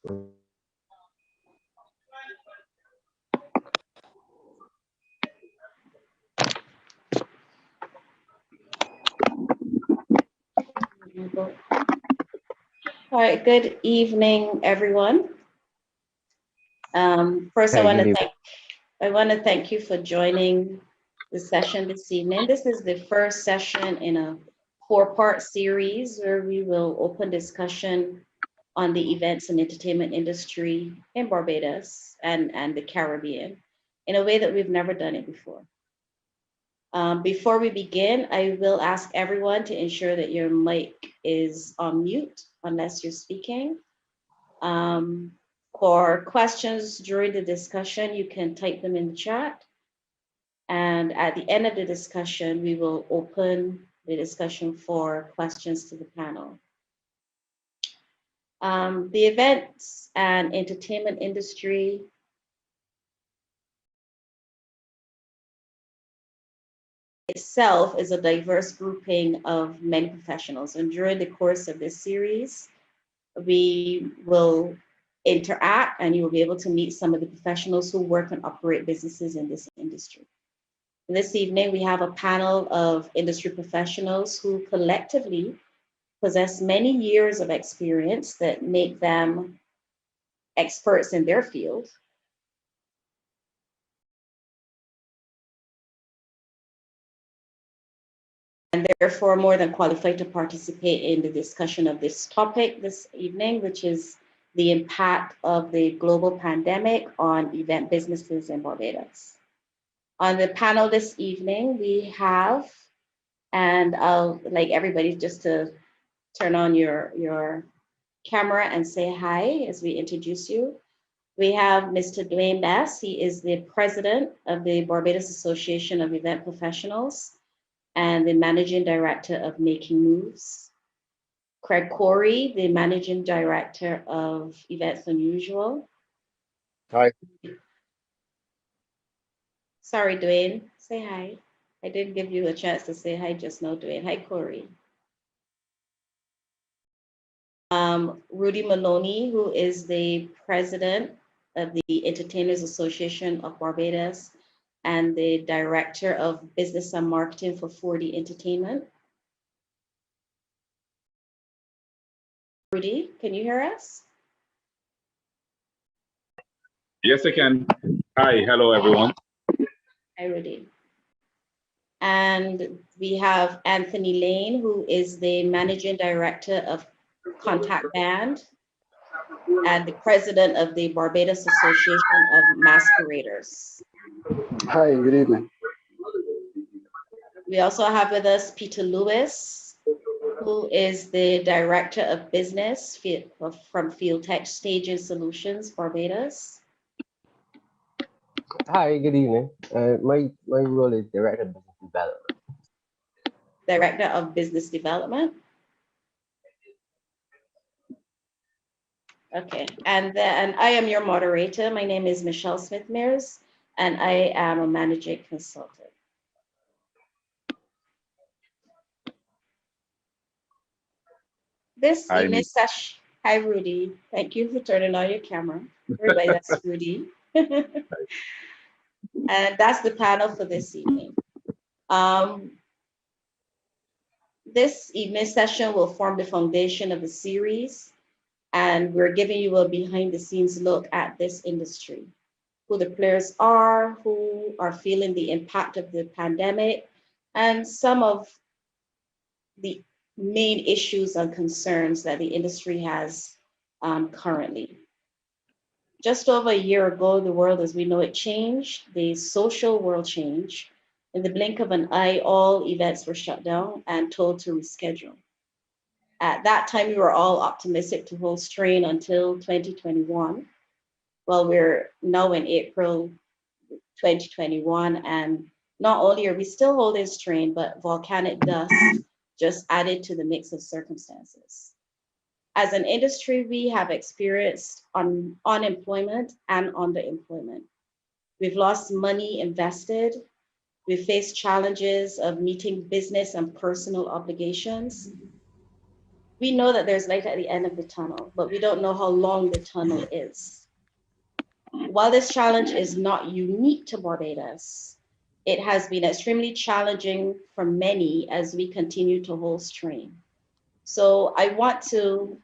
All right, good evening, everyone. First, I want to thank you for joining the session this evening. This is the first session in a four-part series where we will open discussion on the events and entertainment industry in Barbados and the Caribbean in a way that we've never done it before. Before we begin, I will ask everyone to ensure that your mic is on mute unless you're speaking. For questions during the discussion, you can type them in the chat. And at the end of the discussion, we will open the discussion for questions to the panel. The events and entertainment industry itself is a diverse grouping of many professionals. And during the course of this series, we will interact and you will be able to meet some of the professionals who work and operate businesses in this industry. This evening, we have a panel of industry professionals who collectively possess many years of experience that make them experts in their field. And therefore more than qualified to participate in the discussion of this topic this evening, which is the impact of the global pandemic on event businesses in Barbados. On the panel this evening, we have, and I'll like everybody just to turn on your camera and say hi as we introduce you. We have Mr. Dwayne Bass. He is the president of the Barbados Association of Event Professionals and the managing director of Making Moves. Craig Corey, the managing director of Events Unusual. Hi. Sorry, Dwayne, say hi. I didn't give you a chance to say hi just now, Dwayne. Hi, Corey. Rudy Maloney, who is the president of the Entertainers Association of Barbados and the director of business and marketing for 4D Entertainment. Rudy, can you hear us? Yes, I can. Hi, hello, everyone. Hi, Rudy. And we have Anthony Lane, who is the managing director of Contact Band and the president of the Barbados Association of Masqueraders. Hi, good evening. We also have with us Peter Lewis, who is the director of business from Field Tech Staging Solutions, Barbados. Hi, good evening. My role is Director of Business Development. Director of Business Development. Okay, and I am your moderator. My name is Michelle Smith-Mears, and I am a managing consultant. This evening session, hi Rudy. Thank you for turning on your camera. Everybody, that's Rudy. And that's the panel for this evening. This evening session will form the foundation of the series, and we're giving you a behind the scenes look at this industry, who the players are, who are feeling the impact of the pandemic, and some of the main issues and concerns that the industry has currently. Just over a year ago, the world as we know it changed, the social world changed. In the blink of an eye, all events were shut down and told to reschedule. At that time, we were all optimistic to hold strain until 2021. Well, we're now in April 2021, and not only are we still holding strain, but volcanic dust just added to the mix of circumstances. As an industry, we have experienced unemployment and underemployment. We've lost money invested. We've faced challenges of meeting business and personal obligations. we know that there's light at the end of the tunnel, but we don't know how long the tunnel is. While this challenge is not unique to Barbados, it has been extremely challenging for many as we continue to hold strain. So I want to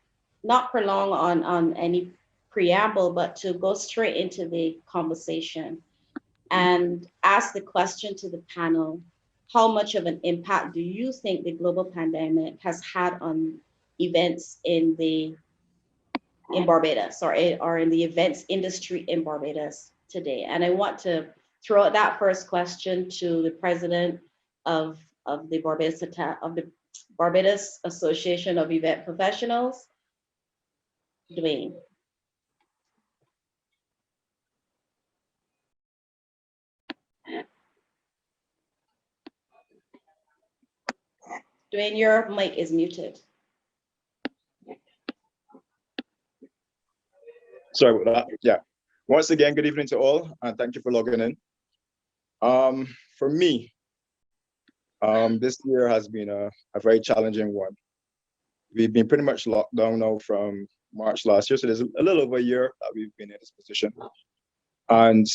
not prolong on any preamble, but to go straight into the conversation and ask the question to the panel: how much of an impact do you think the global pandemic has had on events in Barbados, or in the events industry in Barbados today? And I want to throw out that first question to the president of the Barbados Association of Event Professionals, Dwayne. Dwayne, your mic is muted. Sorry about that. Yeah. Once again, good evening to all, and thank you for logging in. For me, this year has been a very challenging one. We've been pretty much locked down now from March last year, so there's a little over a year that we've been in this position. And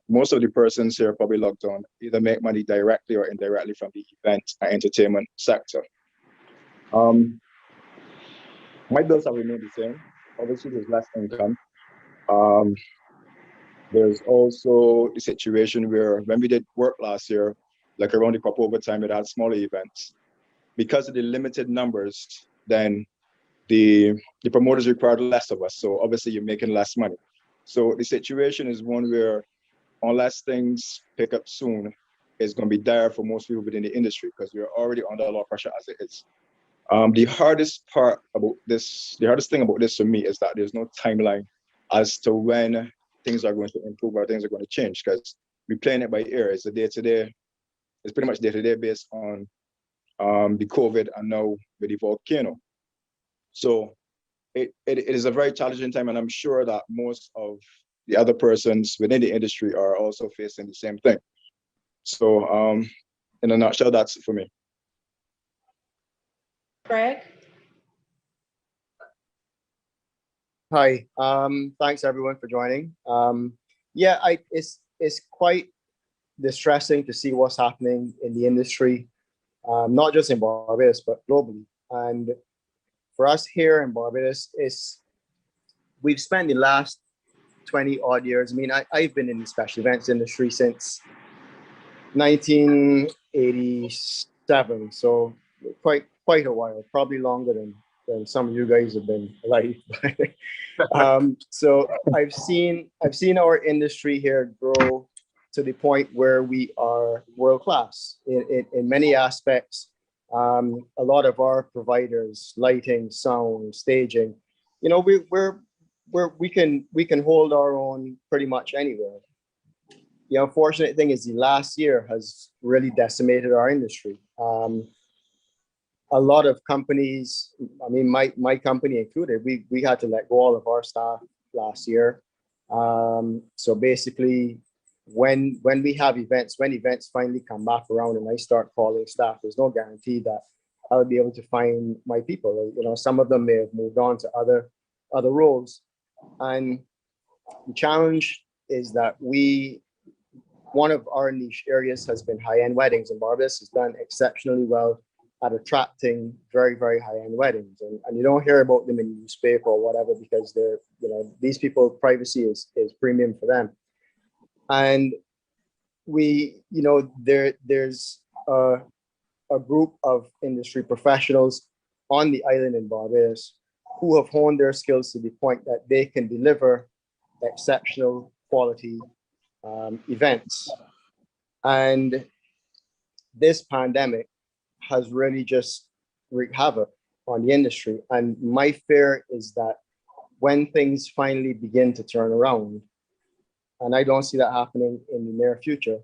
most of the persons here probably logged on either make money directly or indirectly from the event and entertainment sector. My bills have remained the same. Obviously, there's less income. There's also the situation where when we did work last year, like around the crop over time, it had smaller events. Because of the limited numbers, then the promoters required less of us. So obviously you're making less money. So the situation is one where unless things pick up soon, it's going to be dire for most people within the industry because we're already under a lot of pressure as it is. The hardest thing about this for me is that there's no timeline as to when things are going to improve or things are going to change, because we're playing it by ear. It's a day-to-day, it's pretty much day-to-day based on the COVID and now with the volcano. So it is a very challenging time, and I'm sure that most of the other persons within the industry are also facing the same thing. So in a nutshell, that's it for me. Greg? Hi, thanks everyone for joining. Yeah, it's quite distressing to see what's happening in the industry, not just in Barbados, but globally. And for us here in Barbados, we've spent the last 20 odd years. I mean, I've been in the special events industry since 1987, so quite a while, probably longer than some of you guys have been alive. So I've seen our industry here grow to the point where we are world class in many aspects. A lot of our providers, lighting, sound, staging, you know, we can hold our own pretty much anywhere. The unfortunate thing is the last year has really decimated our industry. A lot of companies, I mean, my company included, we had to let go all of our staff last year. So basically, when we have events, when events finally come back around and I start calling staff, there's no guarantee that I'll be able to find my people. You know, some of them may have moved on to other roles. And the challenge is that one of our niche areas has been high-end weddings, and Barbados has done exceptionally well at attracting very, very high-end weddings. And you don't hear about them in the newspaper or whatever because they're, you know, these people, privacy is premium for them. And we, you know, there's a group of industry professionals on the island in Barbados who have honed their skills to the point that they can deliver exceptional quality events. And this pandemic has really just wreaked havoc on the industry. And my fear is that when things finally begin to turn around, and I don't see that happening in the near future,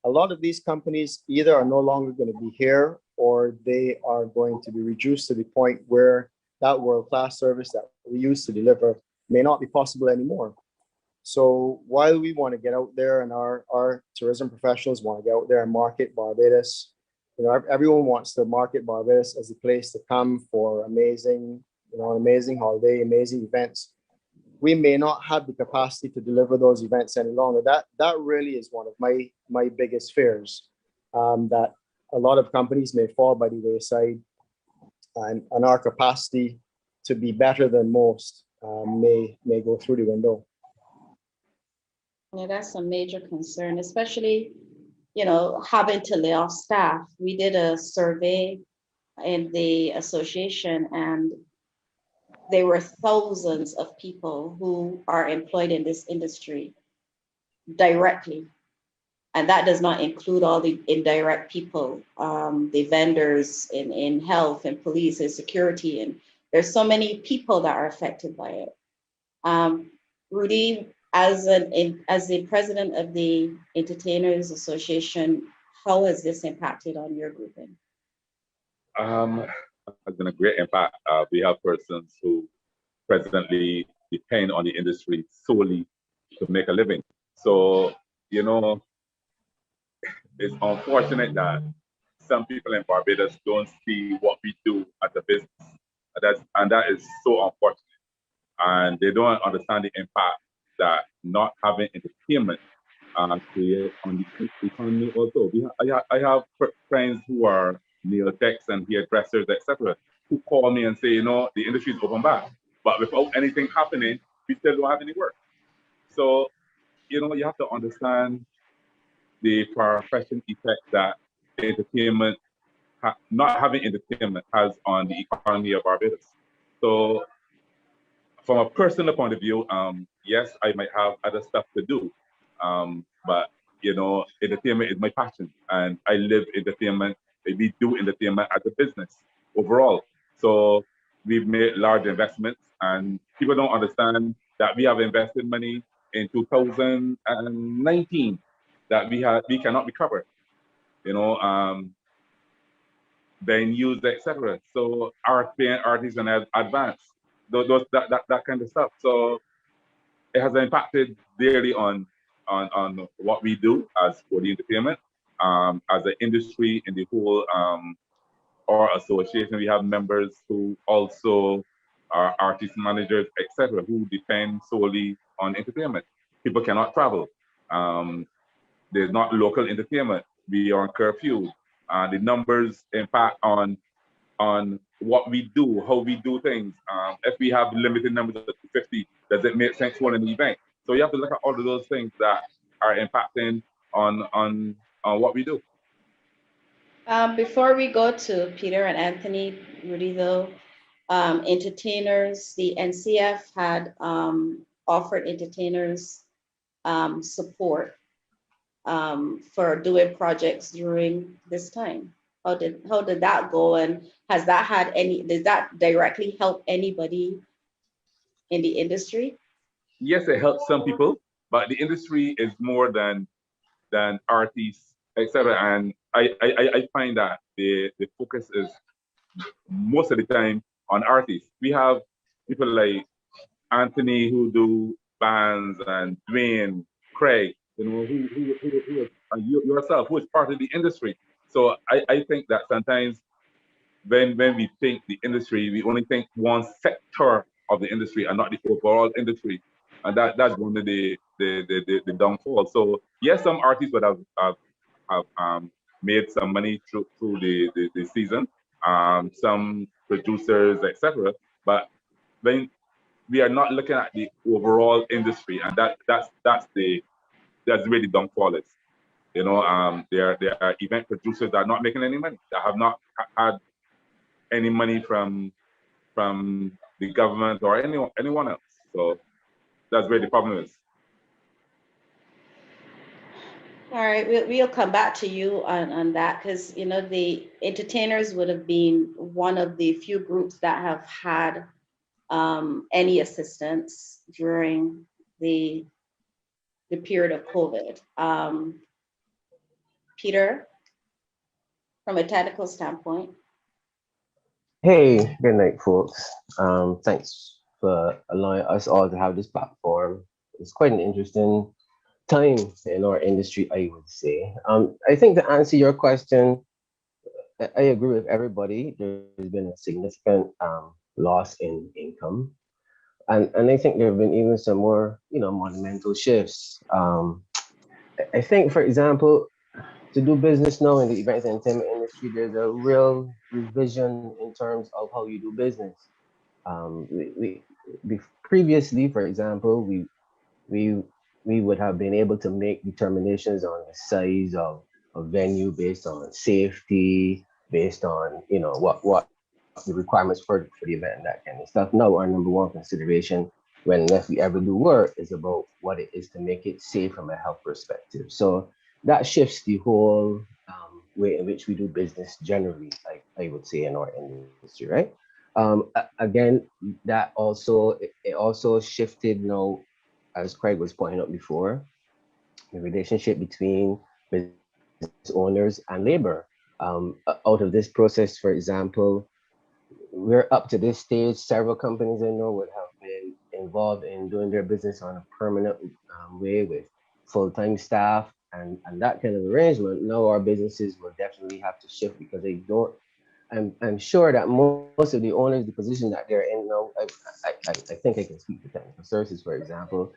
a lot of these companies either are no longer going to be here or they are going to be reduced to the point where that world-class service that we used to deliver may not be possible anymore. So while we want to get out there and our tourism professionals want to get out there and market Barbados, everyone wants to market Barbados as a place to come for amazing, an amazing holiday, amazing events. We may not have the capacity to deliver those events any longer. That really is one of my biggest fears, that a lot of companies may fall by the wayside, and our capacity to be better than most may go through the window. Yeah, that's a major concern, especially, having to lay off staff. We did a survey in the association, and there were thousands of people who are employed in this industry directly. And that does not include all the indirect people, the vendors in health and police and security. And there's so many people that are affected by it. Rudy, as the president of the Entertainers Association, how has this impacted on your grouping? Has been a great impact. We have persons who presently depend on the industry solely to make a living. So, it's unfortunate that some people in Barbados don't see what we do as a business. That is so unfortunate. And they don't understand the impact that not having entertainment create on the economy also. I have friends who are nail techs and hairdressers, etc., who call me and say, the industry is open back, but without anything happening, we still don't have any work. So, you have to understand the profession effect that entertainment, not having entertainment has on the economy of Barbados. So from a personal point of view, yes, I might have other stuff to do, but entertainment is my passion, and I live entertainment. We do entertainment as a business overall. So we've made large investments, and people don't understand that we have invested money in 2019 that we cannot recover. Venues, etc. So paying artists in advance, that kind of stuff. So it has impacted daily on what we do as for the entertainment, as an industry in the whole, our association. We have members who also are artist managers, etc., who depend solely on entertainment. People cannot travel. There's not local entertainment. We are on curfew. The numbers impact on what we do, how we do things. If we have limited numbers of 50, does it make sense for an event? So you have to look at all of those things that are impacting on what we do. Before we go to Peter and Anthony, Rudy, though, entertainers, the NCF had offered entertainers support for doing projects during this time. How did that go, and does that directly help anybody in the industry? Yes, it helps some people, but the industry is more than artists, etc. And I find that the focus is most of the time on artists. We have people like Anthony who do bands, and Dwayne, Craig, yourself, who is part of the industry. So I think that sometimes when we think the industry, we only think one sector of the industry and not the overall industry. And that's one of the downfall. So yes, some artists would have made some money through the season, some producers, etc. But when we are not looking at the overall industry, and that's where the downfall is. There are event producers that are not making any money, that have not had any money from the government or anyone else. So that's where the problem is. All right, we'll come back to you on that, because the entertainers would have been one of the few groups that have had any assistance during the period of COVID. Peter, from a technical standpoint. Hey, good night, folks. Thanks for allowing us all to have this platform. It's quite an interesting time in our industry, I would say. I think to answer your question, I agree with everybody. There's been a significant loss in income, and I think there have been even some more, monumental shifts. I think, for example, to do business now in the events and entertainment industry, there's a real revision in terms of how you do business. Previously, for example, we we would have been able to make determinations on the size of a venue based on safety, based on what the requirements for the event and that kind of stuff. Now, our number one consideration when if we ever do work is about what it is to make it safe from a health perspective. So that shifts the whole way in which we do business generally, I would say, in our industry, right? Again, that also it also shifted now, as Craig was pointing out before, the relationship between business owners and labor. Out of this process, for example, we're up to this stage. Several companies I know would have been involved in doing their business on a permanent way with full-time staff and that kind of arrangement. Now our businesses will definitely have to shift because they don't. I'm sure that most of the owners, the position that they're in now, I think I can speak for technical services, for example,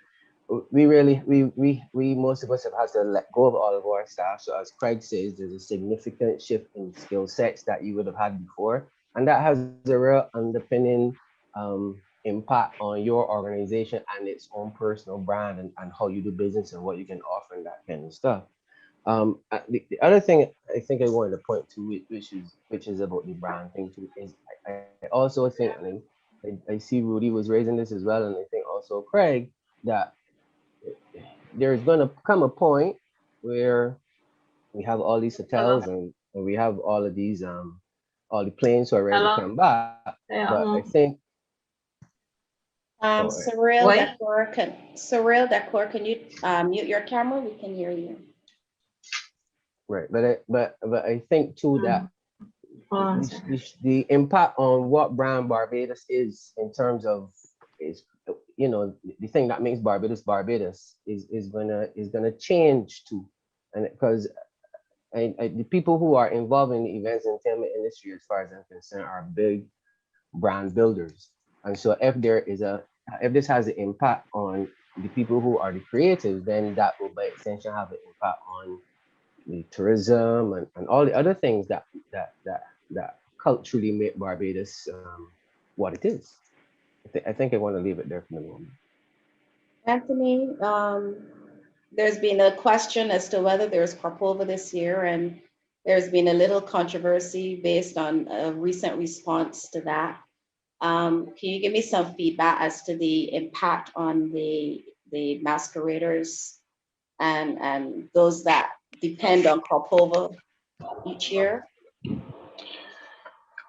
we really we most of us have had to let go of all of our staff. So as Craig says, there's a significant shift in skill sets that you would have had before, and that has a real underpinning impact on your organization and its own personal brand and how you do business and what you can offer and that kind of stuff. The other thing I think I wanted to point to, which is about the brand thing too, is I also think, and I see Rudy was raising this as well, and I think also Craig, that there's going to come a point where we have all these Hello. hotels and we have all the planes who are ready to Hello. come back. But I Yeah. think, oh, Wait. Cyril Decor, can you mute your camera? We can hear you. right, but I think too that Hold on a the, second. the impact on what brand Barbados is in terms of is the thing that makes Barbados Barbados is gonna change too, and because the people who are involved in the events and entertainment industry, as far as I'm concerned, are big brand builders. And so if this has an impact on the people who are the creatives, then that will by extension have an impact on the tourism and all the other things that culturally make Barbados what it is. I think I want to leave it there for the moment. Anthony, there's been a question as to whether there's Corpova this year, and there's been a little controversy based on a recent response to that. Can you give me some feedback as to the impact on the masqueraders and those that depend on Corpova each year?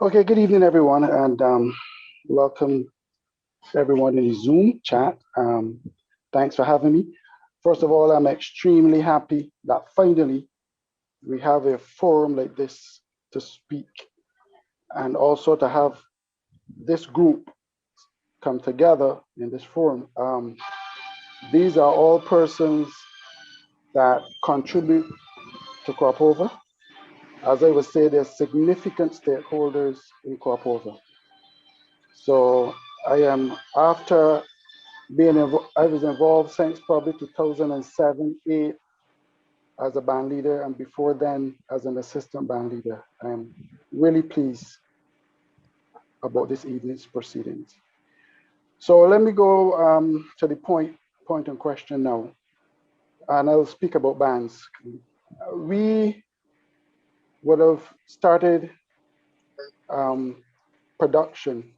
Okay, good evening, everyone, and welcome everyone in the Zoom chat. Thanks for having me. First of all, I'm extremely happy that finally we have a forum like this to speak and also to have this group come together in this forum. These are all persons that contribute to Corpova. As I would say, they're significant stakeholders in Corpova. So after I was involved since probably 2007, 8 as a band leader, and before then as an assistant band leader. I'm really pleased about this evening's proceedings. So let me go to the point in question now, and I'll speak about bands. We would have started production.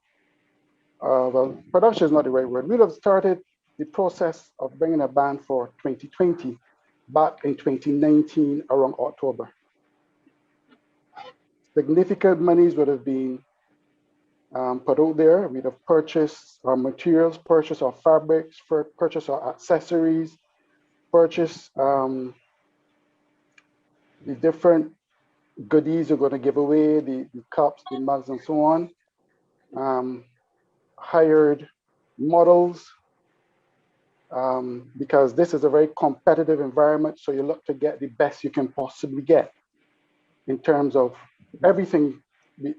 Well, production is not the right word. We would have started the process of bringing a band for 2020 back in 2019 around October. Significant monies would have been put out there. We'd have purchased our materials, purchased our fabrics, purchased our accessories, purchased the different goodies we're going to give away, the cups, the mugs, and so on. Hired models, because this is a very competitive environment, so you look to get the best you can possibly get in terms of everything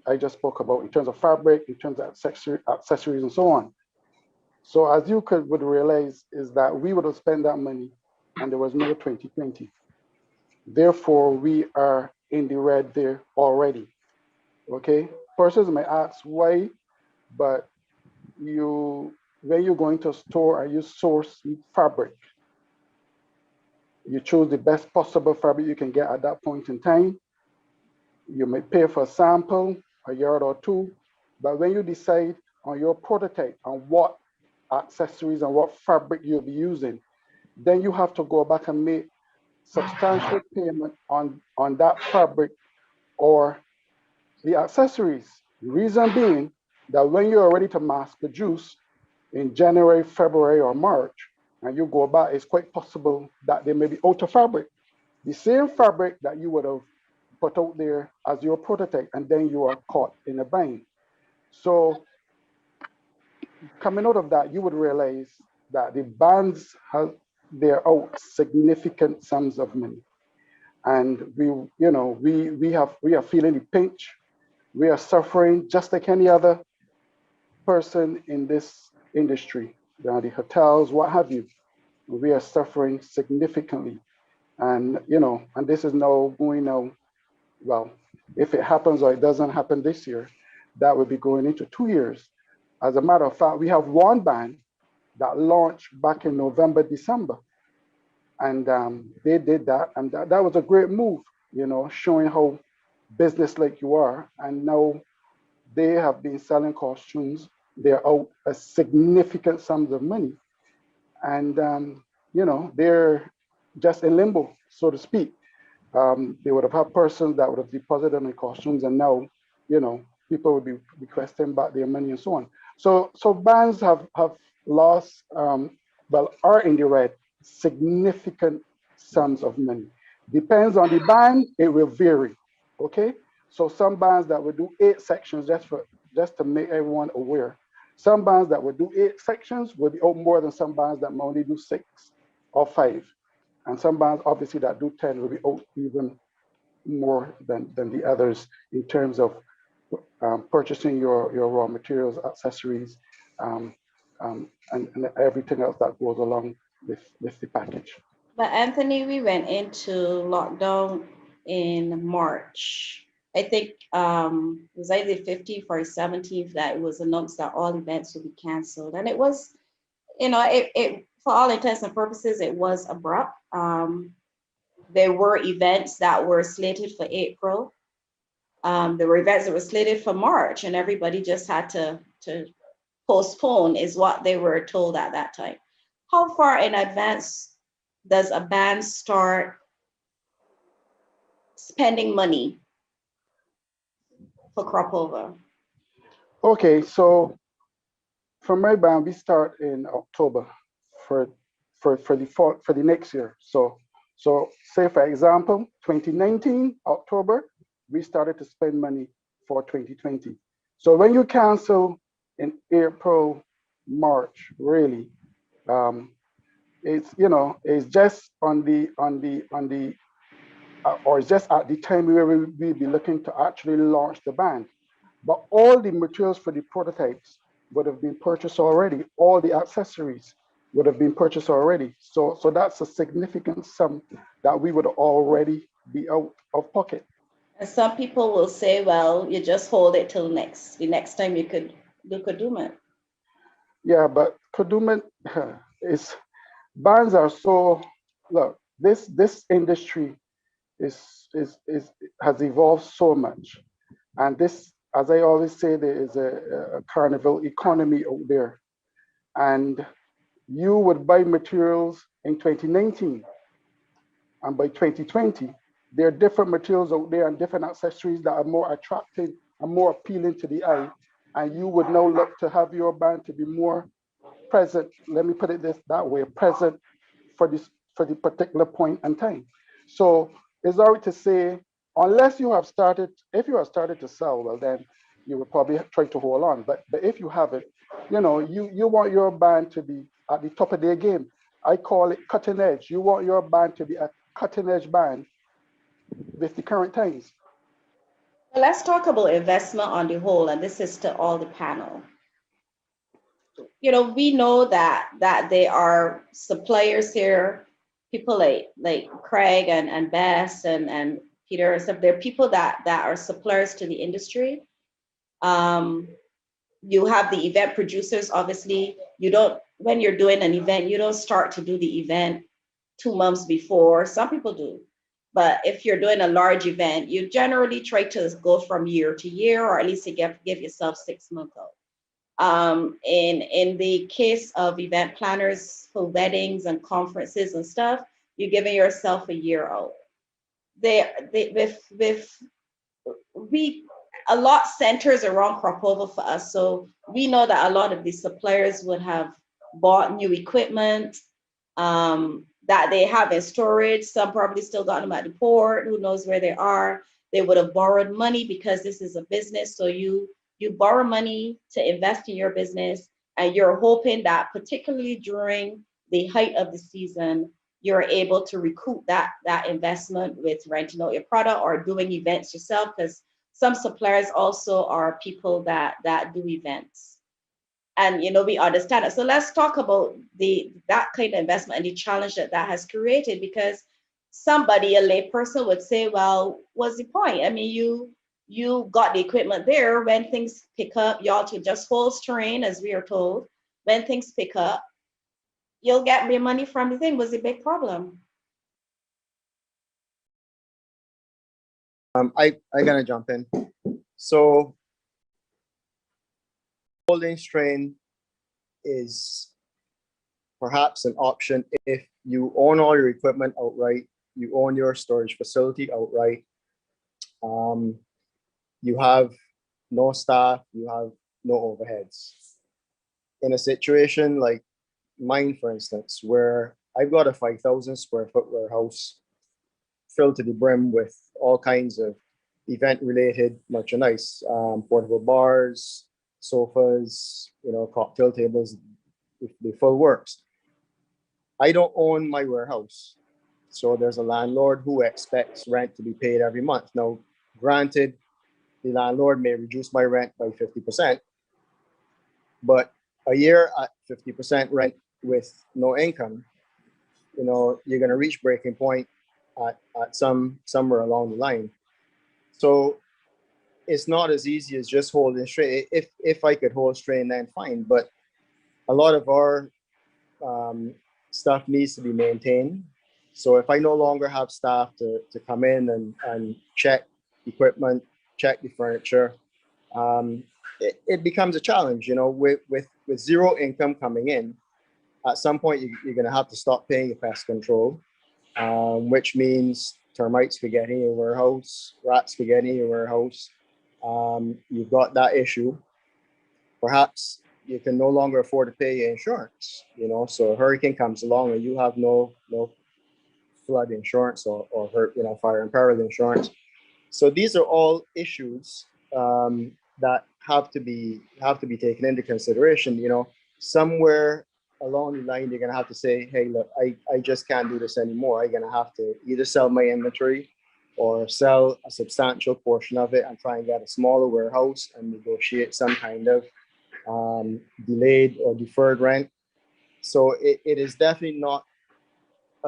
I just spoke about in terms of fabric, in terms of accessories and so on. So as you would realize is that we would have spent that money and there was no 2020. Therefore, we are in the red there already. Okay. Persons may ask why, but when you go into a store and you source fabric, you choose the best possible fabric you can get at that point in time. You may pay for a sample, a yard or two, but when you decide on your prototype on what accessories and what fabric you'll be using, then you have to go back and make substantial payment on that fabric or the accessories. The reason being that when you're ready to mass produce in January, February, or March, and you go back, it's quite possible that they may be out of fabric. The same fabric that you would have put out there as your prototype, and then you are caught in a bind. So coming out of that, you would realize that the bands they're out significant sums of money. And we are feeling the pinch. We are suffering just like any other person in this industry, the hotels, what have you. We are suffering significantly. And and this is now going now, well, if it happens or it doesn't happen this year, that will be going into 2 years. As a matter of fact, we have one band that launched back in November, December. And they did that. And that was a great move, showing how business-like you are. And now they have been selling costumes. They're out a significant sums of money. And, they're just in limbo, so to speak. They would have had persons that would have deposited on the costumes, and now, people would be requesting back their money and so on. So bands have lost, are in the red, significant sums of money. Depends on the band, it will vary. Okay, so some bands that would do 8 sections just to make everyone aware. Some bands that would do 8 sections will be out more than some bands that only do 6 or 5. And some bands, obviously, that do 10 will be out even more than the others in terms of purchasing your raw materials, accessories, and everything else that goes along with the package. But Anthony, we went into lockdown in March. I think it was either the 15th or 17th that it was announced that all events would be canceled. And it was, it for all intents and purposes, it was abrupt. There were events that were slated for April. There were events that were slated for March, and everybody just had to postpone, is what they were told at that time. How far in advance does a band start spending money for crop over? Okay, so for my band, we start in October for the next year. So say for example, 2019 October, we started to spend money for 2020. So when you cancel in April, March, really, it's just or it's just at the time where we'll be looking to actually launch the band. But all the materials for the prototypes would have been purchased already. All the accessories would have been purchased already. So that's a significant sum that we would already be out of pocket. And some people will say, well, you just hold it till the next time you could do Kadooment. Yeah, but Kadooment is, bands are so, look, this industry has evolved so much. And this, as I always say, there is a carnival economy out there. And you would buy materials in 2019, and by 2020, there are different materials out there and different accessories that are more attractive and more appealing to the eye. And you would now look to have your band to be more present, let me put it that way, present for the particular point and time. So it's all right to say, unless you have started, if you have started to sell, well, then you would probably try to hold on. But if you haven't, you want your band to be at the top of their game. I call it cutting edge. You want your band to be a cutting edge band with the current times. Well, let's talk about investment on the whole, and this is to all the panel. We know that there are suppliers here, people like Craig and Bass and Peter and stuff. There are people that are suppliers to the industry. You have the event producers. Obviously, you don't, when you're doing an event, you don't start to do the event 2 months before. Some people do. But if you're doing a large event, you generally try to go from year to year, or at least you give yourself 6 months out. In the case of event planners for weddings and conferences and stuff, you're giving yourself a year out. We a lot centers around Cropova for us, so we know that a lot of these suppliers would have bought new equipment that they have in storage. Some probably still got them at the port. Who knows where they are? They would have borrowed money because this is a business. So you borrow money to invest in your business, and you're hoping that particularly during the height of the season, you're able to recoup that investment with renting out your product or doing events yourself, because some suppliers also are people that do events. And we understand it. So let's talk about that kind of investment and the challenge that has created, because somebody, a lay person, would say, well, what's the point? I mean, you got the equipment there. When things pick up, y'all can just hold strain, as we are told. When things pick up, you'll get more money from the thing. Was a big problem. I gonna jump in. So holding strain is perhaps an option if you own all your equipment outright, you own your storage facility outright, you have no staff, you have no overheads. In a situation like mine, for instance, where I've got a 5,000 square foot warehouse filled to the brim with all kinds of event-related merchandise, portable bars, sofas, cocktail tables, the full works. I don't own my warehouse. So there's a landlord who expects rent to be paid every month. Now, granted, the landlord may reduce my rent by 50%, but a year at 50% rent with no income, you're going to reach breaking point at somewhere along the line. So it's not as easy as just holding strain. If I could hold strain, then fine. But a lot of our stuff needs to be maintained. So if I no longer have staff to come in and check equipment, check the furniture, it becomes a challenge. With zero income coming in, at some point you're going to have to stop paying your pest control, which means termites could get in your warehouse, rats could get in your warehouse. You've got that issue. Perhaps you can no longer afford to pay your insurance. So a hurricane comes along and you have no flood insurance or fire and peril insurance. So these are all issues that have to be taken into consideration. Somewhere along the line, you're gonna have to say, hey, look, I just can't do this anymore. I'm gonna have to either sell my inventory or sell a substantial portion of it and try and get a smaller warehouse and negotiate some kind of delayed or deferred rent. So it is definitely not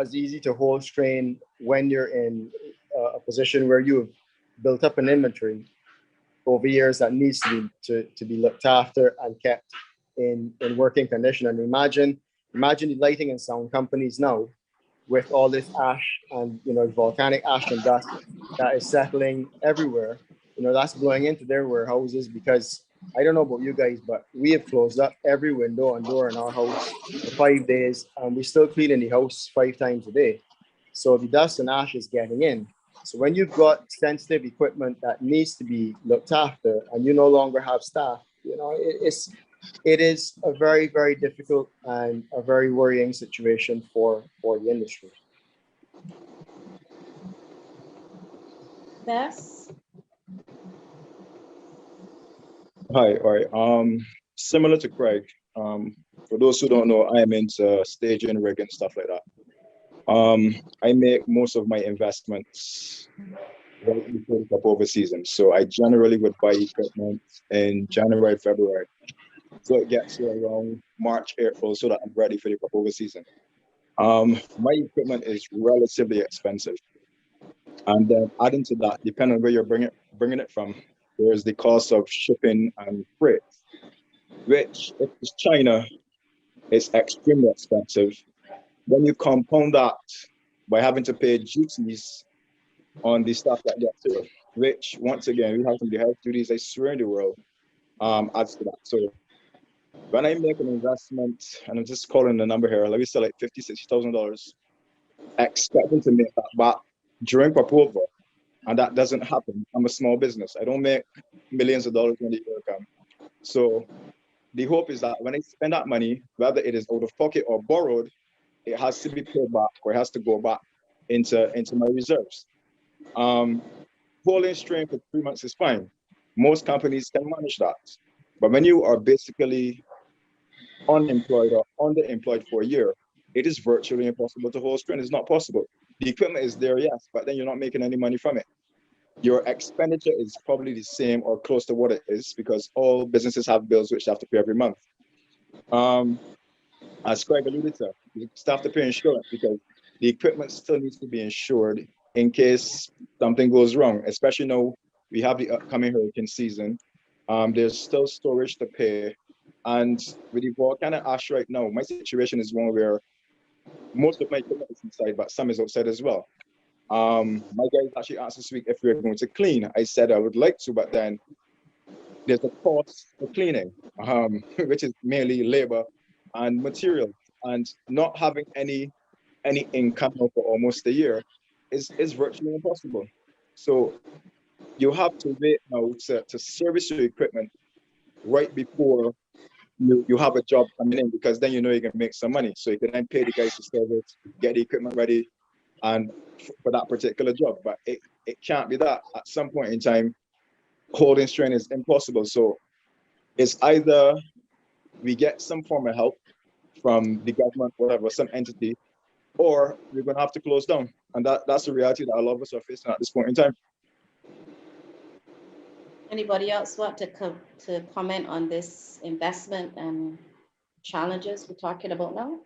as easy to hold strain when you're in a position where you've built up an inventory over years that needs to be looked after and kept in working condition. And imagine the lighting and sound companies now with all this ash and volcanic ash and dust that is settling everywhere. That's blowing into their warehouses, because I don't know about you guys, but we have closed up every window and door in our house for 5 days, and we still cleaning the house 5 times a day. So the dust and ash is getting in. So when you've got sensitive equipment that needs to be looked after and you no longer have staff, it is a very, very difficult and a very worrying situation for the industry. Bess? Hi, all right. Similar to Craig, for those who don't know, I am into staging, rigging, stuff like that. I make most of my investments right before the crop over season. So I generally would buy equipment in January, February. So it gets to around March, April, so that I'm ready for the crop over season. My equipment is relatively expensive. And then adding to that, depending on where you're bringing it from, there's the cost of shipping and freight, which if it's China, it's extremely expensive. Then you compound that by having to pay duties on the stuff that gets here, which once again, we have some of the highest duties I swear in the world adds to that. So when I make an investment, and I'm just calling the number here, let me say like $50,000, $60,000, expecting to make that back during proposal, and that doesn't happen. I'm a small business. I don't make millions of dollars when the year comes. So the hope is that when I spend that money, whether it is out of pocket or borrowed, it has to be paid back or it has to go back into my reserves. Holding strain for 3 months is fine. Most companies can manage that. But when you are basically unemployed or underemployed for a year, it is virtually impossible to hold strain. It's not possible. The equipment is there, yes, but then you're not making any money from it. Your expenditure is probably the same or close to what it is because all businesses have bills which they have to pay every month. As Craig alluded to, you still have to pay insurance because the equipment still needs to be insured in case something goes wrong, especially now we have the upcoming hurricane season. There's still storage to pay. And with the volcanic ash right now, my situation is one where most of my equipment is inside, but some is outside as well. My guys actually asked this week if we were going to clean. I said I would like to, but then there's a cost for cleaning, which is mainly labor and material. And not having any income for almost a year is virtually impossible. So you have to wait now to service your equipment right before you have a job coming in, because then you know you can make some money. So you can then pay the guys to service, get the equipment ready, and for that particular job. But it can't be that. At some point in time, holding strain is impossible. So it's either we get some form of help from the government, whatever, some entity, or we're going to have to close down. And that's the reality that a lot of us are facing at this point in time. Anybody else want to comment on this investment and challenges we're talking about now?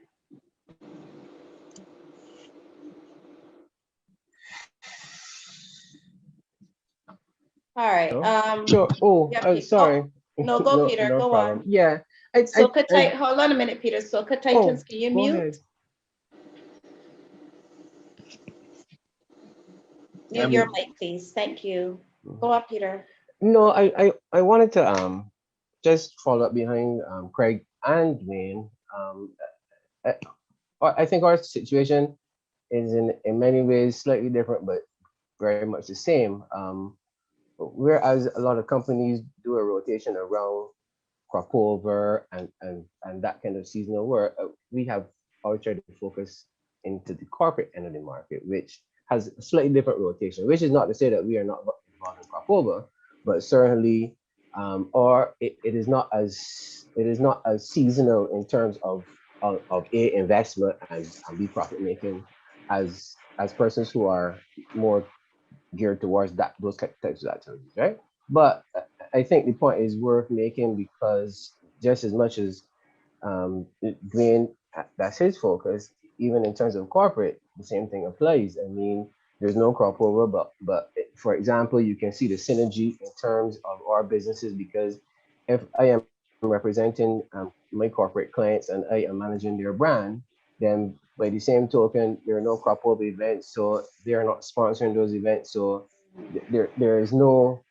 All right. Sure. Oh, Yeah, sorry. no, go Peter, no go problem. on. Yeah. Hold on a minute, Peter. Soca Titans, can you go mute? ahead. Mute your mic, please. Thank you. Go on, Peter. No, I wanted to just follow up behind Craig and Dwayne. I think our situation is in many ways slightly different, but very much the same. Whereas a lot of companies do a rotation around crop over and that kind of seasonal work, we have always tried to focus into the corporate end of the market, which has a slightly different rotation, which is not to say that we are not involved in crop over, but certainly or it is not as seasonal in terms of A, investment and B, profit making as persons who are more geared towards those types of activities, right? But I think the point is worth making because just as much as Dwayne, that's his focus, even in terms of corporate, the same thing applies. I mean, there's no crop over, but for example, you can see the synergy in terms of our businesses, because if I am representing my corporate clients and I am managing their brand, then by the same token, there are no crop over events, so they are not sponsoring those events. So there's no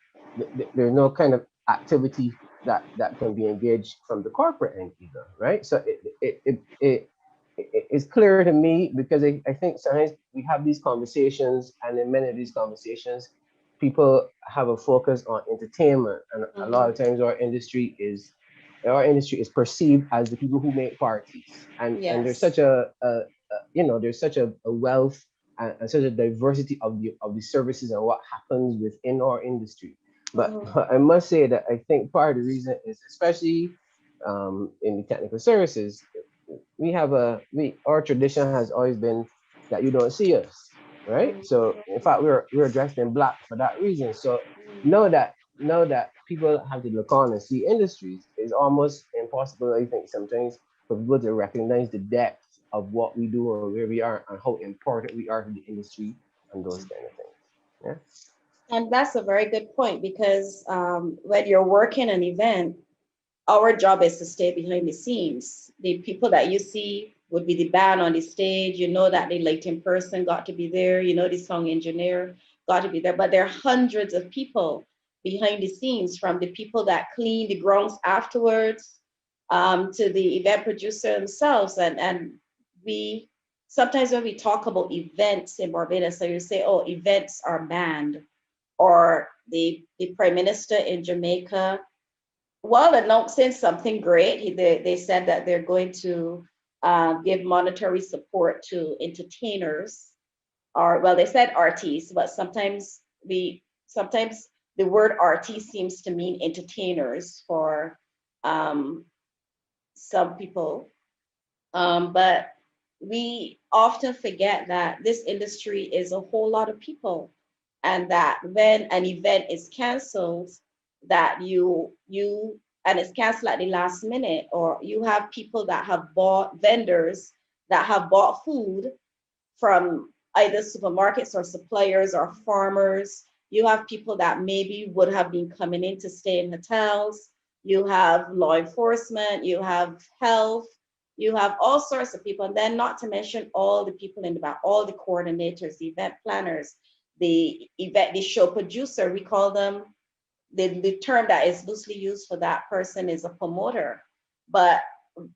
kind of activity that can be engaged from the corporate end either, right? So it's clear to me because I think sometimes we have these conversations, and in many of these conversations, people have a focus on entertainment, and a lot of times our industry is perceived as the people who make parties, and there's such a there's such a wealth and such a diversity of the services and what happens within our industry. But I must say that I think part of the reason is, especially in the technical services, our tradition has always been that you don't see us, right? So in fact, we're dressed in black for that reason. So know that people have to look on and see industries. It's almost impossible, I think, sometimes for people to recognize the depth of what we do and where we are and how important we are to the industry and those kind of things. Yeah. And that's a very good point because when you're working an event, our job is to stay behind the scenes. The people that you see would be the band on the stage. You know that the lighting person got to be there. You know the sound engineer got to be there. But there are hundreds of people behind the scenes, from the people that clean the grounds afterwards to the event producer themselves. And we sometimes when we talk about events in Barbados, so you say, oh, events are banned, or the prime minister in Jamaica, while announcing something great, they said that they're going to give monetary support to entertainers, or well, they said artists, but sometimes the word artist seems to mean entertainers for um, some people. But we often forget that this industry is a whole lot of people, and that when an event is canceled, that you and it's canceled at the last minute, or you have people that have bought vendors that have bought food from either supermarkets or suppliers or farmers. You have people that maybe would have been coming in to stay in hotels. You have law enforcement, you have health, you have all sorts of people. And then not to mention all the people in the back, all the coordinators, the event planners, the show producer, we call them, the term that is loosely used for that person is a promoter. But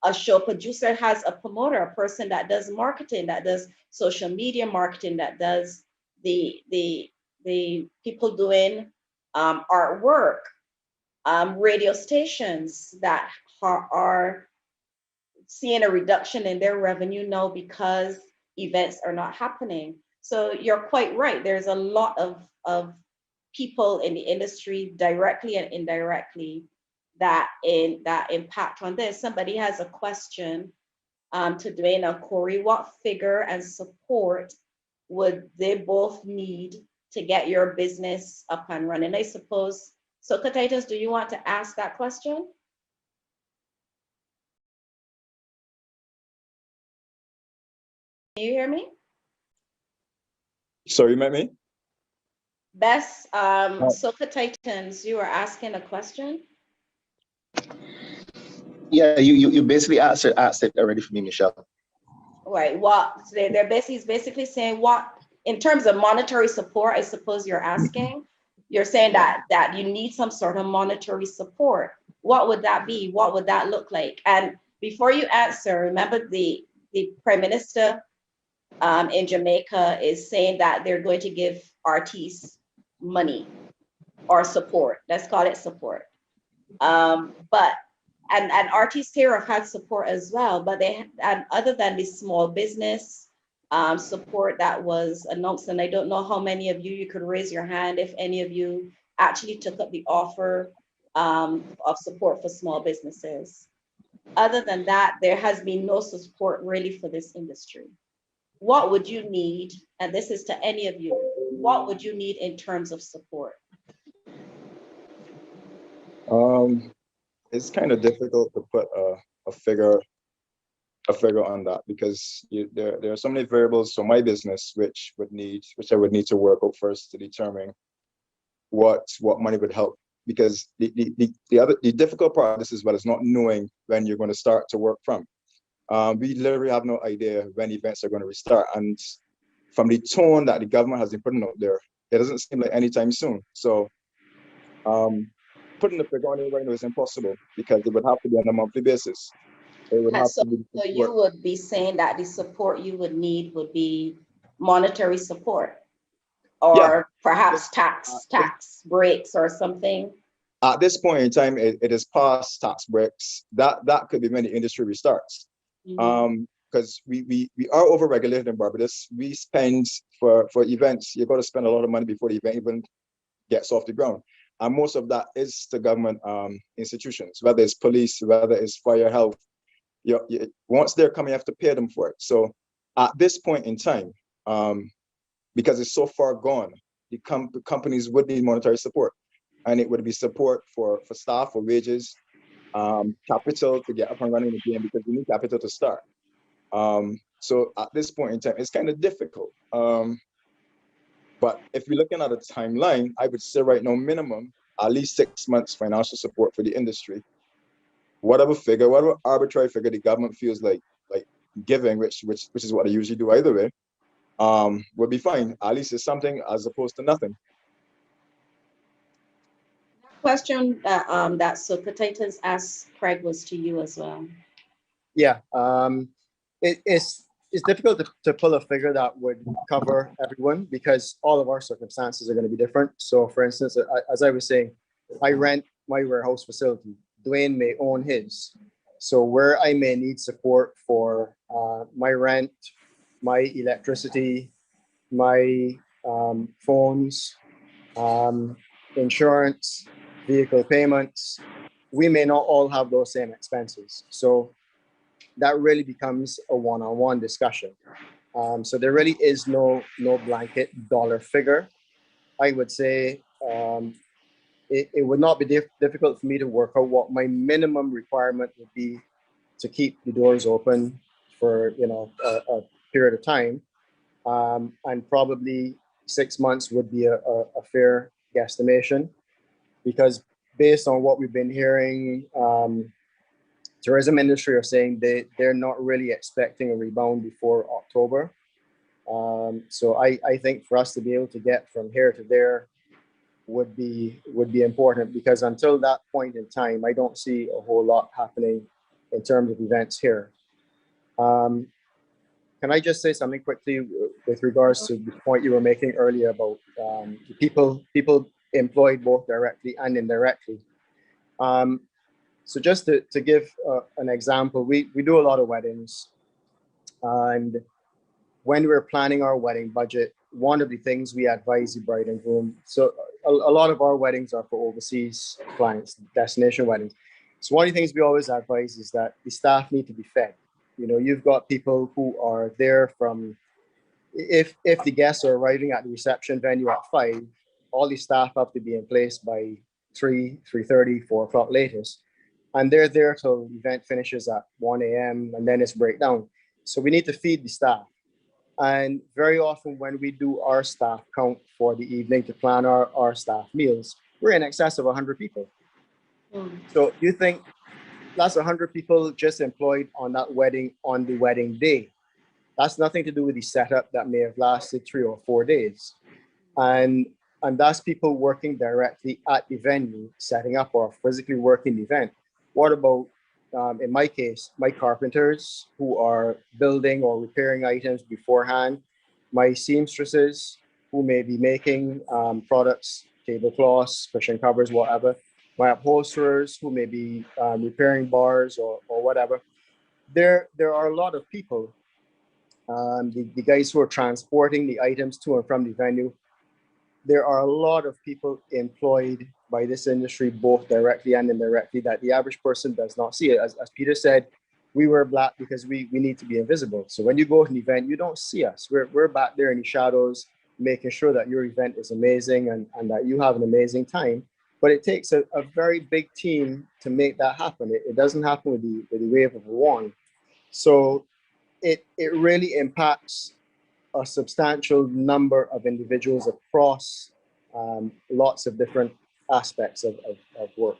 a show producer has a promoter, a person that does marketing, that does social media marketing, that does the people doing artwork, radio stations that are seeing a reduction in their revenue now because events are not happening. So you're quite right. There's a lot of people in the industry, directly and indirectly, that impact on this. Somebody has a question to Dwayne and Corey. What figure and support would they both need to get your business up and running? I suppose. So, Titus, do you want to ask that question? Can you hear me? Sorry, you met me? Bess, Soka Titans, you were asking a question. Yeah, you basically asked it already for me, Michelle. Right. What they're basically saying, what in terms of monetary support, I suppose you're asking. You're saying that you need some sort of monetary support. What would that be? What would that look like? And before you answer, remember the prime minister in Jamaica is saying that they're going to give artists money or support. Let's call it support. But and artists here have had support as well, but and other than the small business support that was announced, and I don't know how many of you could raise your hand if any of you actually took up the offer of support for small businesses. Other than that, there has been no support really for this industry. What would you need? And this is to any of you. What would you need in terms of support? It's kind of difficult to put a figure on that because there are so many variables for my business which I would need to work out first to determine what money would help. Because the difficult part of this as well is not knowing when you're going to start to work from. We literally have no idea when events are going to restart, and from the tone that the government has been putting out there, it doesn't seem like anytime soon. So putting the figure on it right now is impossible because it would have to be on a monthly basis. It would And have so, to be so you would be saying that the support you would need would be monetary support, or perhaps tax breaks or something. At this point in time, it is past tax breaks. That could be when the industry restarts. Because we are overregulated in Barbados. We spend for events, you've got to spend a lot of money before the event even gets off the ground. And most of that is the government institutions, whether it's police, whether it's fire, health. Once they're coming, you have to pay them for it. So at this point in time, because it's so far gone. The companies would need monetary support, and it would be support for staff, for wages, capital to get up and running again, because we need capital to start. So at this point in time, it's kind of difficult. But if we're looking at a timeline, I would say right now, minimum at least 6 months financial support for the industry. Whatever figure, whatever arbitrary figure the government feels like giving, which is what they usually do either way, would be fine. At least it's something as opposed to nothing. Question that Secretariat asked Craig was to you as well. Yeah, it's difficult to pull a figure that would cover everyone because all of our circumstances are going to be different. So, for instance, as I was saying, I rent my warehouse facility. Dwayne may own his. So where I may need support for my rent, my electricity, my phones, insurance, vehicle payments, we may not all have those same expenses. So that really becomes a one-on-one discussion. So there really is no blanket dollar figure. I would say it would not be difficult for me to work out what my minimum requirement would be to keep the doors open for a period of time, and probably 6 months would be a fair guesstimation, because based on what we've been hearing, tourism industry are saying they're not really expecting a rebound before October. So I think for us to be able to get from here to there would be important, because until that point in time, I don't see a whole lot happening in terms of events here. Can I just say something quickly with regards to the point you were making earlier about people employed both directly and indirectly? So just to give an example, we do a lot of weddings, and when we're planning our wedding budget, one of the things we advise the bride and groom, so a lot of our weddings are for overseas clients, destination weddings. So one of the things we always advise is that the staff need to be fed. You've got people who are there from, if the guests are arriving at the reception venue at 5, all the staff have to be in place by 3:30, 4 o'clock latest. And they're there till the event finishes at 1 a.m. and then it's breakdown. So we need to feed the staff. And very often when we do our staff count for the evening to plan our staff meals, we're in excess of 100 people. So you think that's 100 people just employed on that wedding on the wedding day. That's nothing to do with the setup that may have lasted 3 or 4 days. And that's people working directly at the venue, setting up or physically working the event. What about, in my case, my carpenters who are building or repairing items beforehand, my seamstresses who may be making products, tablecloths, cushion covers, whatever, my upholsterers who may be repairing bars or whatever. There are a lot of people, the guys who are transporting the items to and from the venue. There are a lot of people employed by this industry, both directly and indirectly, that the average person does not see it. As Peter said, we wear black because we need to be invisible. So when you go to an event, you don't see us. We're back there in the shadows, making sure that your event is amazing and that you have an amazing time. But it takes a very big team to make that happen. It doesn't happen with the wave of a wand. So it really impacts a substantial number of individuals across lots of different aspects of work.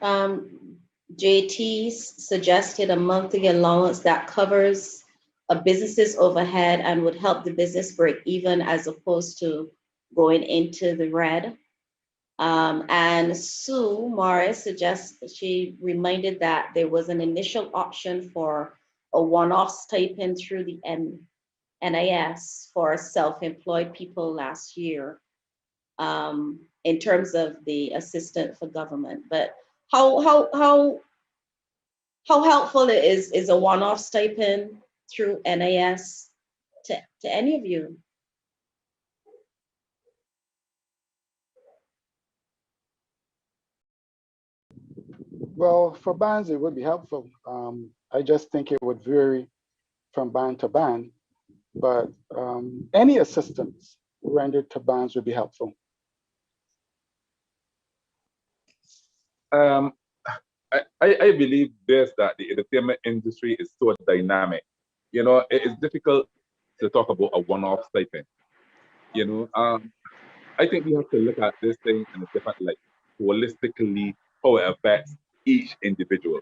JT suggested a monthly allowance that covers a business's overhead and would help the business break even as opposed to going into the red. And Sue Morris she reminded that there was an initial option for a one-off stipend through the NIS for self-employed people last year, in terms of the assistant for government. But how helpful is a one-off stipend through NIS to any of you? Well, for bands, it would be helpful. I just think it would vary from band to band. but any assistance rendered to bands would be helpful. I believe this, that the entertainment industry is so dynamic. You know, it is difficult to talk about a one-off stipend. You know, I think we have to look at this thing in a different light, holistically, how it affects each individual.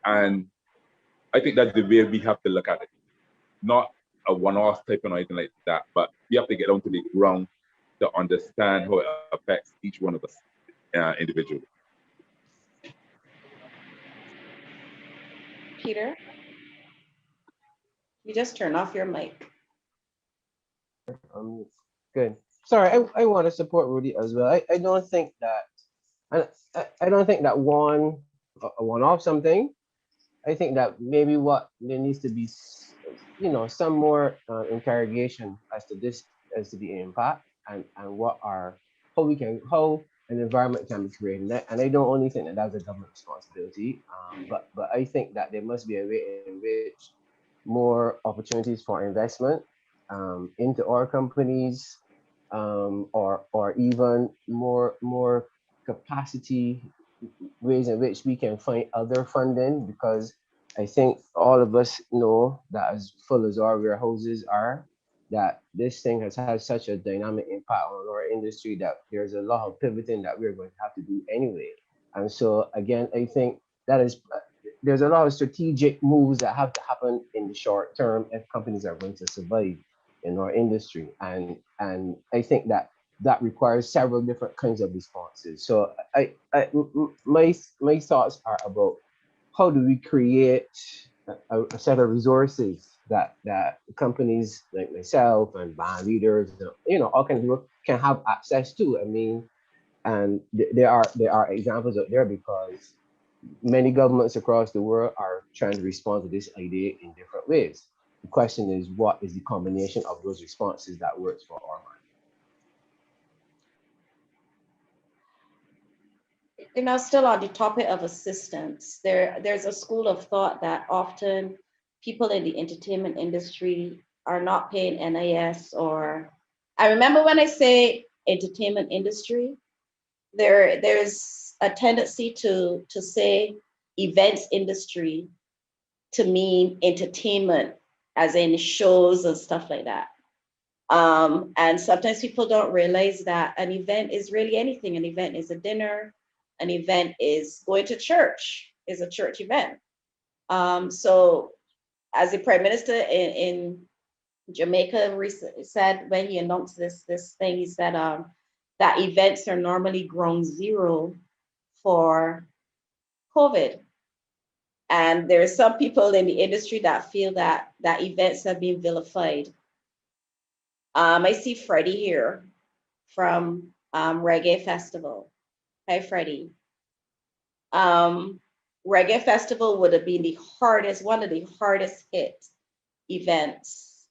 And I think that's the way we have to look at it. Not a one-off stipend or anything like that, but we have to get down to the ground to understand how it affects each one of us individually. Peter, you just turn off your mic. Good. Sorry, I want to support Rudy as well. I don't think that I don't think that a one-off something. I think that maybe what there needs to be, some more interrogation as to this, as to the impact and how an environment can be created. And I don't only think that that's a government responsibility, but I think that there must be a way in which more opportunities for investment into our companies, or even more capacity ways in which we can find other funding, because I think all of us know that as full as our warehouses are, that this thing has had such a dynamic impact on our industry that there's a lot of pivoting that we're going to have to do anyway. And so again, I think that is there's a lot of strategic moves that have to happen in the short term if companies are going to survive in our industry. And I think that requires several different kinds of responses. So my thoughts are about how do we create a set of resources that companies like myself and band leaders, all kinds of people can have access to. I mean, and there are examples out there, because many governments across the world are trying to respond to this idea in different ways. The question is, what is the combination of those responses that works for our mind? Still on the topic of assistance, there's a school of thought that often people in the entertainment industry are not paying NIS, or I remember when I say entertainment industry, there's a tendency to say events industry to mean entertainment, as in shows and stuff like that. And sometimes people don't realize that an event is really anything. An event is a dinner. An event is going to church, is a church event. So as the Prime Minister in Jamaica recently said, when he announced this thing, he said that events are normally ground zero for COVID. And there are some people in the industry that feel that events have been vilified. I see Freddie here from Reggae Festival. Hi, Freddie. Reggae Festival would have been one of the hardest hit events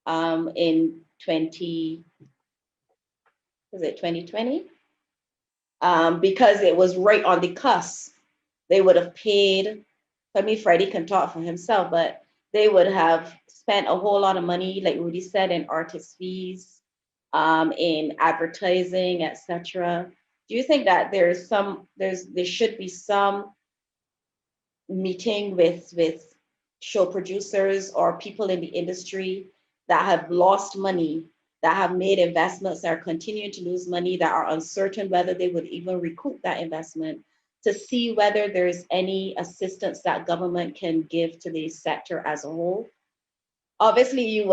in 2020? Because it was right on the cusp. They would have paid, Freddie can talk for himself, but they would have spent a whole lot of money, like Rudy said, in artist fees, in advertising, etc. Do you think that there should be some meeting with show producers or people in the industry that have lost money, that have made investments, that are continuing to lose money, that are uncertain whether they would even recoup that investment, to see whether there's any assistance that government can give to the sector as a whole? Obviously,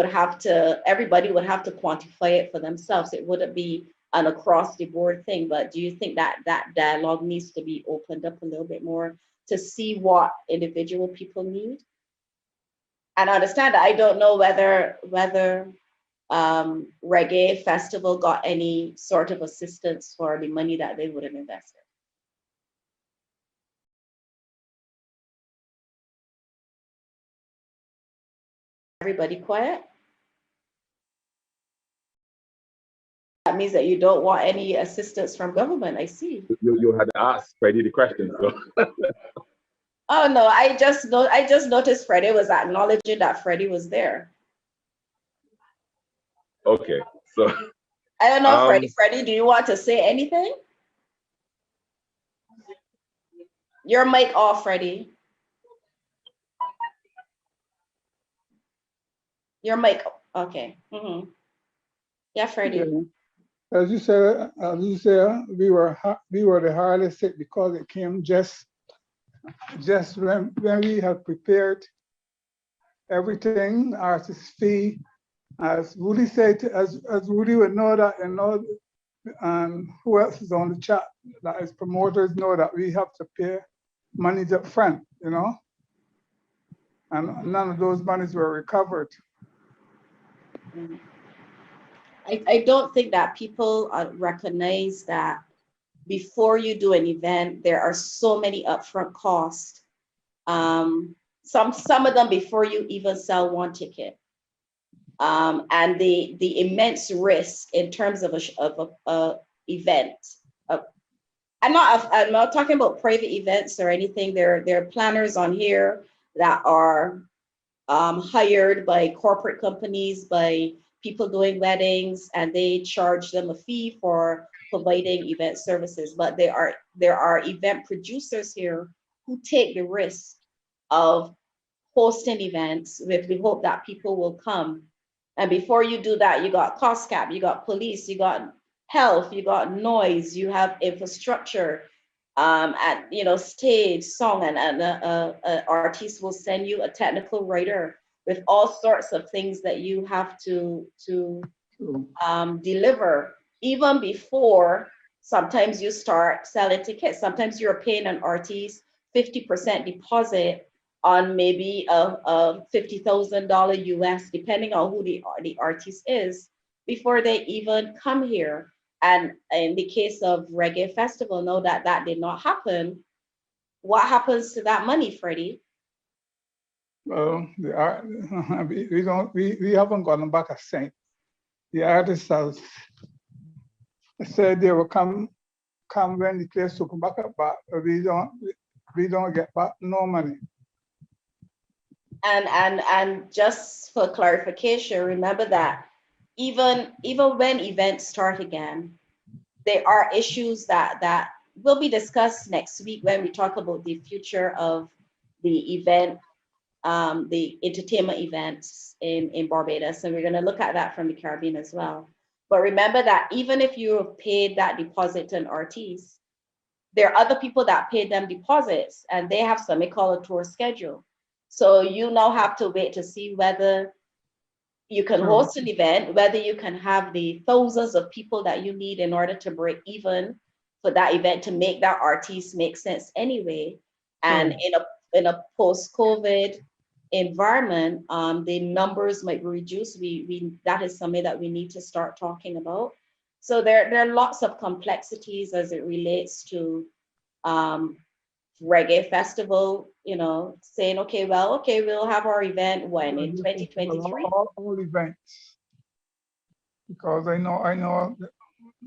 everybody would have to quantify it for themselves. It wouldn't be an across the board thing, but do you think that dialogue needs to be opened up a little bit more to see what individual people need? And understand that I don't know whether Reggae Festival got any sort of assistance for the money that they would have invested. Everybody quiet? That means that you don't want any assistance from government, I see. You had asked Freddie the question, so. Oh no, I just noticed Freddie was acknowledging that Freddie was there. Okay, so I don't know, Freddie. um, Freddie, do you want to say anything? Your mic off, Freddie. Your mic. Okay. Yeah, Yeah. Freddie. As you said, we were the hardest hit because it came just when we had prepared everything, artist fee, as Woody said, as Woody would know that, and know, and who else is on the chat, that is promoters know that we have to pay monies up front, you know, and none of those monies were recovered. Mhm. I don't think that people recognize that before you do an event, there are so many upfront costs. Some of them before you even sell one ticket. And the immense risk in terms of a event. I'm not talking about private events or anything. There are planners on here that are hired by corporate companies, by people doing weddings, and they charge them a fee for providing event services. But there are event producers here who take the risk of hosting events with the hope that people will come. And before you do that, you got cost cap, you got police, you got health, you got noise, you have infrastructure, and stage, song, and artist will send you a technical writer with all sorts of things that you have to deliver even before sometimes you start selling tickets. Sometimes you're paying an artist 50% deposit on maybe a $50,000 US, depending on who the artist is, before they even come here. And in the case of Reggae Festival, know that that did not happen. What happens to that money, Freddie? Well, we haven't gotten back a cent. The artists have said they will come when the place to come back up, but we don't get back no money. And just for clarification, remember that even when events start again, there are issues that will be discussed next week when we talk about the future of the event, the entertainment events in Barbados. And we're going to look at that from the Caribbean as well. But remember that even if you have paid that deposit to an artist, there are other people that paid them deposits and they have something called a tour schedule. So you now have to wait to see whether you can host an event, whether you can have the thousands of people that you need in order to break even for that event to make that artist make sense anyway. And in a post-COVID environment, the numbers might be reduced. We that is something that we need to start talking about. So there are lots of complexities as it relates to Reggae Festival, saying, okay, we'll have our event when in 2023. All events, because I know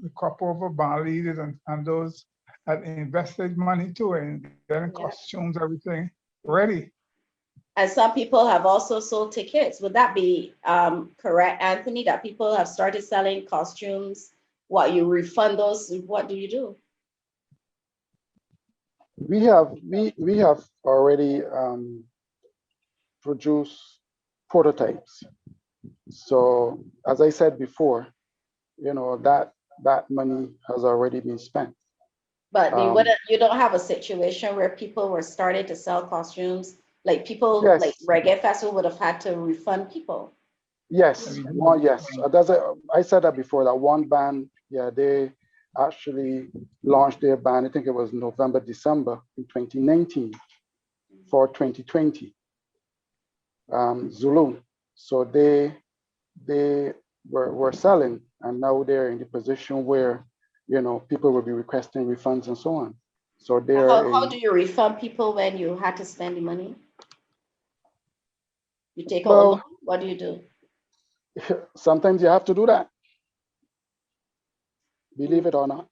the couple of band leaders and those had invested money too, and getting costumes, everything ready. And some people have also sold tickets. Would that be correct, Anthony, that people have started selling costumes? What, you refund those? What do you do? We have already produced prototypes. So as I said before, that money has already been spent. But you don't have a situation where people were starting to sell costumes, like people like Reggae Festival would have had to refund people. Yes, I said that before, that one band, they actually launched their band, I think it was November, December in 2019 for 2020, Zulu. So they were selling, and now they're in the position where, people will be requesting refunds and so on. So how do you refund people when you had to spend the money? You take out a loan? What do you do? Sometimes you have to do that. Believe it or not,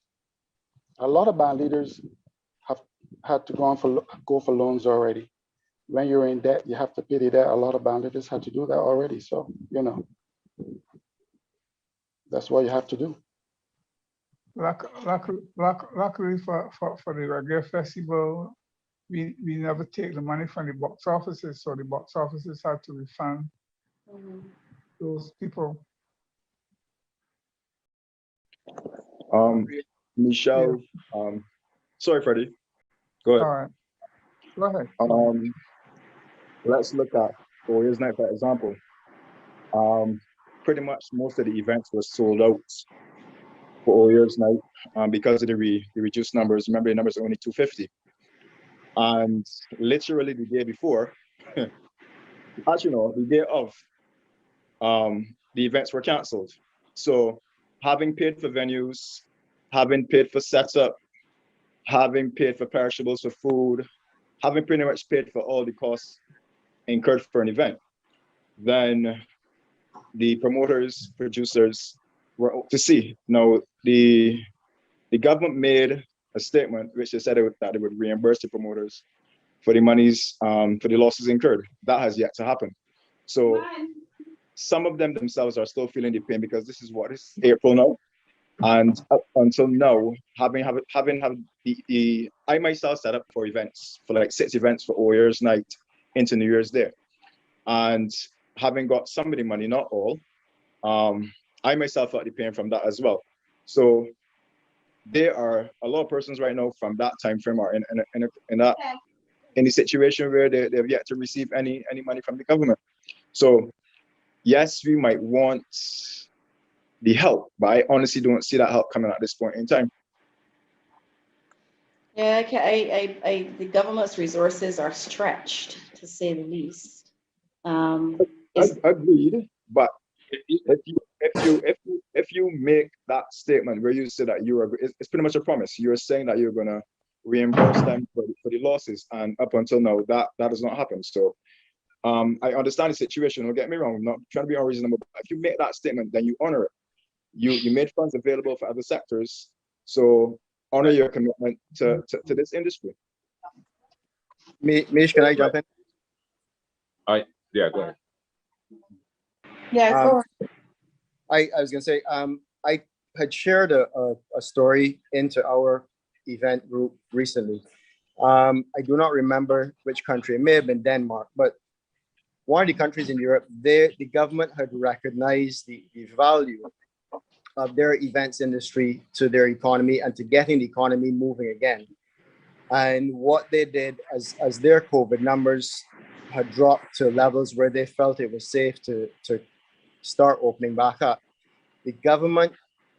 a lot of band leaders have had to go for loans already. When you're in debt, you have to pay the debt. A lot of band leaders had to do that already. So, That's what you have to do. Luckily for the reggae festival, we never take the money from the box offices, so the box offices had to refund those people. Michelle, sorry, Freddie. Go All ahead. right, go ahead. Let's look at Warriors Night, for example. Pretty much most of the events were sold out for Warriors Night because of the reduced numbers. Remember, the numbers are only 250. And literally the day before, actually no, the day of, the events were canceled. So having paid for venues, having paid for setup, having paid for perishables for food, having pretty much paid for all the costs incurred for an event, then the promoters, producers were out to sea. Now, the government made a statement which they said that it would reimburse the promoters for the monies, for the losses incurred. That has yet to happen. So some of them themselves are still feeling the pain because this is April now. And up until now, having I myself set up for events, for like 6 events for Warriors Night into New Year's Day. And having got some of the money, not all, I myself felt the pain from that as well. So there are a lot of persons right now from that time frame are in the situation where they've yet to receive any money from the government. So yes, we might want the help, but I honestly don't see that help coming at this point in time. Yeah, the government's resources are stretched, to say the least. Agreed, but if you make that statement where you say that it's pretty much a promise. You're saying that you're gonna reimburse them for the losses, and up until now, that does not happen. So, I understand the situation. Don't get me wrong. I'm not trying to be unreasonable, but if you make that statement, then you honor it. You made funds available for other sectors, so honor your commitment to this industry. Mish, can I jump in? Yeah, go ahead. Yeah, I was gonna say, I had shared a story into our event group recently. I do not remember which country. It may have been Denmark, but one of the countries in Europe, the government had recognized the value of their events industry to their economy and to getting the economy moving again. And what they did as their COVID numbers had dropped to levels where they felt it was safe to start opening back up, the government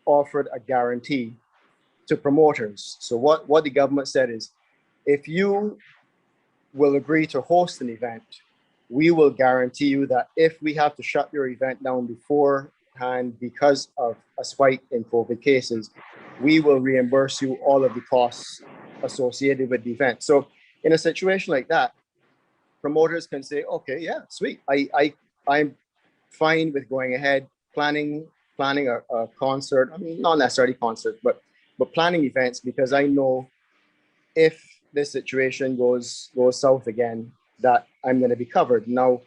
offered a guarantee to promoters. So what the government said is, if you will agree to host an event, we will guarantee you that if we have to shut your event down beforehand because of a spike in COVID cases, we will reimburse you all of the costs associated with the event. So in a situation like that, promoters can say, okay, yeah, sweet. I'm fine with going ahead, planning a concert. I mean, not necessarily concert, but planning events, because I know if this situation goes south again, that I'm going to be covered. Now,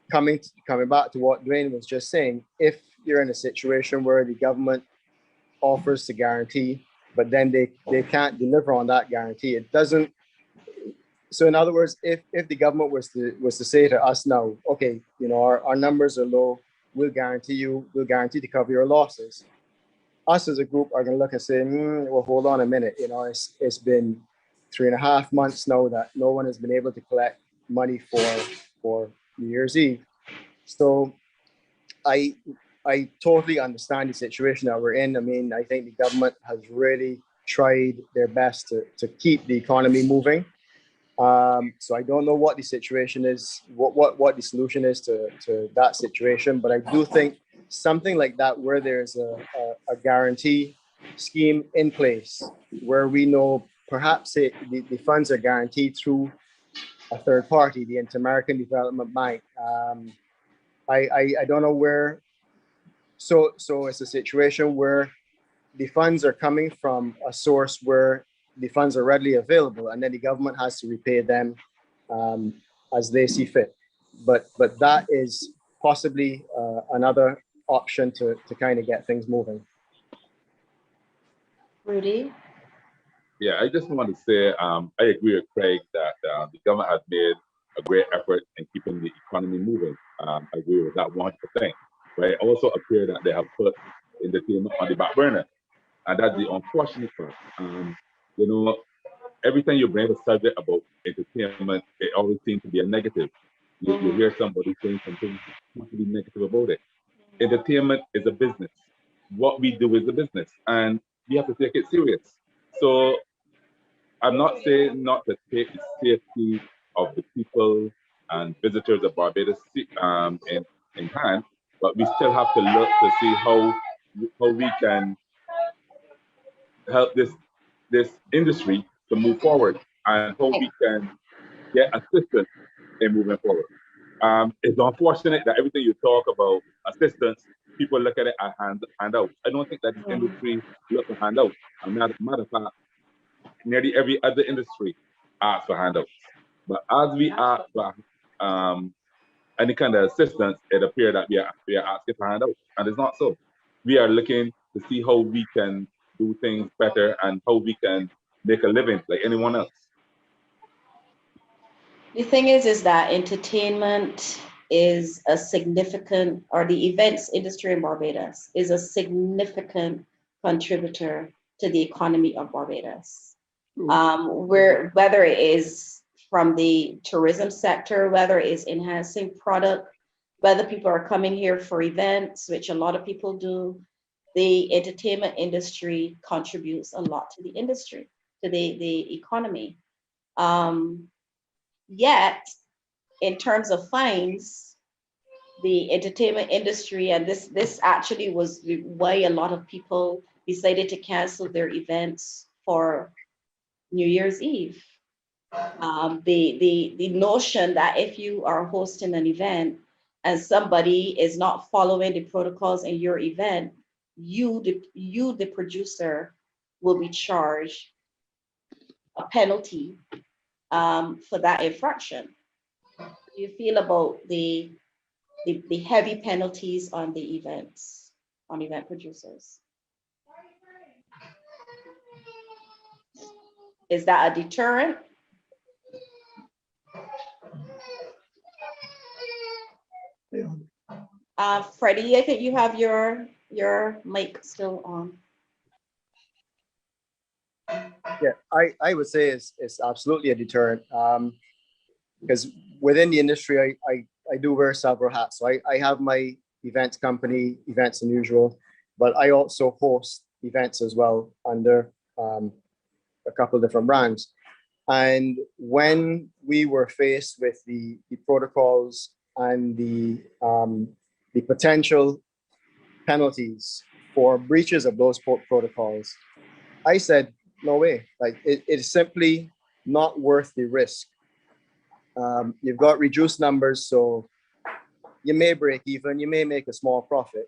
coming back to what Dwayne was just saying, if you're in a situation where the government offers to guarantee, but then they can't deliver on that guarantee, it doesn't. So in other words, if the government was to say to us now, okay, you know, our numbers are low, we'll guarantee to cover your losses. Us as a group are going to look and say, well, hold on a minute. You know, it's been 3.5 months now that no one has been able to collect money for New Year's Eve. So I totally understand the situation that we're in. I mean, I think the government has really tried their best to keep the economy moving. So I don't know what the situation is, what the solution is to that situation, but I do think something like that, where there's a guarantee scheme in place, where we know perhaps the funds are guaranteed through a third party, the Inter-American Development Bank. I don't know where. So it's a situation where the funds are coming from a source where the funds are readily available, and then the government has to repay them as they see fit. But that is possibly another option to kind of get things moving. Rudy? Yeah, I just want to say I agree with Craig that the government has made a great effort in keeping the economy moving. I agree with that 100%. But it also appears that they have put entertainment on the back burner. And that's the unfortunate part. You know, every time you bring a subject about entertainment, it always seems to be a negative. You hear somebody saying something totally negative about it. Entertainment is a business. What we do is a business, and we have to take it serious. So I'm not saying not to take the safety of the people and visitors of Barbados in hand, but we still have to look to see how we can help this industry to move forward and how we can get assistance in moving forward. It's unfortunate that everything you talk about assistance, people look at it as handouts. I don't think that this industry looks for handouts. Matter of fact, nearly every other industry asks for handouts. But as we ask for any kind of assistance, it appears that we are asking for handouts, and it's not so. We are looking to see how we can do things better and how we can make a living like anyone else. The thing is that entertainment is a significant, or the events industry in Barbados is a significant contributor to the economy of Barbados. Whether it is from the tourism sector, whether it is enhancing product, whether people are coming here for events, which a lot of people do, the entertainment industry contributes a lot to the industry, to the economy. Yet, in terms of fines, the entertainment industry, and this actually was why a lot of people decided to cancel their events for New Year's Eve. The notion that if you are hosting an event and somebody is not following the protocols in your event, you the producer will be charged a penalty for that infraction. How do you feel about the heavy penalties on the events, on event producers? Is that a deterrent? Freddie, I think you have your mic still on. Yeah, I would say it's absolutely a deterrent, because within the industry, I do wear several hats. So I have my events company, Events Unusual, but I also host events as well under a couple of different brands. And when we were faced with the protocols and the potential penalties for breaches of those protocols, I said, no way, like it is simply not worth the risk. You've got reduced numbers, so you may break even, you may make a small profit,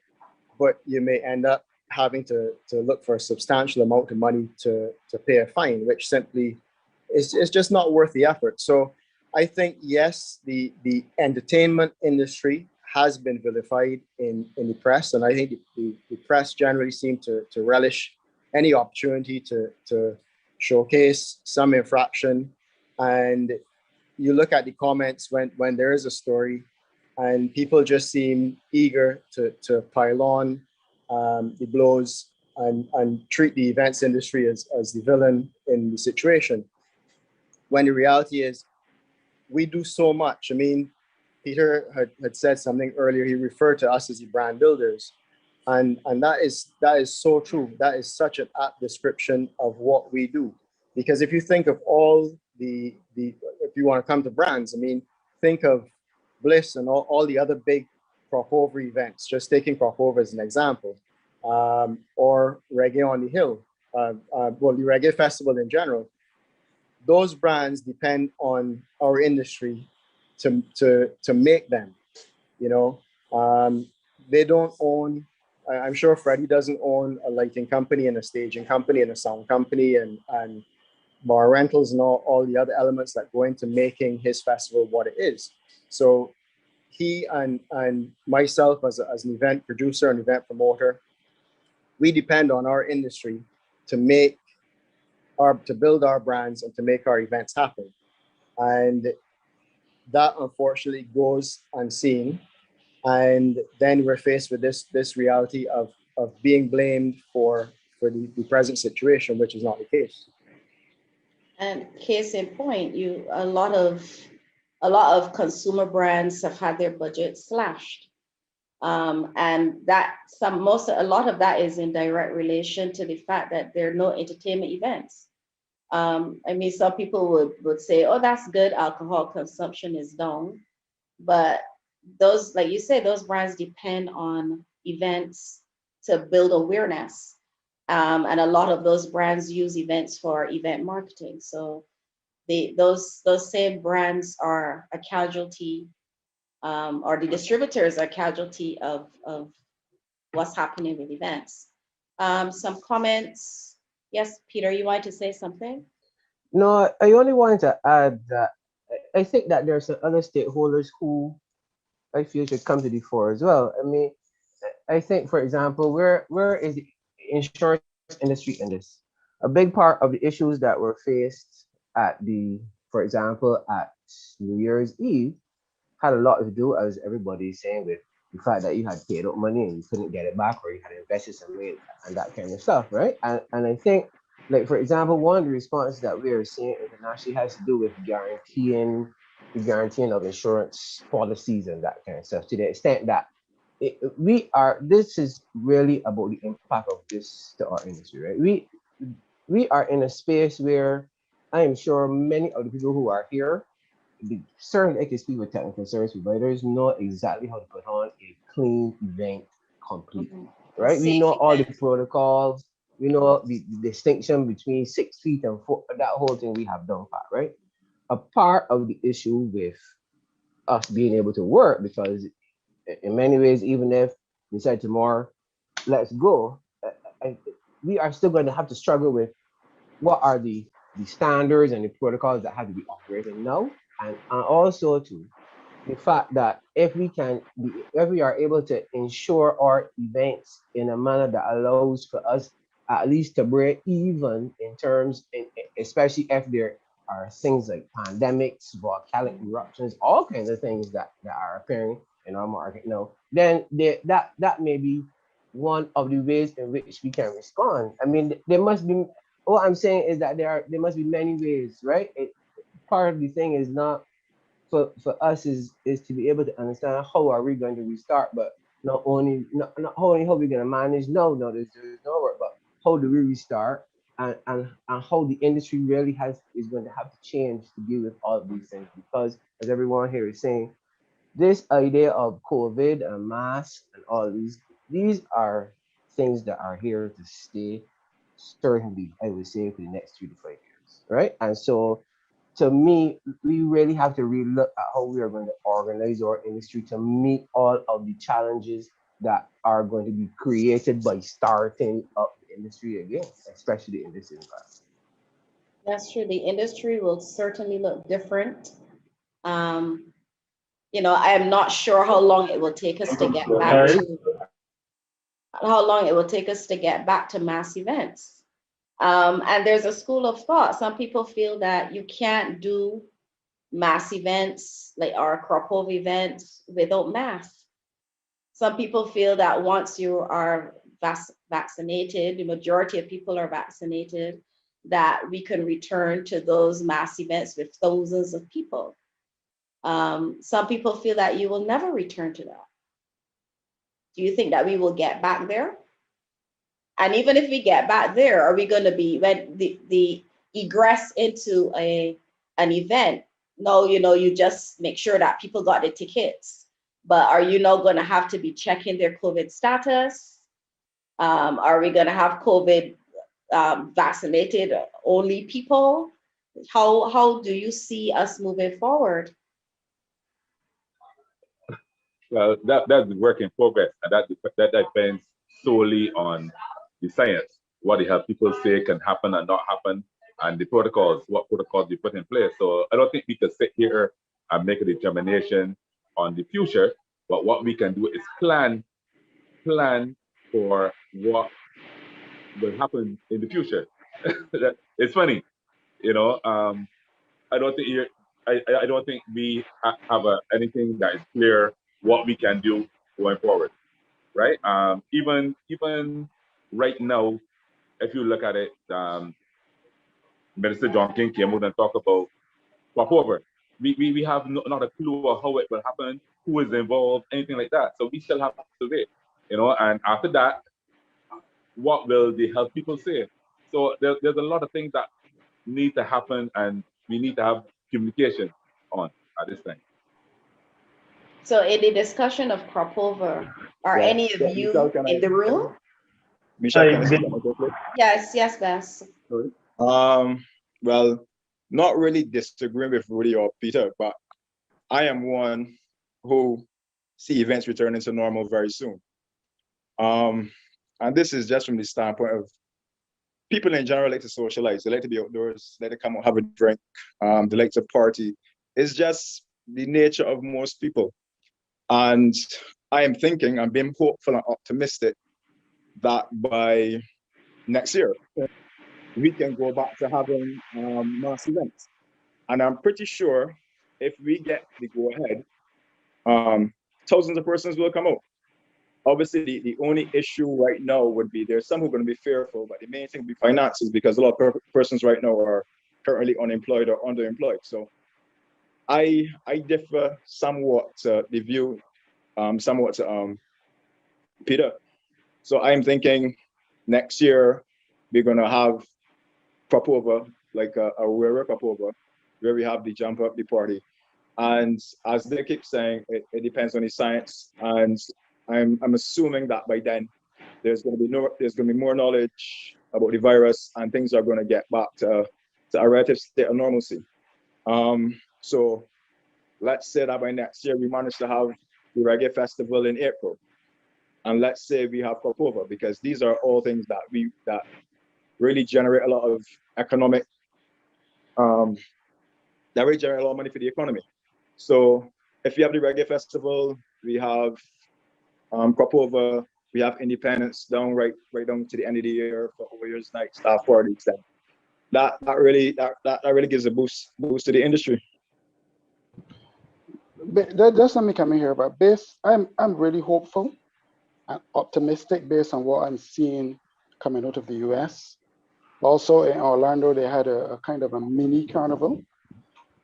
but you may end up having to look for a substantial amount of money to pay a fine, which simply is just not worth the effort. So I think, yes, the entertainment industry has been vilified in the press, and I think the press generally seem to relish any opportunity to showcase some infraction. And you look at the comments when there is a story, and people just seem eager to pile on the blows and treat the events industry as the villain in the situation, when the reality is we do so much. I mean, Peter had said something earlier. He referred to us as the brand builders. And that is so true. That is such an apt description of what we do. Because if you think of all if you want to come to brands, I mean, think of Bliss and all the other big crop over events, just taking crop over as an example, or Reggae on the Hill, well, the Reggae Festival in general. Those brands depend on our industry to make them, you know. They don't own, I'm sure Freddie doesn't own a lighting company and a staging company and a sound company and bar rentals and all the other elements that go into making his festival what it is. So he and myself as an event producer and event promoter, we depend on our industry to build our brands and to make our events happen. And that unfortunately goes unseen. And then we're faced with this reality of being blamed for the present situation, which is not the case. And case in point, a lot of consumer brands have had their budgets slashed. And a lot of that is in direct relation to the fact that there are no entertainment events. I mean, some people would say, oh, that's good, alcohol consumption is down. But those, like you said, those brands depend on events to build awareness. And a lot of those brands use events for event marketing. So those same brands are a casualty, or the distributors are casualty of what's happening with events. Some comments. Yes, Peter, you wanted to say something? No, I only wanted to add that I think that there's some other stakeholders who I feel should come to the fore as well. I mean, I think, for example, where is the insurance industry in this? A big part of the issues that were faced for example, at New Year's Eve had a lot to do, as everybody's saying, with the fact that you had paid up money and you couldn't get it back, or you had invested some money and that kind of stuff, right? And I think, like, for example, one of the responses that we are seeing internationally has to do with guaranteeing of insurance policies and that kind of stuff, to the extent that this is really about the impact of this to our industry, right? We are in a space where I am sure many of the people who are here, certainly I can speak with technical service providers, know exactly how to put on a clean event complete, right? We know all the protocols, we know the distinction between 6 feet and 4, that whole thing we have done pat, right? A part of the issue with us being able to work, because in many ways, even if we said tomorrow, let's go, we are still going to have to struggle with what are the standards and the protocols that have to be operated now, and also to the fact that if we are able to ensure our events in a manner that allows for us at least to break even in terms, especially if there are things like pandemics, volcanic eruptions, all kinds of things that are occurring in our market now, then that may be one of the ways in which we can respond. I mean, there must be. What I'm saying is that there must be many ways, right? Part of the thing is not for us is to be able to understand how are we going to restart, but not only how we're going to manage. No, there's no work, but how do we restart, and how the industry really is going to have to change to deal with all of these things, because as everyone here is saying, this idea of COVID and masks and all these are things that are here to stay, certainly, I would say, for the next 3 to 5 years, right? And so, to me, we really have to relook at how we are going to organize our industry to meet all of the challenges that are going to be created by starting up the industry again, especially in this environment. That's true. The industry will certainly look different. I am not sure how long it will take us to get back to mass events. And there's a school of thought. Some people feel that you can't do mass events like our crop-over events without masks. Some people feel that once you are vaccinated, the majority of people are vaccinated, that we can return to those mass events with thousands of people. Some people feel that you will never return to that. Do you think that we will get back there? And even if we get back there, are we going to be, when the egress into an event? No, you just make sure that people got the tickets. But are you now going to have to be checking their COVID status? Are we going to have COVID vaccinated only people? How do you see us moving forward? Well, that's the work in progress, and that depends solely on the science, what the health people say can happen and not happen, and the protocols, what protocols we put in place. So I don't think we can sit here and make a determination on the future, but what we can do is plan for what will happen in the future. It's funny, you know. I don't think you're, I don't think we have anything that is clear what we can do going forward, right? Even right now, if you look at it, Minister John King came out and talked about crop over. We have not a clue of how it will happen, who is involved, anything like that. So we still have to wait, you know. And after that, what will the health people say? So there's a lot of things that need to happen, and we need to have communication on at this time. So in the discussion of crop over, are Yeah. any of Yeah, you Michelle, can in the room? Michelle, can I say something quickly? Yes, Bass. Sorry. Well, not really disagreeing with Rudy or Peter, but I am one who see events returning to normal very soon. And this is just from the standpoint of people in general like to socialize. They like to be outdoors, they like to come out, have a drink, they like to party. It's just the nature of most people. And I am thinking, I'm being hopeful and optimistic that by next year, we can go back to having mass events. And I'm pretty sure if we get the go ahead, thousands of persons will come out. Obviously, the only issue right now would be there's some who are going to be fearful, but the main thing would be finances, because a lot of persons right now are currently unemployed or underemployed. So I differ somewhat to the view, somewhat to Peter. So I'm thinking next year we're going to have crop over, like a rare crop over, where we have the jump up, the party. And as they keep saying, it depends on the science. And I'm assuming that by then there's going to be more knowledge about the virus, and things are going to get back to a relative state of normalcy. So let's say that by next year we manage to have the reggae festival in April, and let's say we have crop over, because these are all things that really generate a lot of economic, that really generate a lot of money for the economy. So if we have the reggae festival, we have crop over, we have independence down right down to the end of the year for Over Years Night, staff parties. That really gives a boost to the industry. Just let me come in here, but I'm really hopeful and optimistic based on what I'm seeing coming out of the US. Also in Orlando, they had a kind of a mini carnival.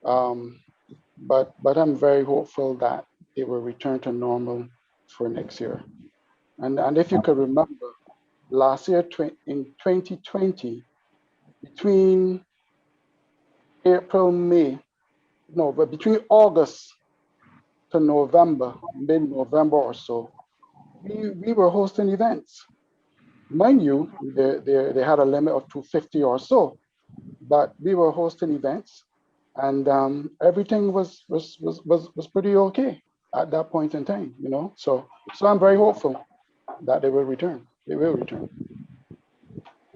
But I'm very hopeful that it will return to normal for next year. And if you could remember, last year in 2020, between between August to November, mid-November or so, we were hosting events. Mind you, they had a limit of 250 or so, but we were hosting events, and everything was pretty okay at that point in time, you know. So I'm very hopeful that they will return. They will return.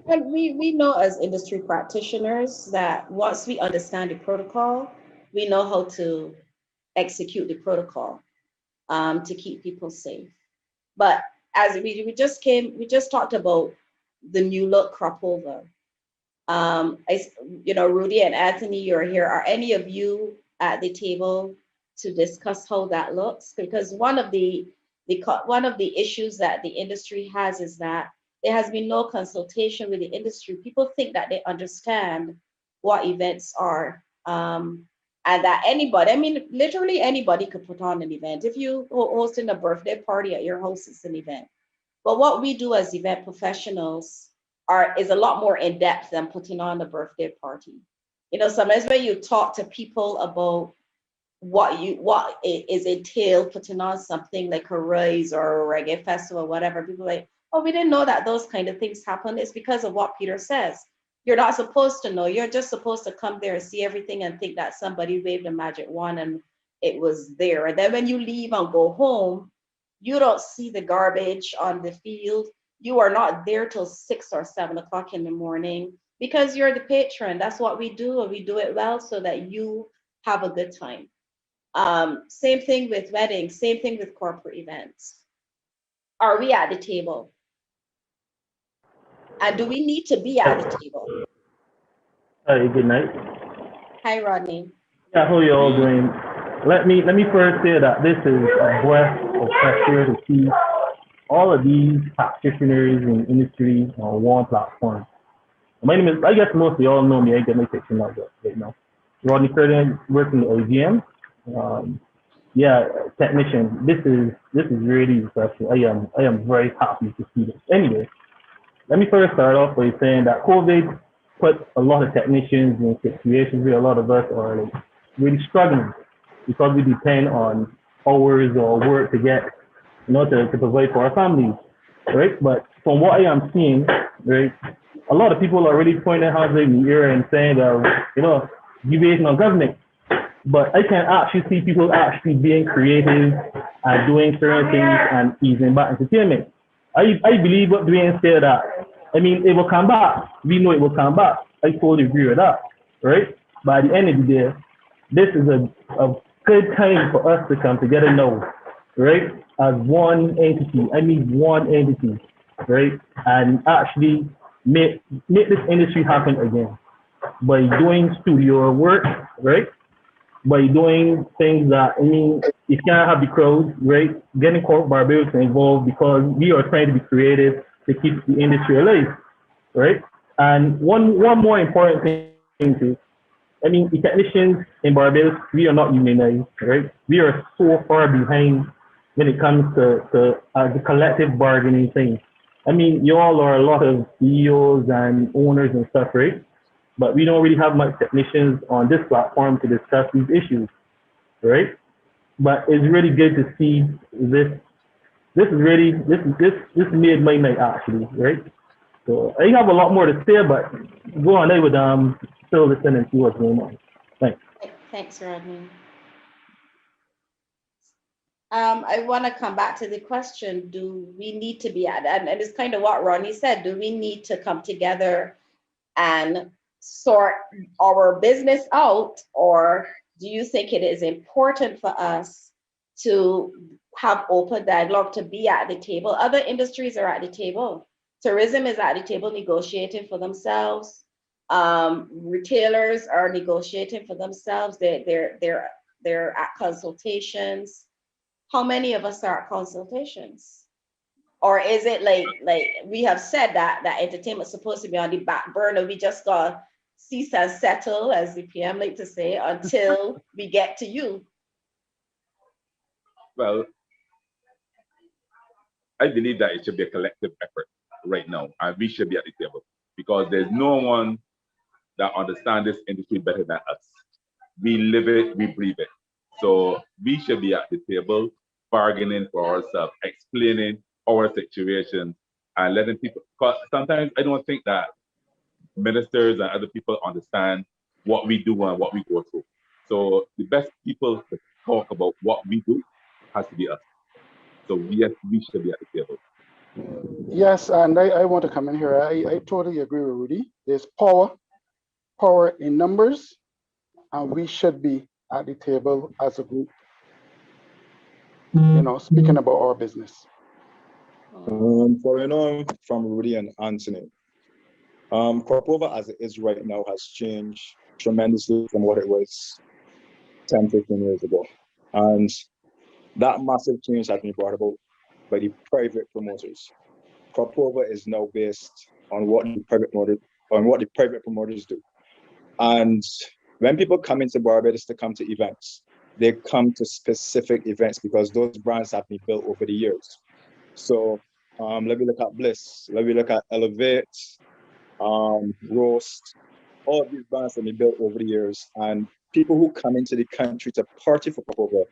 And we know as industry practitioners that once we understand the protocol, we know how to execute the protocol to keep people safe. But as we just talked about the new look crop over. Rudy and Anthony, you're here. Are any of you at the table to discuss how that looks? Because one of the issues that the industry has is that there has been no consultation with the industry. People think that they understand what events are, and that literally anybody could put on an event. If you hosting a birthday party at your house, it's an event. But what we do as event professionals is a lot more in depth than putting on a birthday party. You know, sometimes when you talk to people about what is entailed putting on something like a rise or a reggae festival, whatever, people are like, oh, we didn't know that those kind of things happen. It's because of what Peter says. You're not supposed to know. You're just supposed to come there and see everything and think that somebody waved a magic wand and it was there. And then when you leave and go home, you don't see the garbage on the field. You are not there till 6 or 7 o'clock in the morning because you're the patron. That's what we do, and we do it well so that you have a good time. Same thing with weddings, same thing with corporate events. Are we at the table? And do we need to be at the table? Hi, good night. Hi, Rodney. Yeah, how you all doing? Let me first say that this is a breath of fresh air to see all of these practitioners in industry on one platform. My name is, I guess most of you all know me. I get my section out right now. Rodney Curtin, working at OGM. Yeah, technician. This is really refreshing. I am very happy to see this. Anyway, let me first start off by saying that COVID put a lot of technicians in situations where a lot of us are like really struggling because we depend on hours or work to get, to provide for our families, right? But from what I am seeing, right, a lot of people are really pointing hands in the air and saying that, deviation on government. But I can actually see people actually being creative and doing certain things and easing back entertainment. I believe what Dwayne said that, it will come back. We know it will come back. I totally agree with that, right? But at the end of the day, this is a good time for us to come together now, right? As one entity, one entity, right? And actually make this industry happen again by doing studio work, right? By doing things that, you can't have the crowd, right? Getting corporate Barbados involved because we are trying to be creative to keep the industry alive, right? And one more important thing too, the technicians in Barbados, we are not unionized, right? We are so far behind when it comes to the collective bargaining thing. You all are a lot of CEOs and owners and stuff, right? But we don't really have much technicians on this platform to discuss these issues, right? But it's really good to see this. This made my night actually, right? So I have a lot more to say, but go on. I would still listen and see what's going on. Thanks. Thanks, Rodney. I want to come back to the question, do we need to be at, and it's kind of what Rodney said, do we need to come together and sort our business out, or do you think it is important for us to have open dialogue, to be at the table? Other industries are at the table. Tourism is at the table negotiating for themselves. Retailers are negotiating for themselves. They're at consultations. How many of us are at consultations? Or is it like we have said that entertainment is supposed to be on the back burner? We just got cease and settle, as the PM like to say, until we get to you. Well, I believe that it should be a collective effort right now, and we should be at the table because there's no one that understands this industry better than us. We live it, we breathe it. So we should be at the table, bargaining for ourselves, explaining our situation, and letting people. Because sometimes I don't think that ministers and other people understand what we do and what we go through. So the best people to talk about what we do has to be us. So yes, we should be at the table. Yes, and I want to come in here. I totally agree with Rudy. There's power in numbers, and we should be at the table as a group, speaking about our business. Following on from Rudy and Anthony, Corpova as it is right now has changed tremendously from what it was 10, 15 years ago. And that massive change has been brought about by the private promoters. Corpova is now based on what the private promoters do. And when people come into Barbados to come to events, they come to specific events because those brands have been built over the years. So let me look at Bliss, let me look at Elevate, Roast. All of these brands have been built over the years, and people who come into the country to party for Corpova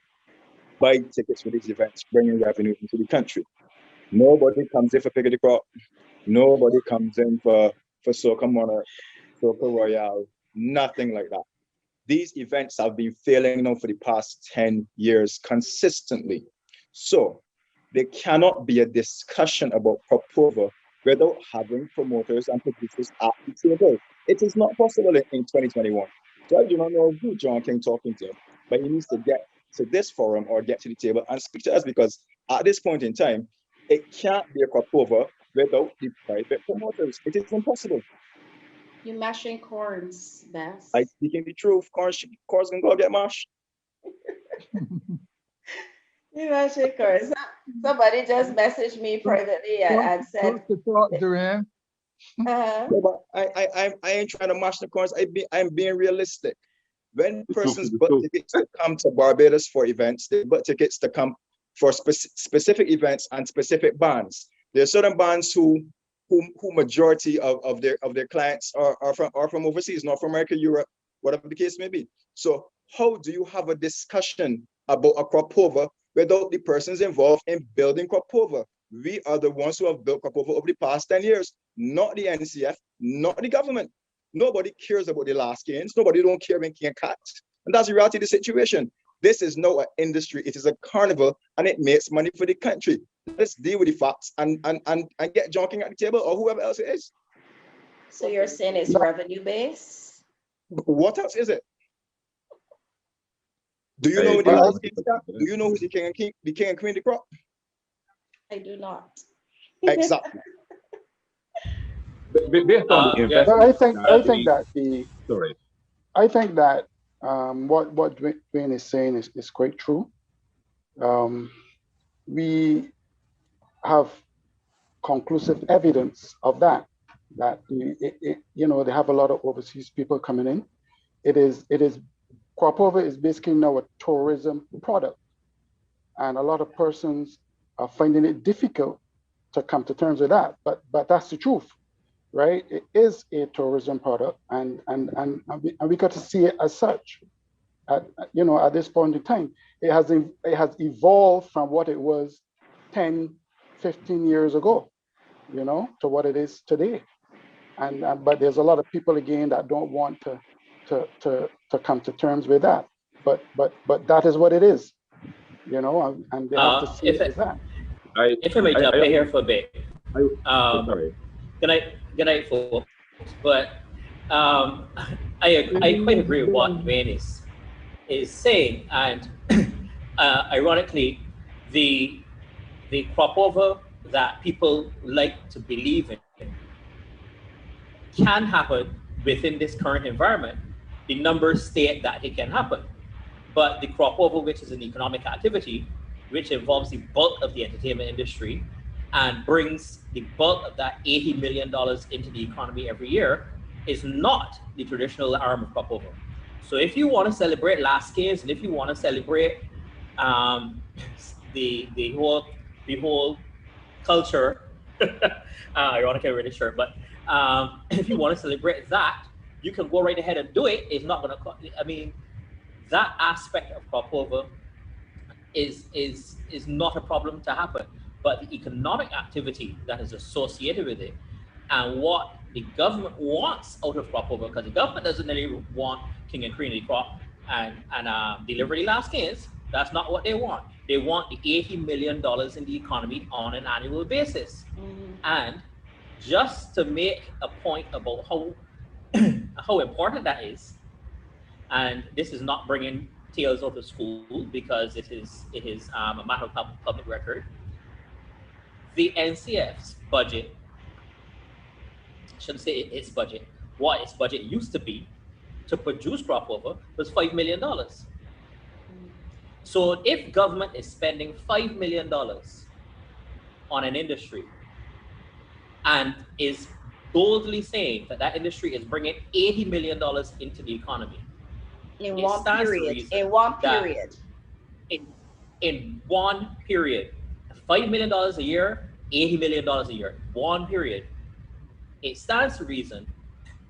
buy tickets for these events, bringing revenue into the country. Nobody comes in for Pick of the Crop. Nobody comes in for Soca Monarch, Soca Royale, nothing like that. These events have been failing now for the past 10 years consistently. So there cannot be a discussion about Corpova without having promoters and producers at the table. It is not possible in 2021. So I do not know who John King talking to, but he needs to get to this forum or get to the table and speak to us, because at this point in time, it can't be a crop over without the private promoters. It is impossible. You mashing corns, Bass. I speaking the truth. Corns can go get mashed. You mashing corns. Somebody just messaged me privately and said, Duran. uh, Yeah, but I ain't trying to mash the corns. I'm being realistic. When persons bought tickets to come to Barbados for events, they bought tickets to come for specific events and specific bands. There are certain bands who majority of their clients are from overseas, North America, Europe, whatever the case may be. So how do you have a discussion about a crop over without the persons involved in building crop over? We are the ones who have built crop over the past 10 years, not the NCF, not the government. Nobody cares about the last gains. Nobody don't care when can cut. And that's the reality of the situation. This is not an industry. It is a carnival, and it makes money for the country. Let's deal with the facts and get John King at the table or whoever else it is. so you're saying it's revenue based? What else is it? Do you know who the last king is? Do you know who's the king and queen of the crop? I do not. Exactly. Based on the But I think that what Dwayne is saying is quite true. We have conclusive evidence of that. You know, they have a lot of overseas people coming in. It is crop over is basically now a tourism product, and a lot of persons are finding it difficult to come to terms with that. But that's the truth, right? It is a tourism product, and we got to see it as such. At this point in time, it has evolved from what it was 10, 15 years ago, to what it is today. But there's a lot of people again that don't want to come to terms with that. But that is what it is, and they have to see it as that. If I may jump in here for a bit. Sorry. Good night, folks. But I quite agree with what Dwayne is saying, and ironically, the crop over that people like to believe in can happen within this current environment. The numbers state that it can happen, but the crop over, which is an economic activity, which involves the bulk of the entertainment industry and brings the bulk of that $80 million into the economy every year, is not the traditional arm of crop over. So if you want to celebrate last games, and if you want to celebrate the whole culture, ironically I wear this shirt, but if you want to celebrate that, you can go right ahead and do it. It's not going to, I mean, that aspect of crop over is not a problem to happen, but the economic activity that is associated with it and what the government wants out of crop over, because the government doesn't really want king and queen of the crop and deliver the last gains. That's not what they want. They want the $80 million in the economy on an annual basis. Mm-hmm. And just to make a point about how important that is, and this is not bringing tales out of school because it is a matter of public record. The NCF's budget, I shouldn't say its budget, what its budget used to be to produce crop over was $5 million. So if government is spending $5 million on an industry and is boldly saying that industry is bringing $80 million into the economy, in one period, in one period, $5 million a year, $80 million a year, one period, it stands to reason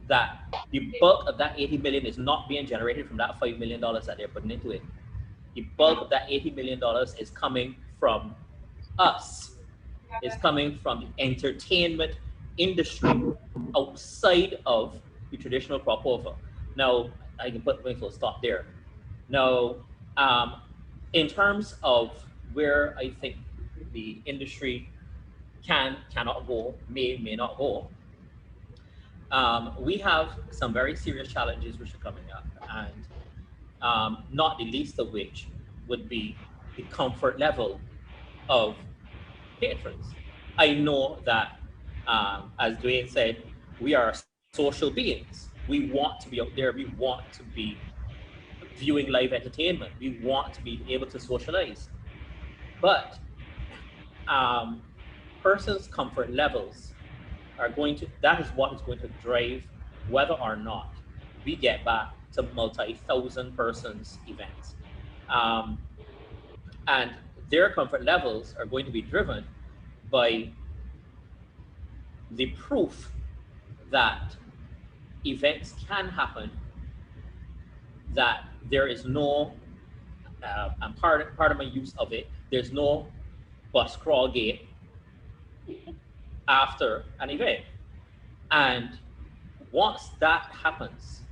that the bulk of that 80 million is not being generated from that $5 million that they're putting into it. The bulk of that $80 million is coming from us. It's coming from the entertainment industry outside of the traditional crop over. Now, I can put my full stop there. Now, in terms of where I think the industry cannot go, may not go, we have some very serious challenges which are coming up, and not the least of which would be the comfort level of patrons. I know that, as Dwayne said, we are social beings. We want to be out there. We want to be viewing live entertainment. We want to be able to socialize. But persons' comfort levels are going to, that is what is going to drive whether or not we get back to multi-thousand persons events. And their comfort levels are going to be driven by the proof that events can happen, that there is no, and part of my use of it, there's no bus crawl gate after an event. And once that happens,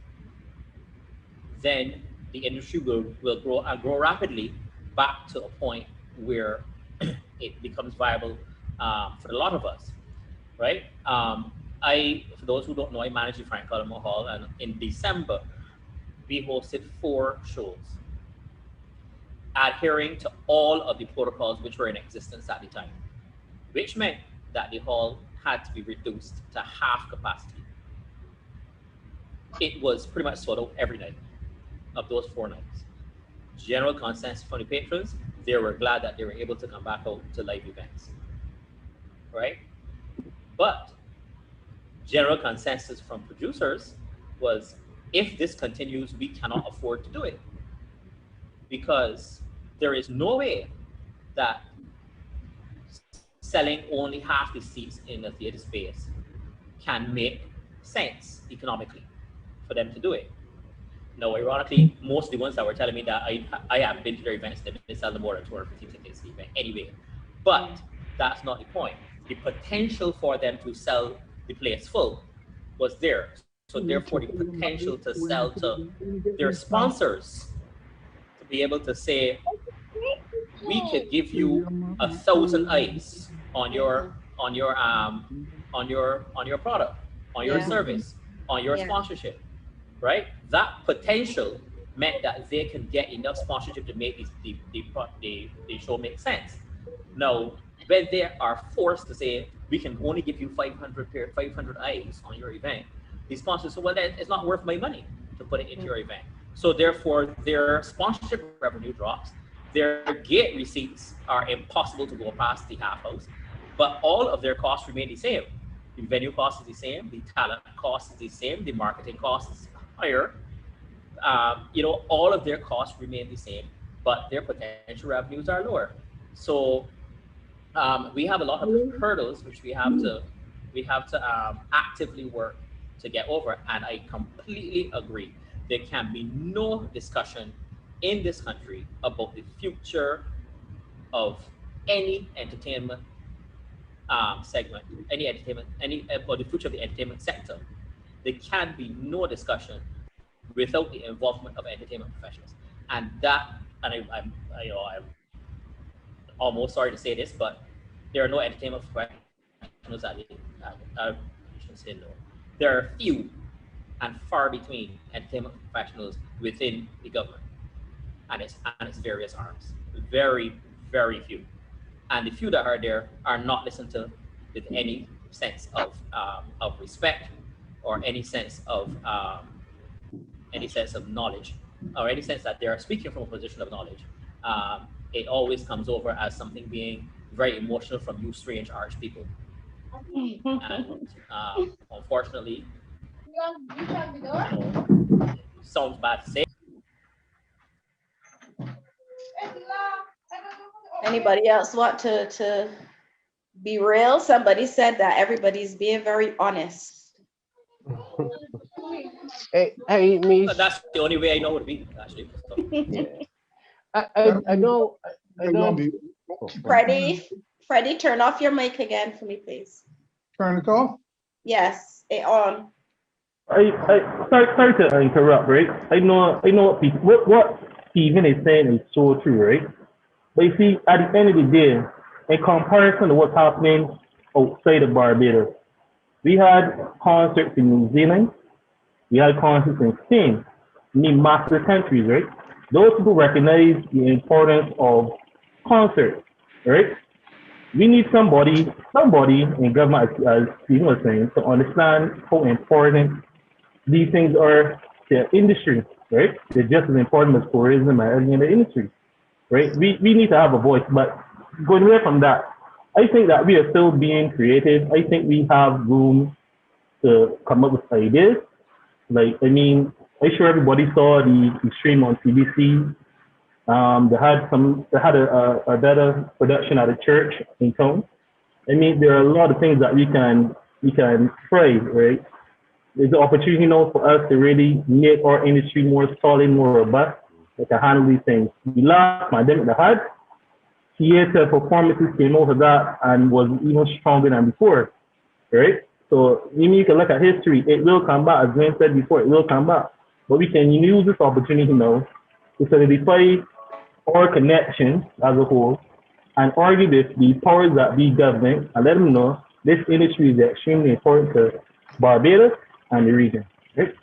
then the industry will grow and grow rapidly back to a point where it becomes viable for a lot of us, right? For those who don't know, I manage the Frank Alamo Hall, and in December, we hosted 4 shows, adhering to all of the protocols which were in existence at the time, which meant that the hall had to be reduced to half capacity. It was pretty much sold out every night of those 4 nights. General consensus from the patrons, they were glad that they were able to come back out to live events, right? But general consensus from producers was, if this continues, we cannot afford to do it, because there is no way that selling only half the seats in the theater space can make sense economically for them to do it. Now, ironically, most of the ones that were telling me that I have been to their events, they've been selling more than 250 tickets event anyway. But that's not the point. The potential for them to sell the place full was there. So therefore, the potential to sell to their sponsors, to be able to say, we could give you 1,000 eyes on your product, on your service, on your sponsorship, right? That potential meant that they can get enough sponsorship to make the show make sense. Now, when they are forced to say, we can only give you 500 eyes on your event, the sponsors say, well, then it's not worth my money to put it into your event. So therefore, their sponsorship revenue drops. Their gate receipts are impossible to go past the half house, but all of their costs remain the same. The venue cost is the same, the talent cost is the same, the marketing cost is higher. All of their costs remain the same, but their potential revenues are lower. So we have a lot of hurdles which we have to actively work to get over. And I completely agree. There can be no discussion in this country about the future of any entertainment segment, about the future of the entertainment sector. There can be no discussion without the involvement of entertainment professionals. And I'm almost sorry to say this, but there are no entertainment professionals I shouldn't say no. There are few and far between entertainment professionals within the government and its various arms. Very, very few. And the few that are there are not listened to with any sense of respect or any sense of knowledge, or any sense that they are speaking from a position of knowledge. It always comes over as something being very emotional from you strange arch people. And unfortunately, sounds bad to say. Anybody else want to be real? Somebody said that everybody's being very honest. Hey, me. That's the only way I know it would be, actually. So. Yeah. I know. Freddie, turn off your mic again for me, please. Turn it off? Yes, it on. Sorry to interrupt, right? I know what Stephen is saying is so true, right? But you see, at the end of the day, in comparison to what's happening outside of Barbados, we had concerts in New Zealand, we had concerts in Spain, in massive countries, right? those people recognize the importance of concerts, right? We need somebody in government, as Stephen was saying, to understand how important these things are to industry, right? They're just as important as tourism and any other industry, right? We need to have a voice, but going away from that, I think that we are still being creative. I think we have room to come up with ideas. Like, I mean, I'm sure everybody saw the stream on CBC. They had a better production at a church in town. I mean, there are a lot of things that we can try, right? There's an opportunity now for us to really make our industry more solid, more robust, to handle these things. The last pandemic that had, theater performances came out of that and was even stronger than before, right? So you can look at history, it will come back. As Glenn said before, it will come back. But we can use this opportunity now to solidify our connection as a whole and argue with the powers that be government and let them know this industry is extremely important to Barbados and the region. Right?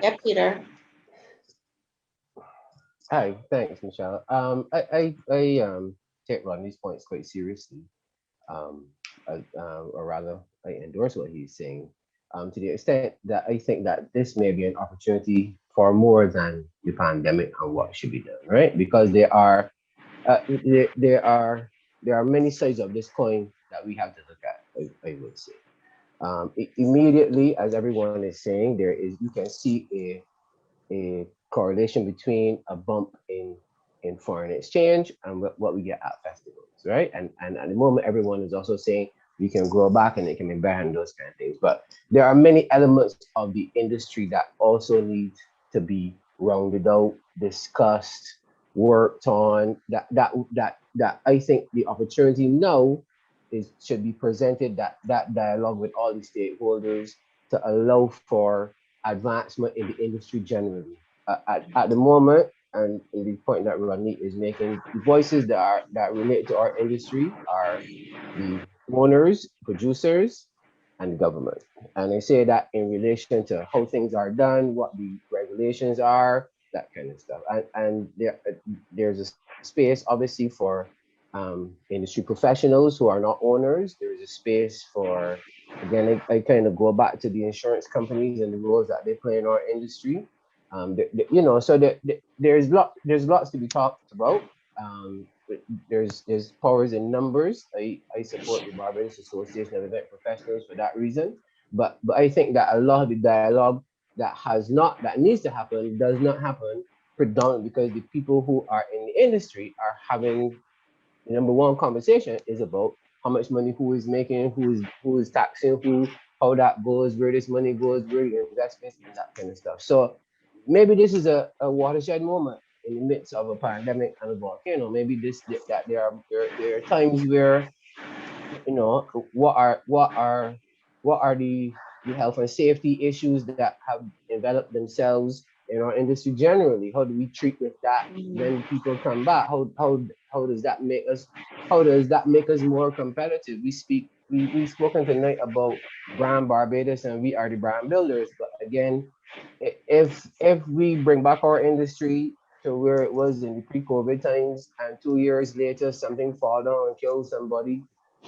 Yeah, Peter. Hi, thanks, Michelle. I take Rodney's points quite seriously, or rather, I endorse what he's saying, to the extent that I think that this may be an opportunity for more than the pandemic and what should be done, right? Because there are many sides of this coin that we have to look at. I would say, immediately, as everyone is saying, you can see a correlation between a bump in foreign exchange and what we get at festivals, right? And at the moment, everyone is also saying we can grow back and it can be better and those kind of things. But there are many elements of the industry that also need to be rounded out, discussed, worked on. That I think the opportunity now should be presented, that dialogue with all the stakeholders to allow for advancement in the industry generally. At the moment, and in the point that Rodney is making, the voices that relate to our industry are the owners, producers, and the government. And I say that in relation to how things are done, what the regulations are, that kind of stuff. And there's a space, obviously, for industry professionals who are not owners. There is a space for, again, I kind of go back to the insurance companies and the roles that they play in our industry. So there's lots to be talked about. There's powers in numbers. I support the Barbados Association of Event Professionals for that reason. But I think that a lot of the dialogue that needs to happen does not happen predominantly because the people who are in the industry are having the number one conversation is about how much money who is making, who is taxing who, how that goes, where this money goes, where your investments and that kind of stuff. So maybe this is a watershed moment in the midst of a pandemic and a volcano. Maybe there are times where, what are the health and safety issues that have developed themselves in our industry generally? How do we treat with that when people come back? How does that make us more competitive? We've spoken tonight about brand Barbados and we are the brand builders, but again, if we bring back our industry to where it was in the pre-COVID times and 2 years later something fall down and kill somebody,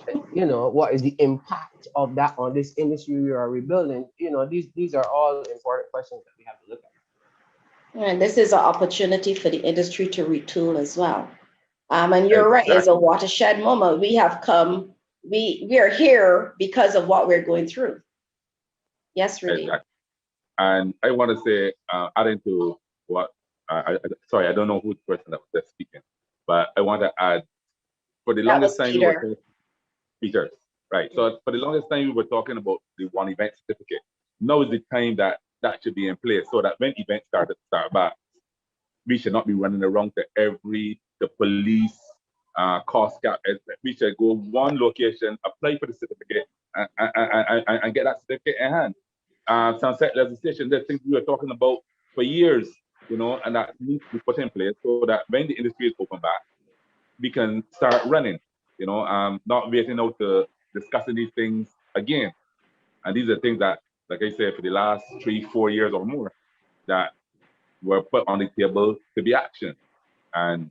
what is the impact of that on this industry we are rebuilding? These are all important questions that we have to look at. And this is an opportunity for the industry to retool as well. And you're right, it's a watershed moment. We have come, we are here because of what we're going through. Yes, Rudy. Exactly. And I want to say, adding to what, sorry, I don't know who's the person that was just speaking, but I want to add, for the longest time, Peter, right? So for the longest time, we were talking about the one event certificate. Now is the time that should be in place so that when events start back, we should not be running around to the police cost cap. We should go one location, apply for the certificate, and get that certificate in hand. Sunset legislation, there's things we were talking about for years, and that needs to be put in place so that when the industry is open back, we can start running, not waiting out to discussing these things again. And these are things that, like I said, for the last 3-4 years or more, that were put on the table to be actioned, and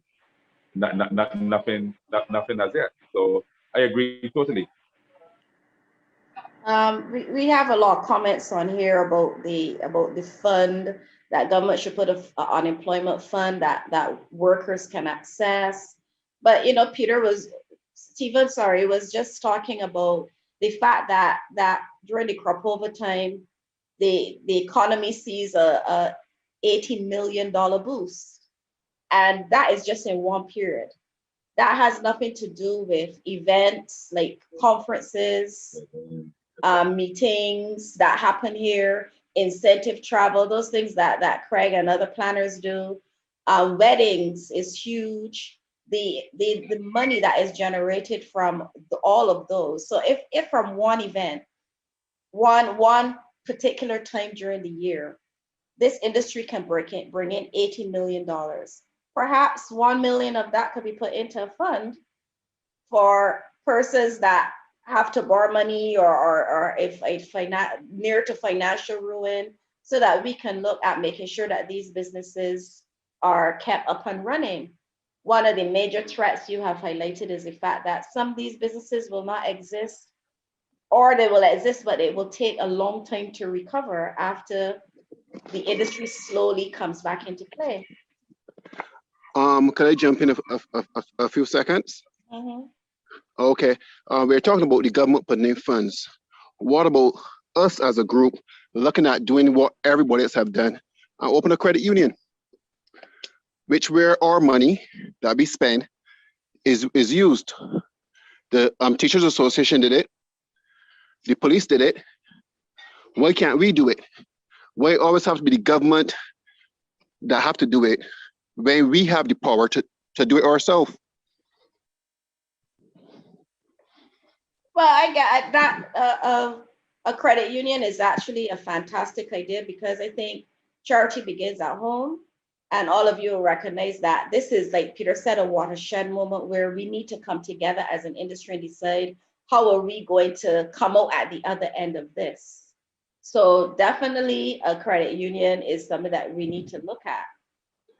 nothing as yet. So I agree totally. We have a lot of comments on here about the fund that government should put a unemployment fund that workers can access. But Stephen, sorry, was just talking about the fact that during the crop over time, the economy sees a $18 million boost, and that is just in one period. That has nothing to do with events like conferences, meetings that happen here, incentive travel, those things that Craig and other planners do. Weddings is huge. The money that is generated from all of those. So if from one event, one particular time during the year, this industry can bring in $18 million. Perhaps 1 million of that could be put into a fund for persons that have to borrow money or if near to financial ruin, so that we can look at making sure that these businesses are kept up and running. One of the major threats you have highlighted is the fact that some of these businesses will not exist, or they will exist, but it will take a long time to recover after the industry slowly comes back into play. Can I jump in a few seconds? Mm-hmm. Okay, we're talking about the government putting in funds. What about us as a group looking at doing what everybody else have done and open a credit union, which where our money that we spend is used. The Teachers Association did it. The police did it. Why can't we do it? Why it always have to be the government that have to do it when we have the power to do it ourselves? Well, I get that a credit union is actually a fantastic idea, because I think charity begins at home, and all of you will recognize that this is, like Peter said, a watershed moment where we need to come together as an industry and decide how are we going to come out at the other end of this. So definitely a credit union is something that we need to look at.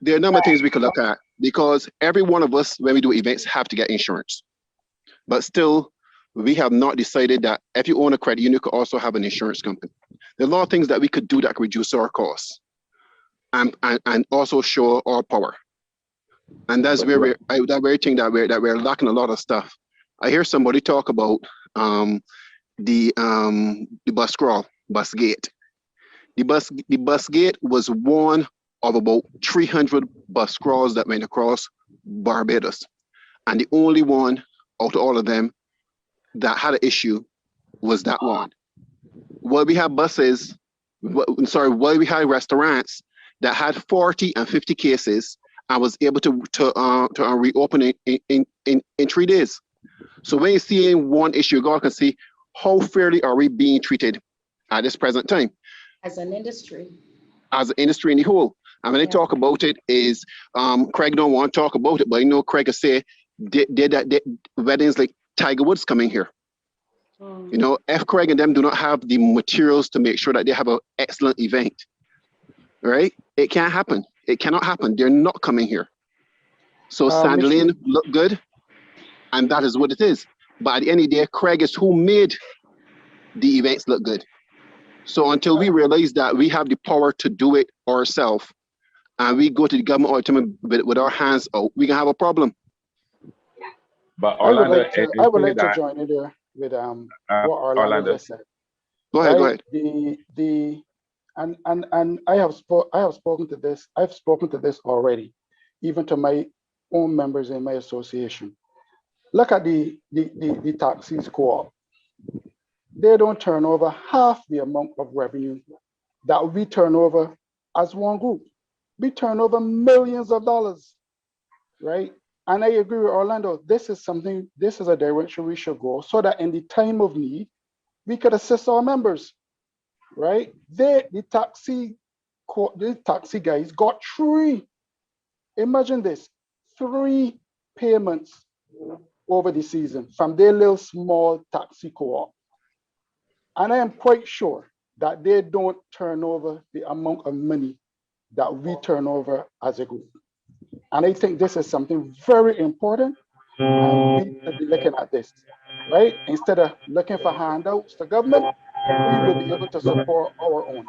There are a number of things we could look at, because every one of us, when we do events, have to get insurance. But still, we have not decided that if you own a credit union, you could also have an insurance company. There are a lot of things that we could do that could reduce our costs and also show our power. And that's where that very thing that we're lacking a lot of stuff. I hear somebody talk about the bus crawl, bus gate. The bus gate was one of about 300 bus crawls that went across Barbados, and the only one out of all of them that had an issue was that one. While we have buses, while we had restaurants that had 40 and 50 cases, I was able to reopen it in 3 days. So when you see one issue, God can see how fairly are we being treated at this present time. As an industry. As an industry in the whole. And when they talk about it is, Craig don't want to talk about it, but Craig can say, did weddings like Tiger Woods coming here. If Craig and them do not have the materials to make sure that they have an excellent event, right? It can't happen. It cannot happen. They're not coming here. So Sandalene look good, and that is what it is. But at the end of the day, Craig is who made the events look good. So until we realize that we have the power to do it ourselves, and we go to the government all the time with our hands out, we can have a problem. But I would like to join in there with what Orlando just said. Go ahead. Go ahead. And I have spoken to this. I've spoken to this already, even to my own members in my association. Look at the taxis co-op. They don't turn over half the amount of revenue that we turn over as one group. We turn over millions of dollars, right? And I agree with Orlando. This is a direction we should go, so that in the time of need, we could assist our members, right? The taxi guys got 3, imagine this, 3 payments over the season from their little small taxi co-op. And I am quite sure that they don't turn over the amount of money that we turn over as a group. And I think this is something very important, and we need to be looking at this, right? Instead of looking for handouts to government, we will be able to support our own.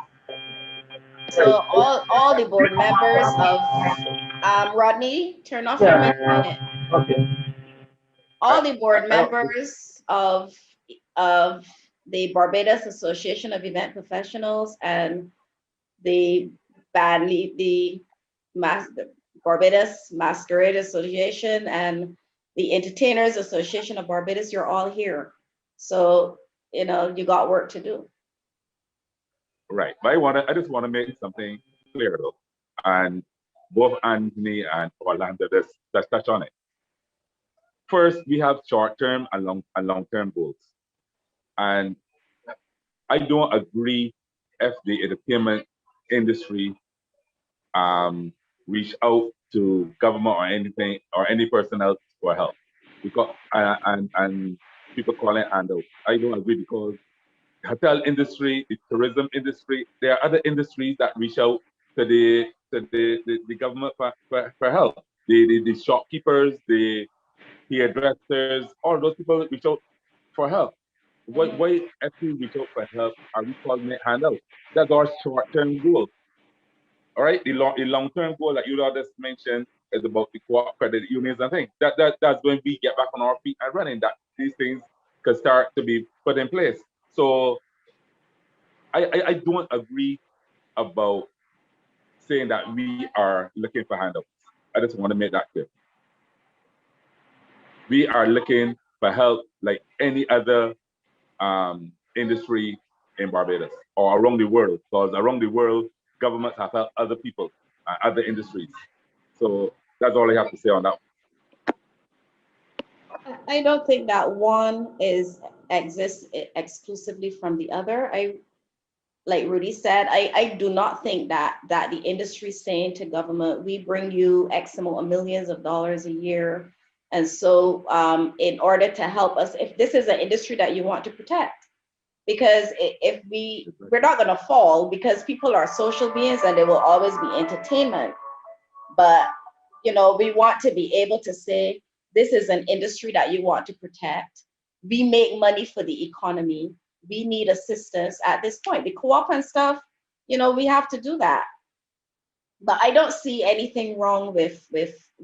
So all the board members of Rodney, turn off your mic a minute. Okay. All the board members of the Barbados Association of Event Professionals and the Barbados Masquerade Association and the Entertainers Association of Barbados, you're all here. So, you know, you got work to do. Right. But I just want to make something clear though. And both Anthony and Orlando, let's touch on it. First, we have short-term and long-term goals. And I don't agree if the entertainment industry reach out to government or anything or any person else for help. Because and people call it handouts. I don't agree because the hotel industry, the tourism industry, there are other industries that reach out to the government for help. The shopkeepers, the hairdressers, all those people reach out for help. Why if we reach out for help are we calling it handouts? That's our short-term goal. All right, the long-term goal that you all just mentioned is about the co-op credit unions and things. That's when we get back on our feet and running. That these things could start to be put in place. So I don't agree about saying that we are looking for handouts. I just want to make that clear. We are looking for help like any other industry in Barbados or around the world, because around the world, governments have helped other people, other industries. So that's all I have to say on that. I don't think that one exists exclusively from the other. Like Rudy said, I do not think that the industry is saying to government, we bring you X amount of millions of dollars a year. And so in order to help us, if this is an industry that you want to protect, because if we're not going to fall because people are social beings and there will always be entertainment. But, you know, we want to be able to say, this is an industry that you want to protect. We make money for the economy. We need assistance at this point. The co-op and stuff, you know, we have to do that. But I don't see anything wrong with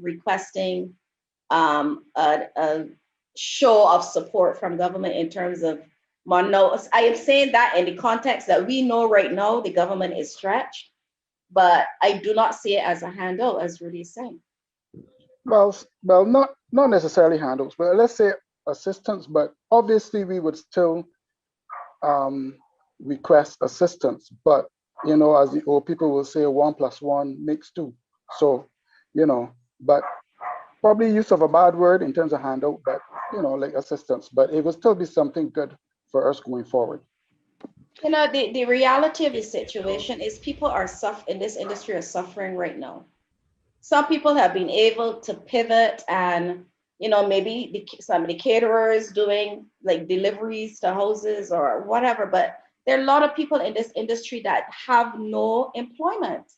requesting a show of support from government in terms of money. I am saying that in the context that we know right now the government is stretched, but I do not see it as a handout, as Rudy is saying. Well, not necessarily handouts, but let's say assistance. But obviously, we would still request assistance. But you know, as the old people will say, 1 + 1 makes 2. So, you know, but probably use of a bad word in terms of handout, but you know, like assistance. But it will still be something good for us going forward. You know, the reality of the situation is people are in this industry are suffering right now. Some people have been able to pivot and, you know, maybe some of the caterers doing like deliveries to houses or whatever, but there are a lot of people in this industry that have no employment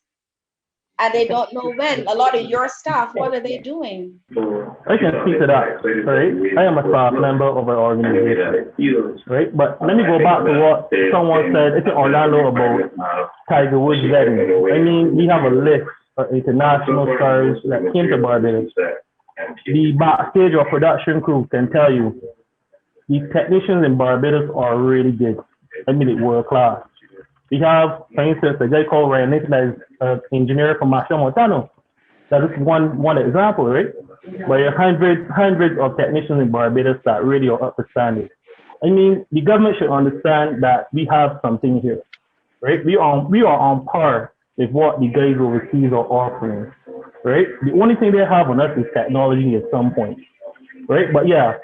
and they don't know when. A lot of your staff, what are they doing? I can speak to that, right? I am a staff member of an organization, right? But let me go back to what someone said, it's in Orlando about Tiger Woods wedding. I mean, we have a list of international stars that came to Barbados. The backstage or production crew can tell you, the technicians in Barbados are really good. I mean, it's world class. We have, for instance, a guy called Ryan Nixon that is an engineer from Marshall, Montana. That is one example, right? But there are hundreds of technicians in Barbados that really are up to standard. I mean, the government should understand that we have something here, right? We are on par with what the guys overseas are offering, right? The only thing they have on us is technology at some point, right? But yeah,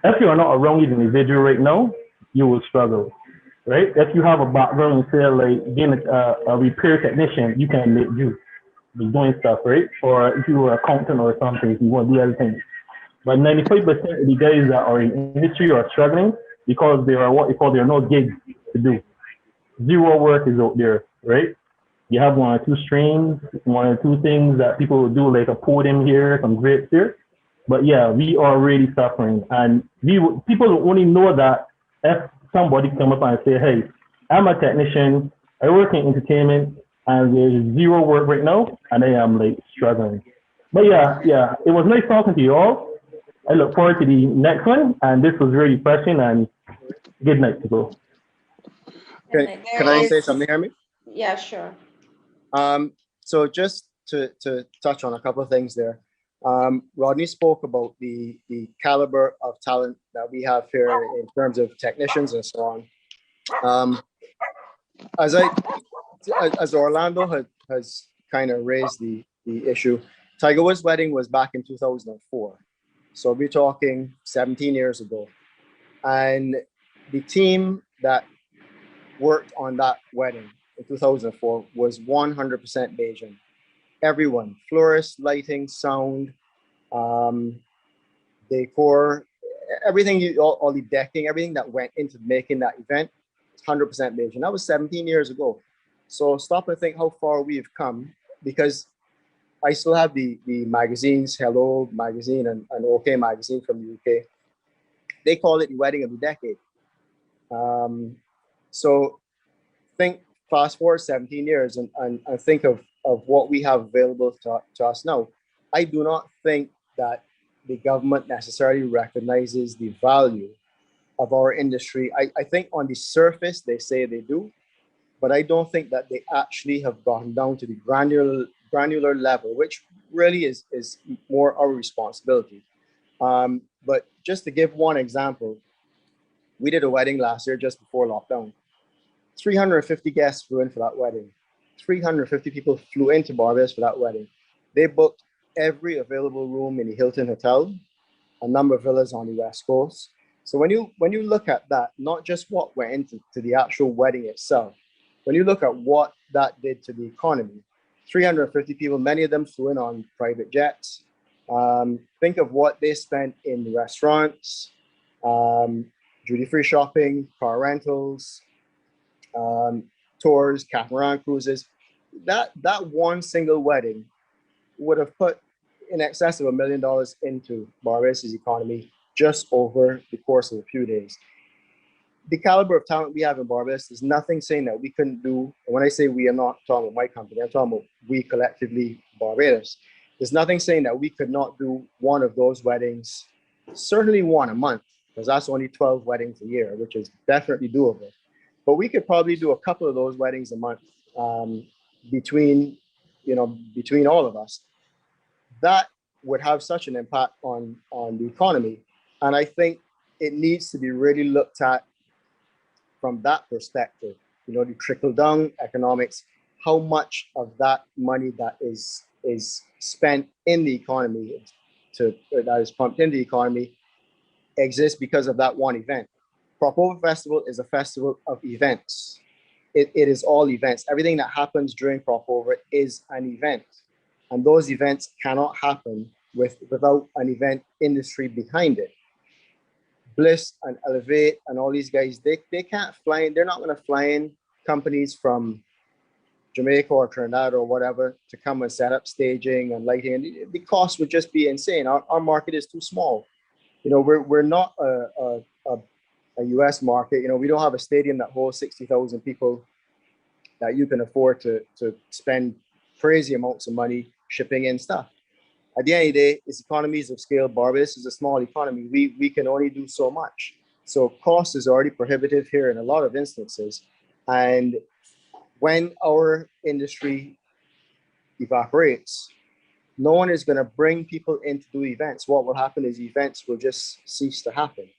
if you are not a wrong individual right now, you will struggle, right? If you have a background and say like being a repair technician, you can make do. Be doing stuff, right? Or if you were an accountant or something, if you want to do other things. But 95% of the guys that are in industry are struggling because there are what you call there are no gigs to do. Zero work is out there, right? You have one or two streams, one or two things that people will do, like a podium here, some grapes here. But yeah, we are really suffering, and people only know that if somebody come up and say, "Hey, I'm a technician, I work in entertainment, and there's zero work right now," and I am like struggling. But yeah, it was nice talking to you all. I look forward to the next one, and this was really refreshing. And good night, people. Can I say something, Hermie? Yeah, sure. So just to touch on a couple of things there. Rodney spoke about the caliber of talent that we have here in terms of technicians and so on. As Orlando has kind of raised the issue, Tiger Woods' wedding was back in 2004. So we're talking 17 years ago. And the team that worked on that wedding in 2004 was 100% Bayesian. Everyone, florist, lighting, sound, decor, everything, all the decking, everything that went into making that event, 100% Bayesian. That was 17 years ago. So stop and think how far we've come, because I still have the magazines, Hello magazine and OK magazine from the UK. They call it the wedding of the decade. So think fast forward 17 years and think of what we have available to us now. I do not think that the government necessarily recognizes the value of our industry. I think on the surface, they say they do, but I don't think that they actually have gone down to the granular level, which really is more our responsibility. But just to give one example, we did a wedding last year just before lockdown. 350 guests flew in for that wedding. 350 people flew into Barbados for that wedding. They booked every available room in the Hilton Hotel, a number of villas on the West Coast. So when you look at that, not just what went into the actual wedding itself, when you look at what that did to the economy, 350 people, many of them flew in on private jets. Think of what they spent in the restaurants, duty-free shopping, car rentals, tours, catamaran cruises. That one single wedding would have put in excess of $1 million into Barbados' economy just over the course of a few days. The caliber of talent we have in Barbados, there's nothing saying that we couldn't do. And when I say we, I'm not talking about my company, I'm talking about we collectively, Barbados. There's nothing saying that we could not do one of those weddings, certainly one a month, because that's only 12 weddings a year, which is definitely doable. But we could probably do a couple of those weddings a month between all of us. That would have such an impact on the economy. And I think it needs to be really looked at from that perspective, the trickle-down economics, how much of that money that is spent in the economy, that is pumped into the economy, exists because of that one event. Crop Over Festival is a festival of events. It is all events. Everything that happens during Crop Over is an event. And those events cannot happen without an event industry behind it. Bliss and Elevate and all these guys, they can't fly in. They're not going to fly in companies from Jamaica or Trinidad or whatever to come and set up staging and lighting. And the cost would just be insane. Our market is too small. We're not a US market. We don't have a stadium that holds 60,000 people that you can afford to spend crazy amounts of money shipping in stuff. At the end of the day, it's economies of scale. Barbados is a small economy. We can only do so much. So cost is already prohibitive here in a lot of instances. And when our industry evaporates, no one is going to bring people in to do events. What will happen is events will just cease to happen.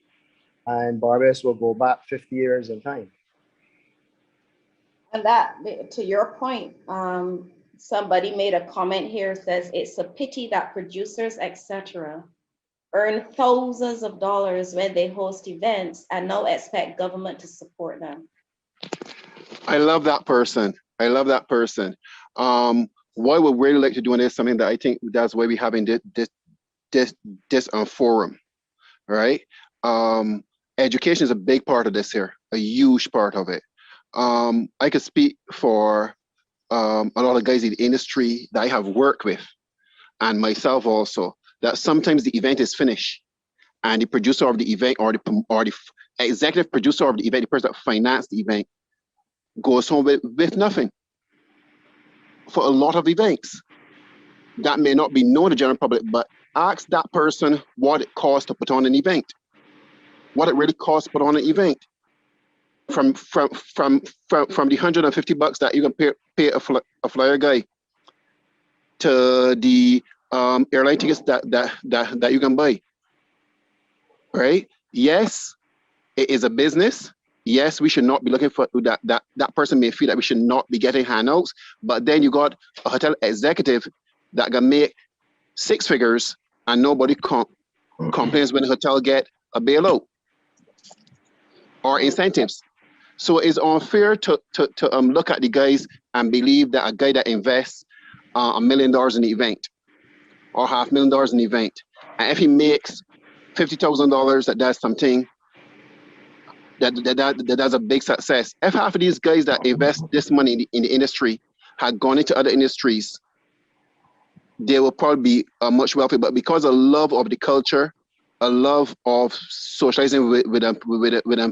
And Barbados will go back 50 years in time. And that, to your point, somebody made a comment here, says it's a pity that producers, etc., earn thousands of dollars when they host events and now expect government to support them. I love that person. What we'd really like to do, and it's something that I think that's why we're having this forum, right? Education is a big part of this here, a huge part of it. I could speak for a lot of guys in the industry that I have worked with, and myself also, that sometimes the event is finished and the producer of the event or the executive producer of the event, the person that financed the event, goes home with nothing. For a lot of events, that may not be known to the general public, but ask that person what it costs to put on an event, what it really costs to put on an event. From the $150 that you can pay a flyer guy, to the airline tickets that you can buy. Right? Yes, it is a business. Yes, we should not be looking for that person may feel that we should not be getting handouts, but then you got a hotel executive that can make 6 figures and nobody complains when the hotel get a bailout or incentives. So it's unfair to look at the guys and believe that a guy that invests $1 million in the event or $500,000 in the event, and if he makes $50,000, that's something that's a big success. If half of these guys that invest this money in the industry had gone into other industries, they will probably be much wealthier. But because of love of the culture, a love of socializing with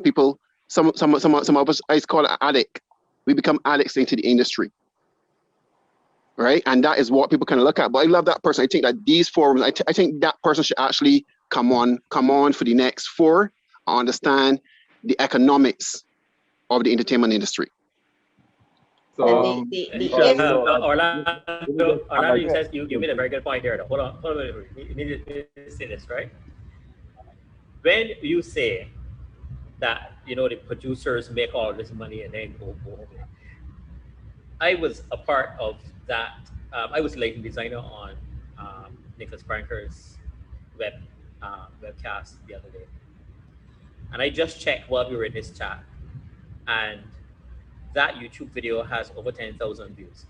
people, some of us, I call it an addict. We become addicts into the industry, right? And that is what people can look at. But I love that person. I think that these forums, I think that person should actually come on for the next 4 and understand the economics of the entertainment industry. So, Orlando, you said you made a very good point there. Hold on, you need to say this, right? When you say that, you know, the producers make all this money and then go home, I was a part of that. I was a lighting designer on Nicholas Branker's webcast the other day, and I just checked while we were in this chat, and that YouTube video has over 10,000 views.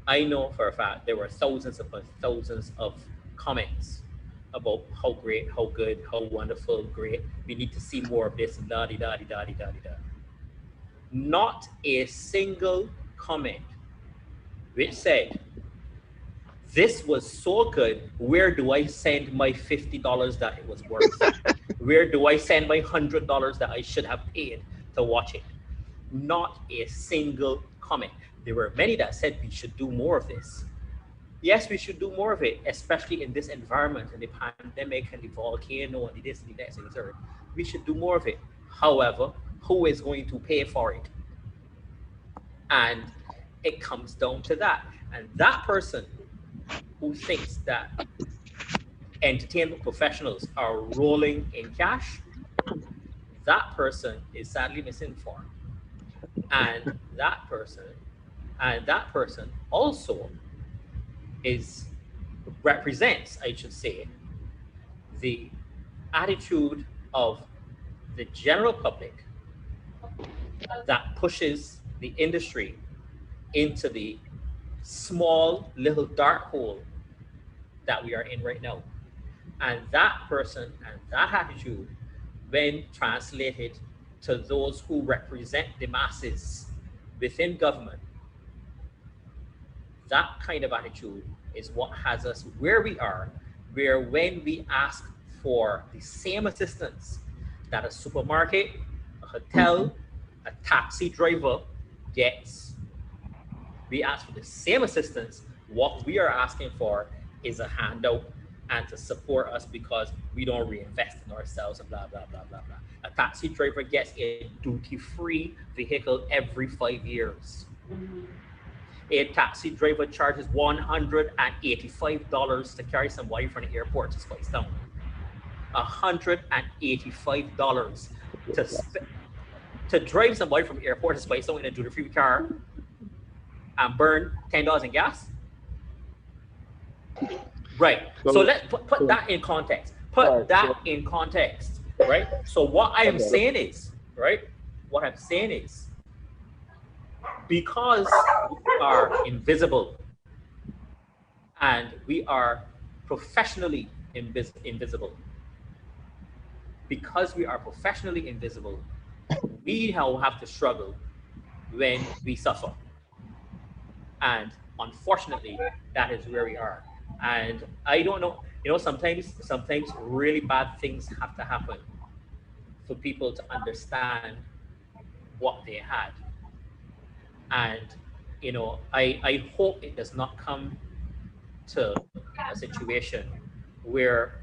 I know for a fact there were thousands upon thousands of comments about how great, how good, how wonderful, great. We need to see more of this, da di da di da di da di da. Not a single comment which said, "This was so good. Where do I send my $50 that it was worth? Where do I send my $100 that I should have paid to watch it?" Not a single comment. There were many that said we should do more of this. Yes, we should do more of it, especially in this environment, and the pandemic and the volcano and the this and the next and the third. We should do more of it. However, who is going to pay for it? And it comes down to that. And that person who thinks that entertainment professionals are rolling in cash, that person is sadly misinformed. And that person also represents, I should say, the attitude of the general public that pushes the industry into the small little dark hole that we are in right now. And that person and that attitude, when translated to those who represent the masses within government, that kind of attitude is what has us where we are, where when we ask for the same assistance that a supermarket, a hotel, a taxi driver gets, we ask for the same assistance. What we are asking for is a handout and to support us because we don't reinvest in ourselves and blah, blah, blah, blah, blah. A taxi driver gets a duty-free vehicle every 5 years. A taxi driver charges $185 to carry somebody from the airport to Spice Town. $185 to drive somebody from the airport to Spice Town in a duty-free car and burn $10 in gas. Right. So let's put that in context. In context, right? So what I am saying is, right? What I'm saying is, because we are invisible and we are professionally invisible, because we are professionally invisible, we now have to struggle when we suffer. And unfortunately, that is where we are. And I don't know, sometimes really bad things have to happen for people to understand what they had. And I hope it does not come to a situation where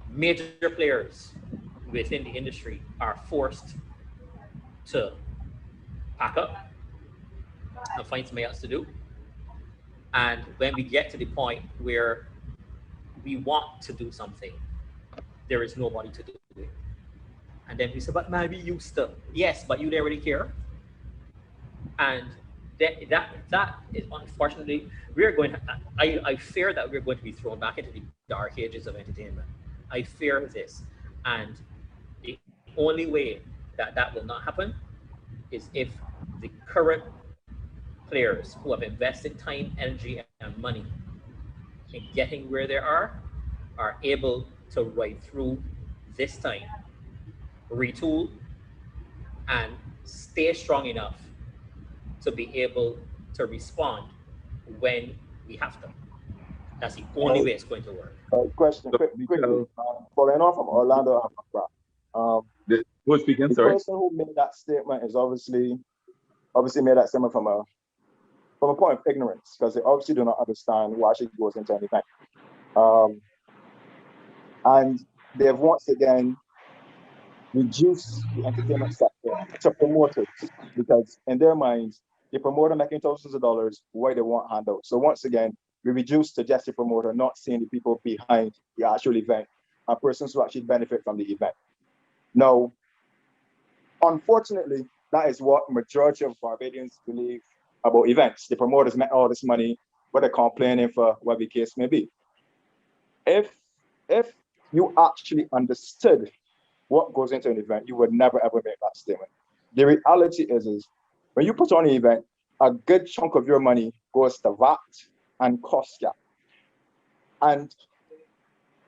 major players within the industry are forced to pack up and find something else to do. And when we get to the point where we want to do something, there is nobody to do it. And then we say, but man, we used to. Yes, but you didn't really care. And that is unfortunately, we are going to, I fear that we're going to be thrown back into the dark ages of entertainment. I fear this. And the only way that that will not happen is if the current players who have invested time, energy, and money in getting where they are able to ride through this time, retool, and stay strong enough to be able to respond when we have to. That's the only way it's going to work. Question, quickly, following on from Orlando and Accra. Who's speaking? The Sorry. person who made that statement is obviously made that statement from a point of ignorance, because they obviously do not understand why she goes into anything. And they've once again reduced the entertainment sector to promoters, because in their minds, the promoter making thousands of dollars, why they want handouts. So once again, we reduce to just the promoter, not seeing the people behind the actual event and persons who actually benefit from the event. Now, unfortunately, that is what majority of Barbadians believe about events. The promoters make all this money, but they're complaining for what the case may be. If you actually understood what goes into an event, you would never ever make that statement. The reality is when you put on an event, a good chunk of your money goes to VAT and cost cap. And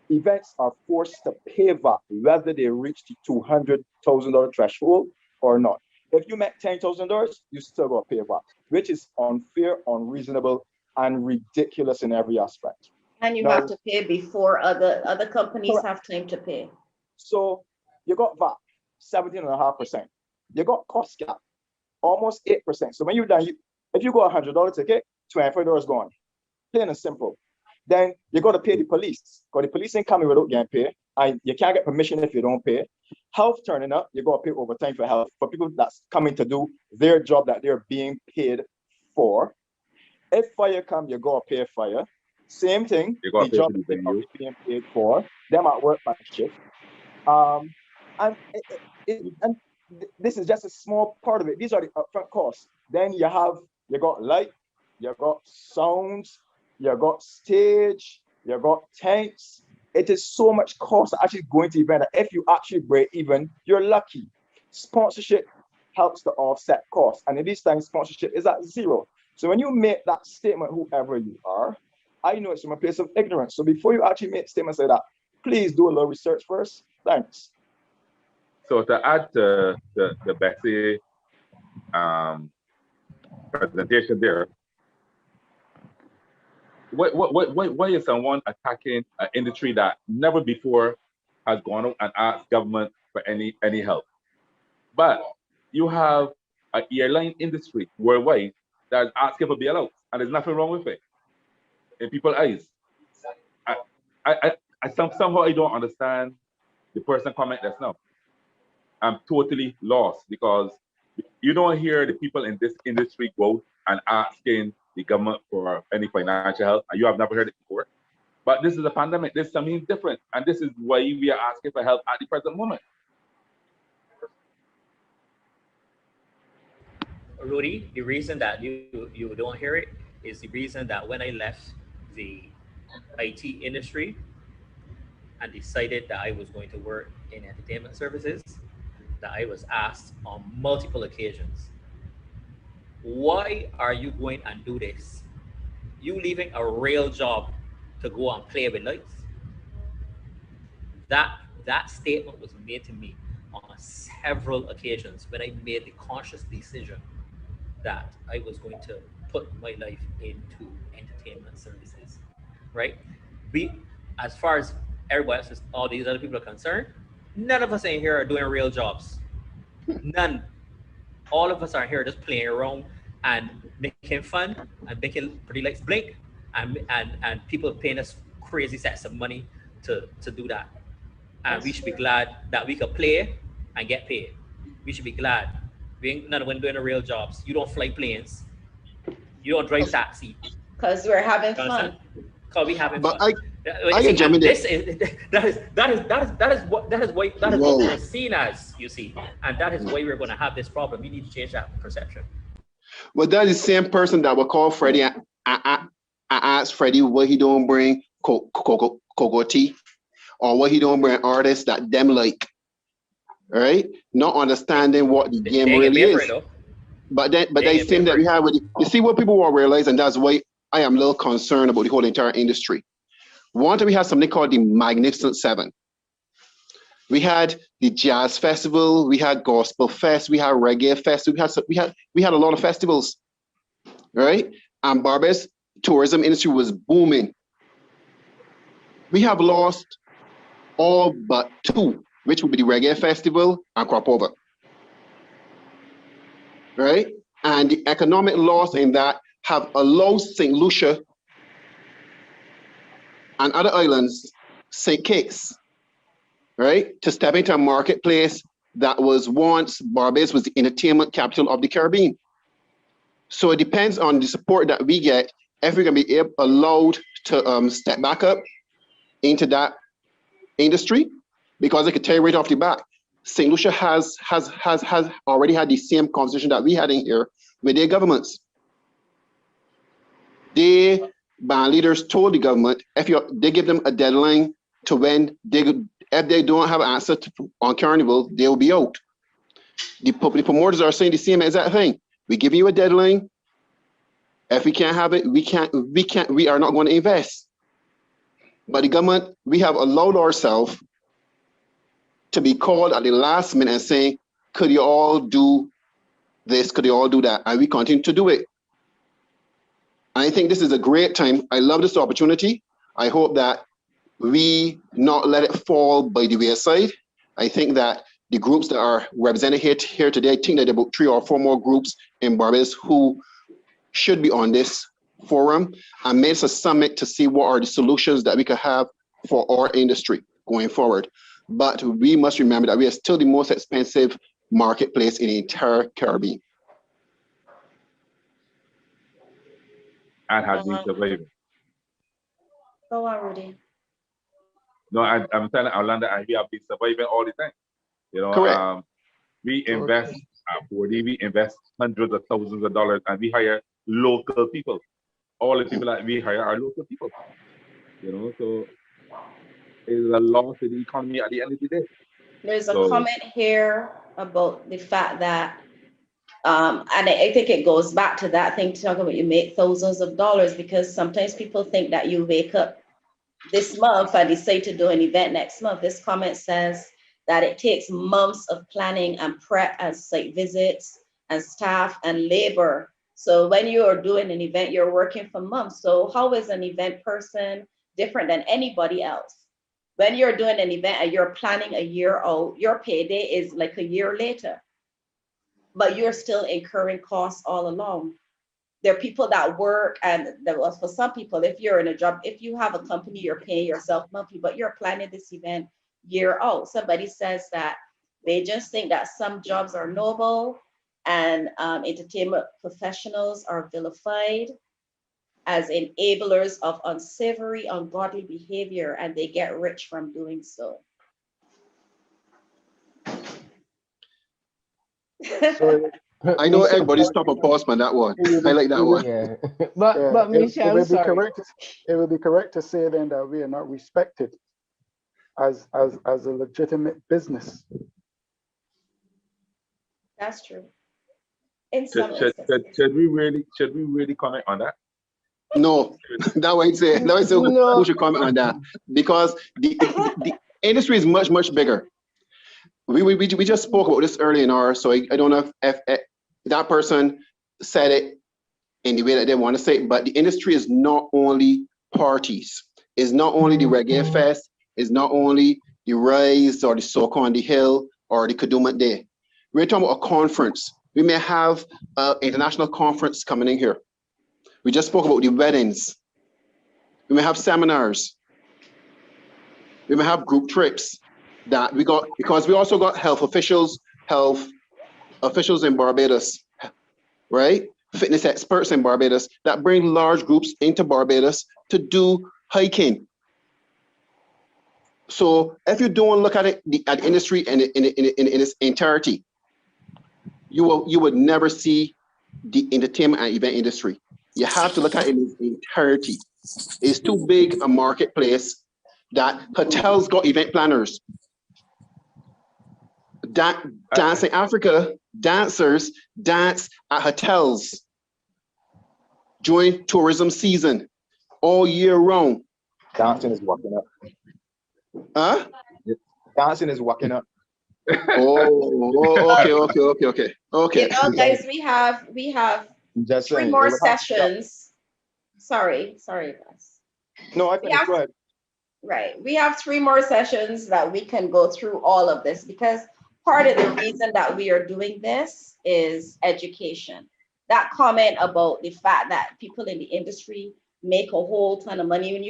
events are forced to pay VAT whether they reach the $200,000 threshold or not. If you make $10,000, you still got to pay VAT, which is unfair, unreasonable, and ridiculous in every aspect. And you have to pay before other companies have time to pay. So you got VAT, 17.5%. You got cost cap, almost 8%. So when you're done, if you got $100 ticket, $25 gone. Plain and simple. Then you got to pay the police, because the police ain't coming without getting paid, and you can't get permission if you don't pay. Health turning up, you got to pay overtime for health, for people that's coming to do their job that they're being paid for. If fire come, you got to pay fire. Same thing, the job that they're being paid for, them at work by shift. And this is just a small part of it. These are the upfront costs. Then you got light, you got sounds, you got stage, you got tents. It is so much cost actually going to the event that if you actually break even, you're lucky. Sponsorship helps to offset costs. And in these times, sponsorship is at zero. So when you make that statement, whoever you are, I know it's from a place of ignorance. So before you actually make statements like that, please do a little research first. Thanks. So to add to the Betsy presentation there, why is someone attacking an industry that never before has gone out and asked government for any help? But you have an airline industry worldwide that is asking for bailouts, and there's nothing wrong with it in people's eyes. Somehow I don't understand the person comment that's now. I'm totally lost, because you don't hear the people in this industry go and asking the government for any financial help, and you have never heard it before. But this is a pandemic. This is something different, and this is why we are asking for help at the present moment. Rudy, the reason that you don't hear it is the reason that when I left the IT industry and decided that I was going to work in entertainment services, that I was asked on multiple occasions, why are you going and do this? You leaving a real job to go and play with lights? That statement was made to me on several occasions when I made the conscious decision that I was going to put my life into entertainment services, right? We, as far as everybody else, all these other people are concerned, none of us in here are doing real jobs. None. All of us are here just playing around and making fun and making pretty lights blink, and people paying us crazy sets of money to do that. And we should be glad that we could play and get paid. We should be glad. We ain't none of them doing the real jobs. You don't fly planes. You don't drive taxi. Because we're having You understand? fun. Because we having But fun. I can jump in there. This is what we're seen as, you see, and that is why we're going to have this problem. We need to change that perception. Well, that is the same person that will call Freddie. I asked Freddie what he don't bring cocoa tea, or what he don't bring artists that them like, right? Not understanding what the game really is. But they seem that we have with you see what people will realize, and that's why I am a little concerned about the whole entire industry. One time we had something called the Magnificent Seven. We had the Jazz Festival, we had Gospel Fest, we had Reggae Fest, we had a lot of festivals, right? And Barbados tourism industry was booming. We have lost all but two, which would be the Reggae Festival and Crop Over, right? And the economic loss in that have allowed St. Lucia and other islands, St. Kitts, right, to step into a marketplace that was once Barbados was the entertainment capital of the Caribbean. So it depends on the support that we get if we're gonna be allowed to step back up into that industry, because I could tell you right off the bat, St. Lucia has already had the same conversation that we had in here with their governments. The band leaders told the government they give them a deadline to when if they don't have an answer on Carnival, they will be out. The promoters are saying the same exact thing. We give you a deadline. If we can't have it, we are not going to invest. But the government, we have allowed ourselves to be called at the last minute and saying, could you all do this? Could you all do that? And we continue to do it. I think this is a great time. I love this opportunity. I hope that we not let it fall by the wayside. I think that the groups that are represented here today, I think that there are about 3 or 4 more groups in Barbados who should be on this forum and make a summit to see what are the solutions that we could have for our industry going forward. But we must remember that we are still the most expensive marketplace in the entire Caribbean. And have been surviving. Go on, Rudy. No, I'm telling Orlando, and we have been surviving all the time. You know, Correct. we invest at 4D, we invest hundreds of thousands of dollars, and we hire local people. All the people that we hire are local people. You know, so it's a loss to the economy at the end of the day. There's a comment here about the fact that, and I think it goes back to that thing to talk about you make thousands of dollars, because sometimes people think that you wake up this month and decide to do an event next month. This comment says that it takes months of planning and prep and site visits and staff and labor. So when you are doing an event, you're working for months. So how is an event person different than anybody else? When you're doing an event and you're planning a year out, your payday is like a year later, but you're still incurring costs all along. There are people that work, and for some people, if you're in a job, if you have a company, you're paying yourself monthly, but you're planning this event year out. Somebody says that they just think that some jobs are noble and entertainment professionals are vilified as enablers of unsavory, ungodly behavior, and they get rich from doing so. So I know everybody stop and pause on that one. I like that one. Yeah, but Michelle, it would be correct to say then that we are not respected as a legitimate business. That's true. In Should we really comment on that? No, that way say who should comment on that, because the industry is much, much bigger. We just spoke about this early in our, so I don't know if that person said it in the way that they want to say it, but the industry is not only parties. It's not only the Reggae Fest. It's not only the Rise or the Soca on the Hill or the Kadooment Day. We're talking about a conference. We may have an international conference coming in here. We just spoke about the weddings. We may have seminars. We may have group trips that we got, because we also got health officials in Barbados, right? Fitness experts in Barbados that bring large groups into Barbados to do hiking. So if you don't look at it, at the industry in its entirety, you would never see the entertainment and event industry. You have to look at it in its entirety. It's too big a marketplace that hotels got event planners. Dance in Africa, dancers dance at hotels during tourism season all year round. Dancing is working up. Huh? Dancing is working up. Okay. You know, guys, we have Just three saying, more it would have- sessions. Sorry, guys. No, I We think have- go ahead. Right. We have 3 more sessions that we can go through all of this, because part of the reason that we are doing this is education. That comment about the fact that people in the industry make a whole ton of money, when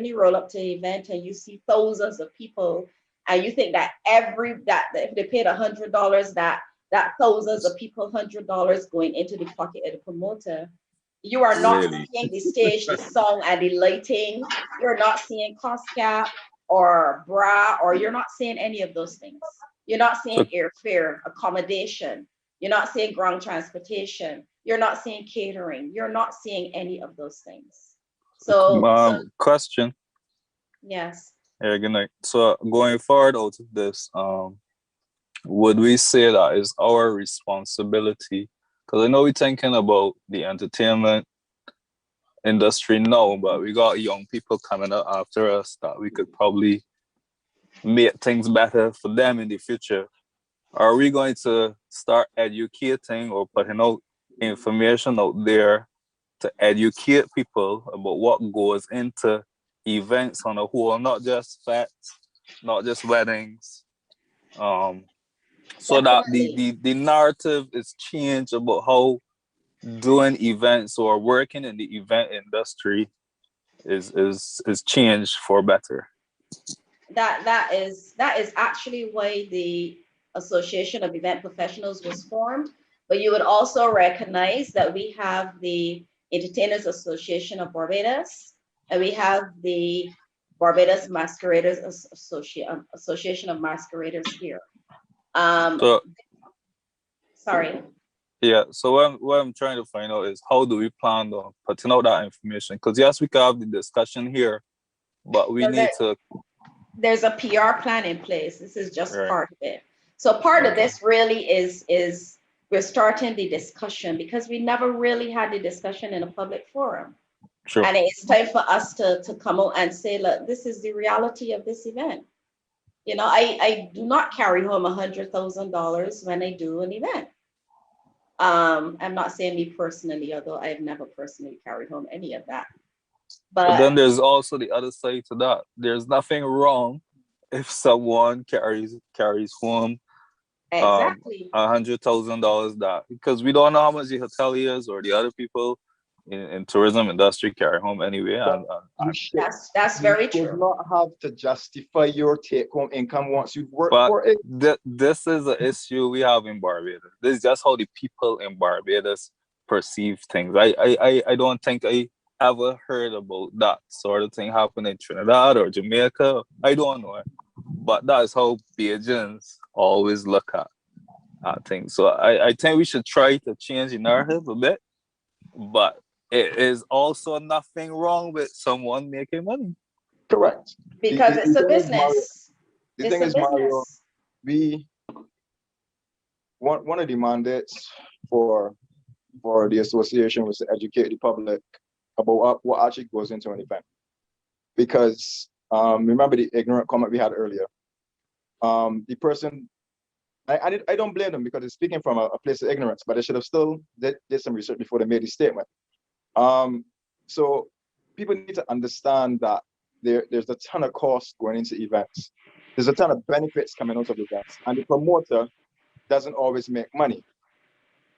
you roll up to an event and you see thousands of people and you think that if they paid $100, that thousands of people $100 going into the pocket of the promoter. You are not seeing the stage, the song, and the lighting. You're not seeing cost cap or bra, or you're not seeing any of those things. You're not seeing airfare, accommodation. You're not seeing ground transportation. You're not seeing catering. You're not seeing any of those things. So question. Yes. Yeah, good night. So going forward out of this, would we say that is our responsibility? Because I know we're thinking about the entertainment industry now, but we got young people coming up after us that we could probably make things better for them in the future. Are we going to start educating or putting out information out there to educate people about what goes into events on a whole, not just fests, not just weddings, so that the narrative is changed about how doing events or working in the event industry is changed for better. That is actually why the Association of Event Professionals was formed. But you would also recognize that we have the Entertainers Association of Barbados, and we have the Barbados Masqueraders Association of Masqueraders here. Sorry. Yeah, so what I'm trying to find out is, how do we plan on putting out that information? Because yes, we can have the discussion here, but we need to. There's a PR plan in place. This is just Right. part of it. So part of this really is we're starting the discussion, because we never really had the discussion in a public forum. Sure. And it's time for us to come out and say, look, this is the reality of this event. You know, I do not carry home $100,000 when I do an event. I'm not saying me personally, although I've never personally carried home any of that. But then there's also the other side to that. There's nothing wrong if someone carries home exactly $100,000, that, because we don't know how much the hoteliers or the other people in tourism industry carry home anyway. That's very true. You should not have to justify your take-home income once you've worked But for it. This is an issue we have in Barbados. This is just how the people in Barbados perceive things. I don't think I ever heard about that sort of thing happening in Trinidad or Jamaica. I don't know it. But that's how Bajans always look at things. So I think we should try to change the narrative a bit. But it is also nothing wrong with someone making money. Correct. Because it's a business. The thing is, Mario, one of the mandates for the association was to educate the public about what actually goes into an event. Because remember the ignorant comment we had earlier. The person I don't blame them because it's speaking from a place of ignorance, but they should have still did some research before they made the statement. So people need to understand that there's a ton of cost going into events. There's a ton of benefits coming out of events, and the promoter doesn't always make money.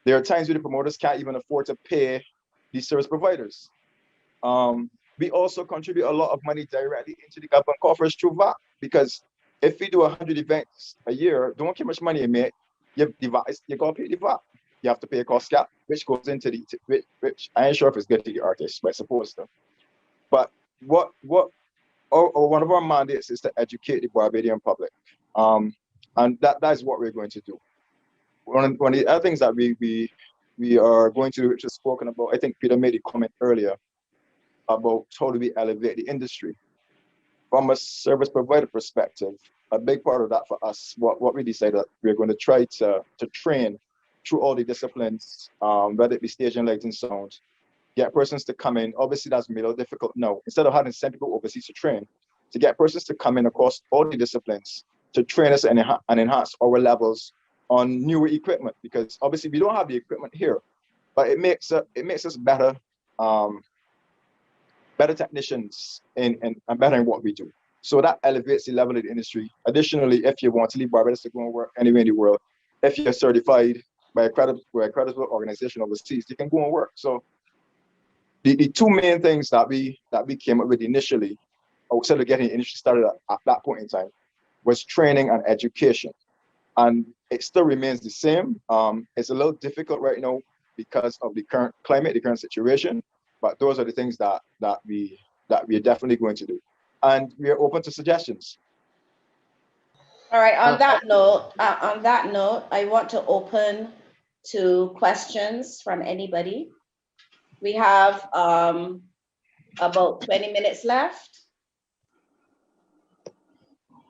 There are times where the promoters can't even afford to pay these service providers. We also contribute a lot of money directly into the government coffers through VAT, because if we do 100 events a year, don't care how much money you make, you gotta pay the VAT. You have to pay a cost cap, which goes into which I ain't sure if it's good to the artist, but it's supposed to. But one of our mandates is to educate the Barbadian public, and that's what we're going to do. One of the other things that we are going to do, which is spoken about, I think Peter made a comment earlier about how do we elevate the industry. From a service provider perspective, a big part of that for us, what we decided that we're going to try to train through all the disciplines, whether it be stage and lighting, sound, get persons to come in. Obviously, that's made it difficult now. Instead of having to send people overseas to train, to get persons to come in across all the disciplines to train us and enhance our levels on newer equipment, because obviously we don't have the equipment here, but it makes us better, better technicians and better in what we do. So that elevates the level of the industry. Additionally, if you want to leave Barbados to go and work anywhere in the world, if you're certified by a credible organization overseas, you can go and work. So the two main things that we came up with initially, outside of getting the industry started at that point in time, was training and education. And it still remains the same. It's a little difficult right now because of the current climate, the current situation, but those are the things that we are definitely going to do. And we are open to suggestions. All right, on that note, I want to open to questions from anybody. We have about 20 minutes left.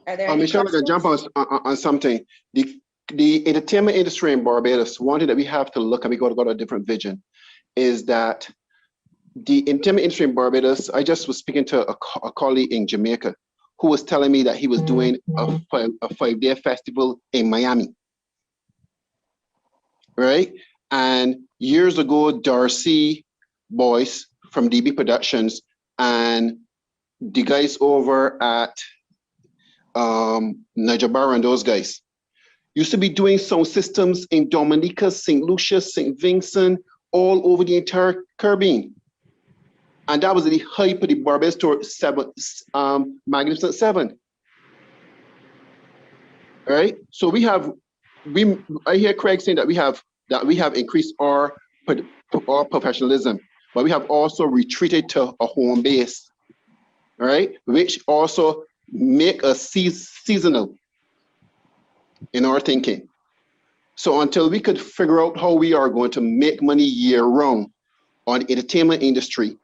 Are there any Michelle, I questions? can jump on something. The entertainment industry in Barbados, one thing that we have to look, and we got to go to a different vision, is that the entertainment industry in Barbados, I just was speaking to a colleague in Jamaica who was telling me that he was doing a 5-day festival in Miami, right? And years ago, Darcy Boyce from DB Productions and the guys over at Nigeria and those guys used to be doing sound systems in Dominica, St. Lucia, St. Vincent, all over the entire Caribbean. And that was the hype of the Barbados Tour Magnificent 7. All right. So I hear Craig saying that we have increased our professionalism, but we have also retreated to a home base. All right, which also make us seasonal in our thinking. So until we could figure out how we are going to make money year round on the entertainment industry,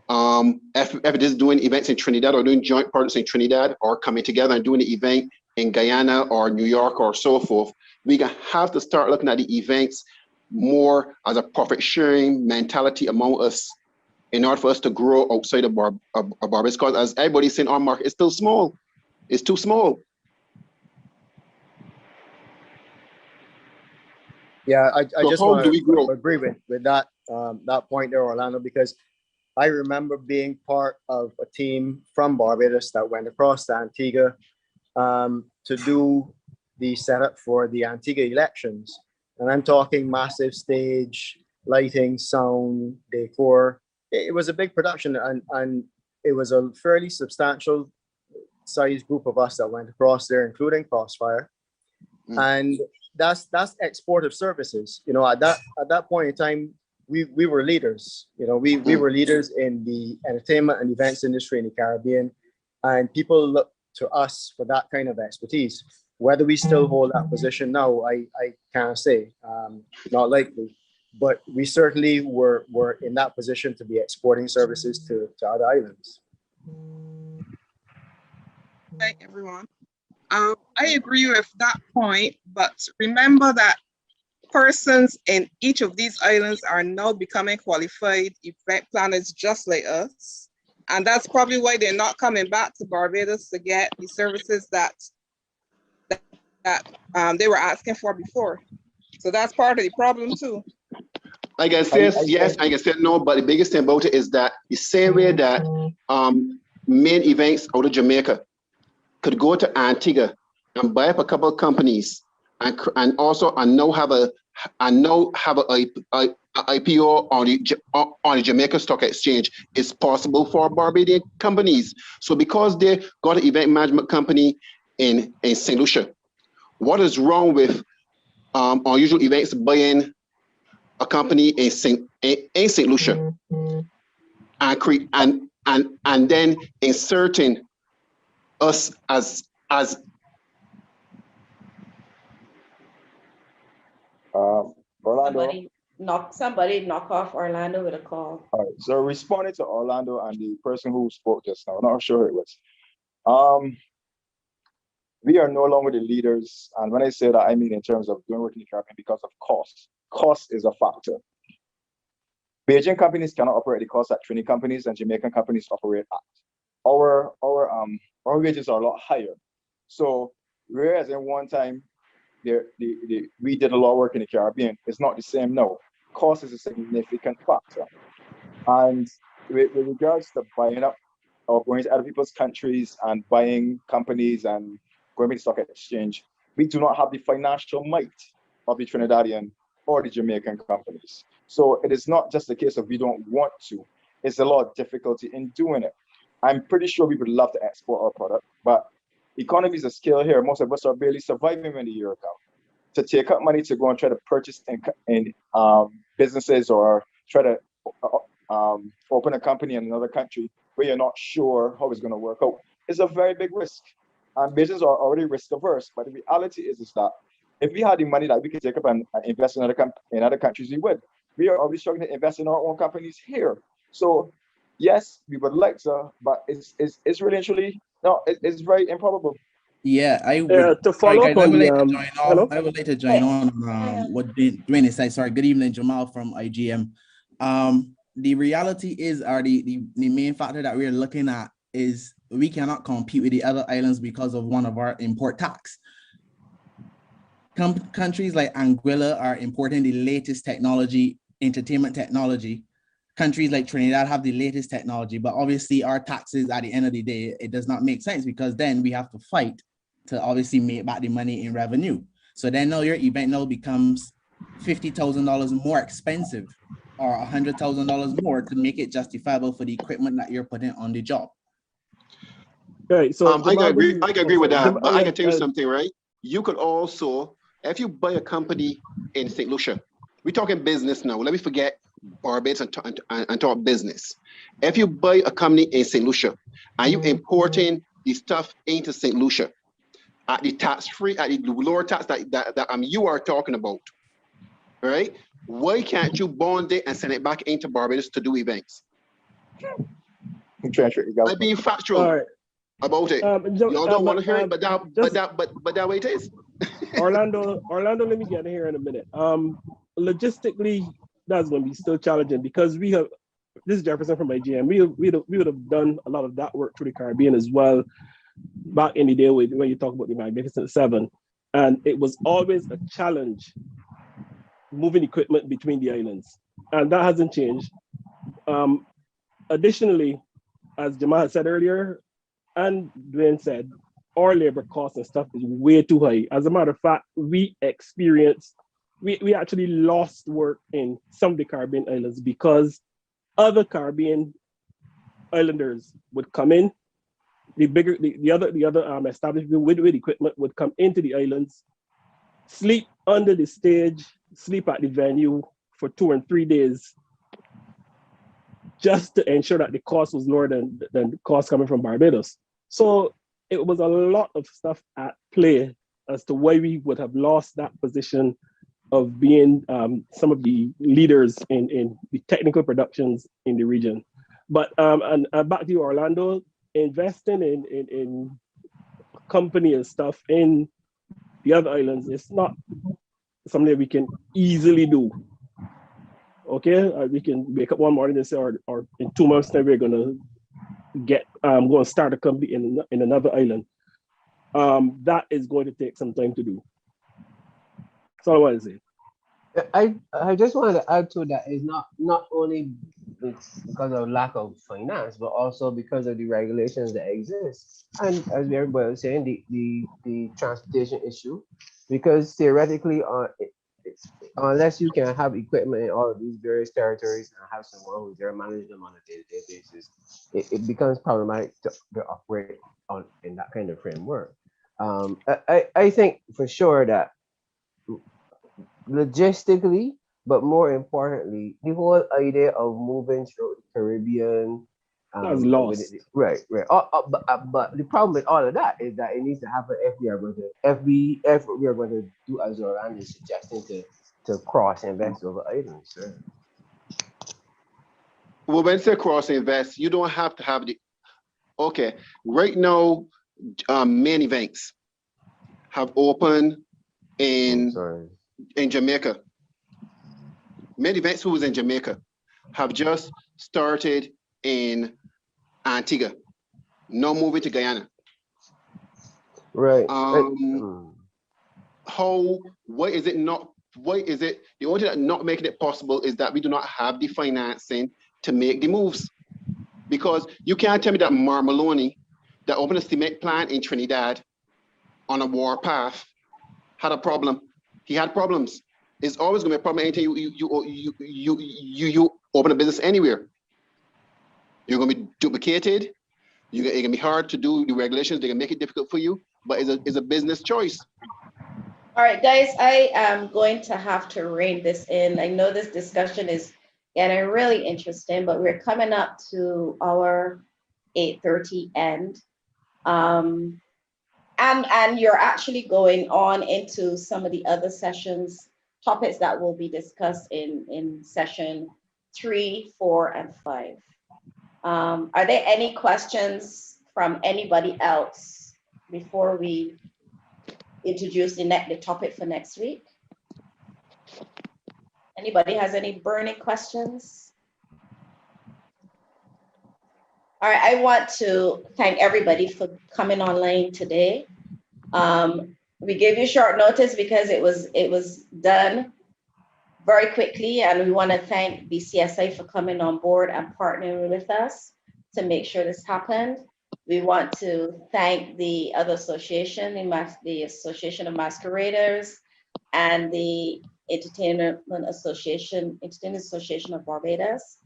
if it is doing events in Trinidad or doing joint projects in Trinidad or coming together and doing the event in Guyana or New York or so forth, we have to start looking at the events more as a profit sharing mentality among us in order for us to grow outside of Barbados. Because as everybody's saying, our market is still small. It's too small. Yeah, I So just how want do we grow? to agree with that point there, Orlando, because I remember being part of a team from Barbados that went across to Antigua to do the setup for the Antigua elections. And I'm talking massive stage, lighting, sound, decor. It was a big production, and it was a fairly substantial size group of us that went across there, including Crossfire. And that's export of services. You know, at that point in time, we were leaders. You know, we were leaders in the entertainment and events industry in the Caribbean, and people look to us for that kind of expertise. Whether we still hold that position now, I can't say. Not likely, but we certainly were in that position to be exporting services to other islands. Hi, everyone. I agree with that point, but remember that persons in each of these islands are now becoming qualified event planners just like us. And that's probably why they're not coming back to Barbados to get the services that that they were asking for before. So that's part of the problem too. Like I said, yes, like I said, no, but the biggest thing about it is that the same way that main events out of Jamaica could go to Antigua and buy up a couple of companies and also now have a IPO on the Jamaica Stock Exchange. It's possible for Barbadian companies. So because they got an event management company in St. Lucia, what is wrong with Unusual Events buying a company in St. Lucia and then inserting us as Orlando. Somebody knock off Orlando with a call. All right, so responding to Orlando and the person who spoke just now, not sure who it was. We are no longer the leaders, and when I say that, I mean in terms of doing work in the Caribbean because of cost. Cost is a factor. Bajan companies cannot operate the cost that Trinidad companies and Jamaican companies operate at. Our wages are a lot higher. So whereas in one time we did a lot of work in the Caribbean, it's not the same now. Cost is a significant factor. And with regards to buying up or going to other people's countries and buying companies and going to the stock exchange, we do not have the financial might of the Trinidadian or the Jamaican companies. So it is not just a case of we don't want to, it's a lot of difficulty in doing it. I'm pretty sure we would love to export our product, but economies of scale here, most of us are barely surviving when the year comes. To take up money to go and try to purchase in businesses or try to open a company in another country where you're not sure how it's going to work out is a very big risk. And businesses are already risk averse, but the reality is that if we had the money that we could take up and invest in other countries, we would. We are already struggling to invest in our own companies here. So yes, we would like to, but it's really actually no, it's very improbable. Yeah, I would. To follow sorry, up guys, on the I would like to join on what Dwayne said. Sorry, good evening, Jamal from IGM. The reality is, the main factor that we're looking at is we cannot compete with the other islands because of one of our import tax. Countries like Anguilla are importing the latest technology, entertainment technology. Countries like Trinidad have the latest technology, but obviously our taxes at the end of the day, it does not make sense because then we have to fight to obviously make back the money in revenue. So then now your event now becomes $50,000 more expensive or $100,000 more to make it justifiable for the equipment that you're putting on the job. Right. So I can agree with that, but I can tell you something, right? You could also, if you buy a company in St. Lucia, we're talking business now. Let me forget Barbados and talk business. If you buy a company in St. Lucia and you importing the stuff into St. Lucia at the tax-free, at the lower tax that you are talking about, right? Why can't you bond it and send it back into Barbados to do events? I'm being factual about it. Y'all don't want to hear it, but that way it is. Orlando, let me get in here in a minute. Logistically, that's going to be still challenging because we have, this is Jefferson from IGM, we would have done a lot of that work through the Caribbean as well back in the day when you talk about the Magnificent Seven. And it was always a challenge moving equipment between the islands. And that hasn't changed. Additionally, as Jamal said earlier, and Dwayne said, our labor costs and stuff is way too high. As a matter of fact, we actually lost work in some of the Caribbean islands because other Caribbean islanders would come in, the other establishment with equipment would come into the islands, sleep under the stage, sleep at the venue for 2 and 3 days, just to ensure that the cost was lower than the cost coming from Barbados. So it was a lot of stuff at play as to why we would have lost that position of being some of the leaders in the technical productions in the region. But and back to you, Orlando, investing in company and stuff in the other islands is not something we can easily do. Okay, we can wake up one morning and say, or in 2 months' time, we're gonna go and start a company in another island. that is going to take some time to do. That's all I want to say. I just wanted to add to that is not only because of lack of finance, but also because of the regulations that exist. And as everybody was saying, the transportation issue, because theoretically, unless you can have equipment in all of these various territories and have someone who's there managing them on a day-to-day basis, it becomes problematic to operate in that kind of framework. I think for sure that logistically, but more importantly, the whole idea of moving through the Caribbean, that's lost. Right. But the problem with all of that is that it needs to happen if we are going to every effort we are going to do, as Orlando is suggesting, to cross invest over items. Sure. Well, when you say cross invest, you don't have to have the. Okay, right now, many banks have opened in Jamaica. Many banks who was in Jamaica have just started in Antigua, no moving to Guyana. Right. Why is it not? Why is it the only thing that not making it possible is that we do not have the financing to make the moves? Because you can't tell me that Maloney, that opened a cement plant in Trinidad on a war path, had a problem. He had problems. It's always going to be a problem anytime you open a business anywhere. You're going to be duplicated. It's going to be hard to do the regulations. They're going to make it difficult for you, but it's a business choice. All right, guys, I am going to have to rein this in. I know this discussion is getting really interesting, but we're coming up to our 8:30 end. And you're actually going on into some of the other sessions, topics that will be discussed in session 3, 4, and 5. Are there any questions from anybody else before we introduce the topic for next week? Anybody has any burning questions? All right, I want to thank everybody for coming online today. We gave you short notice because it was done very quickly, and we want to thank BCSI for coming on board and partnering with us to make sure this happened. We want to thank the other association, the Association of Masqueraders and the Entertainment Association of Barbados.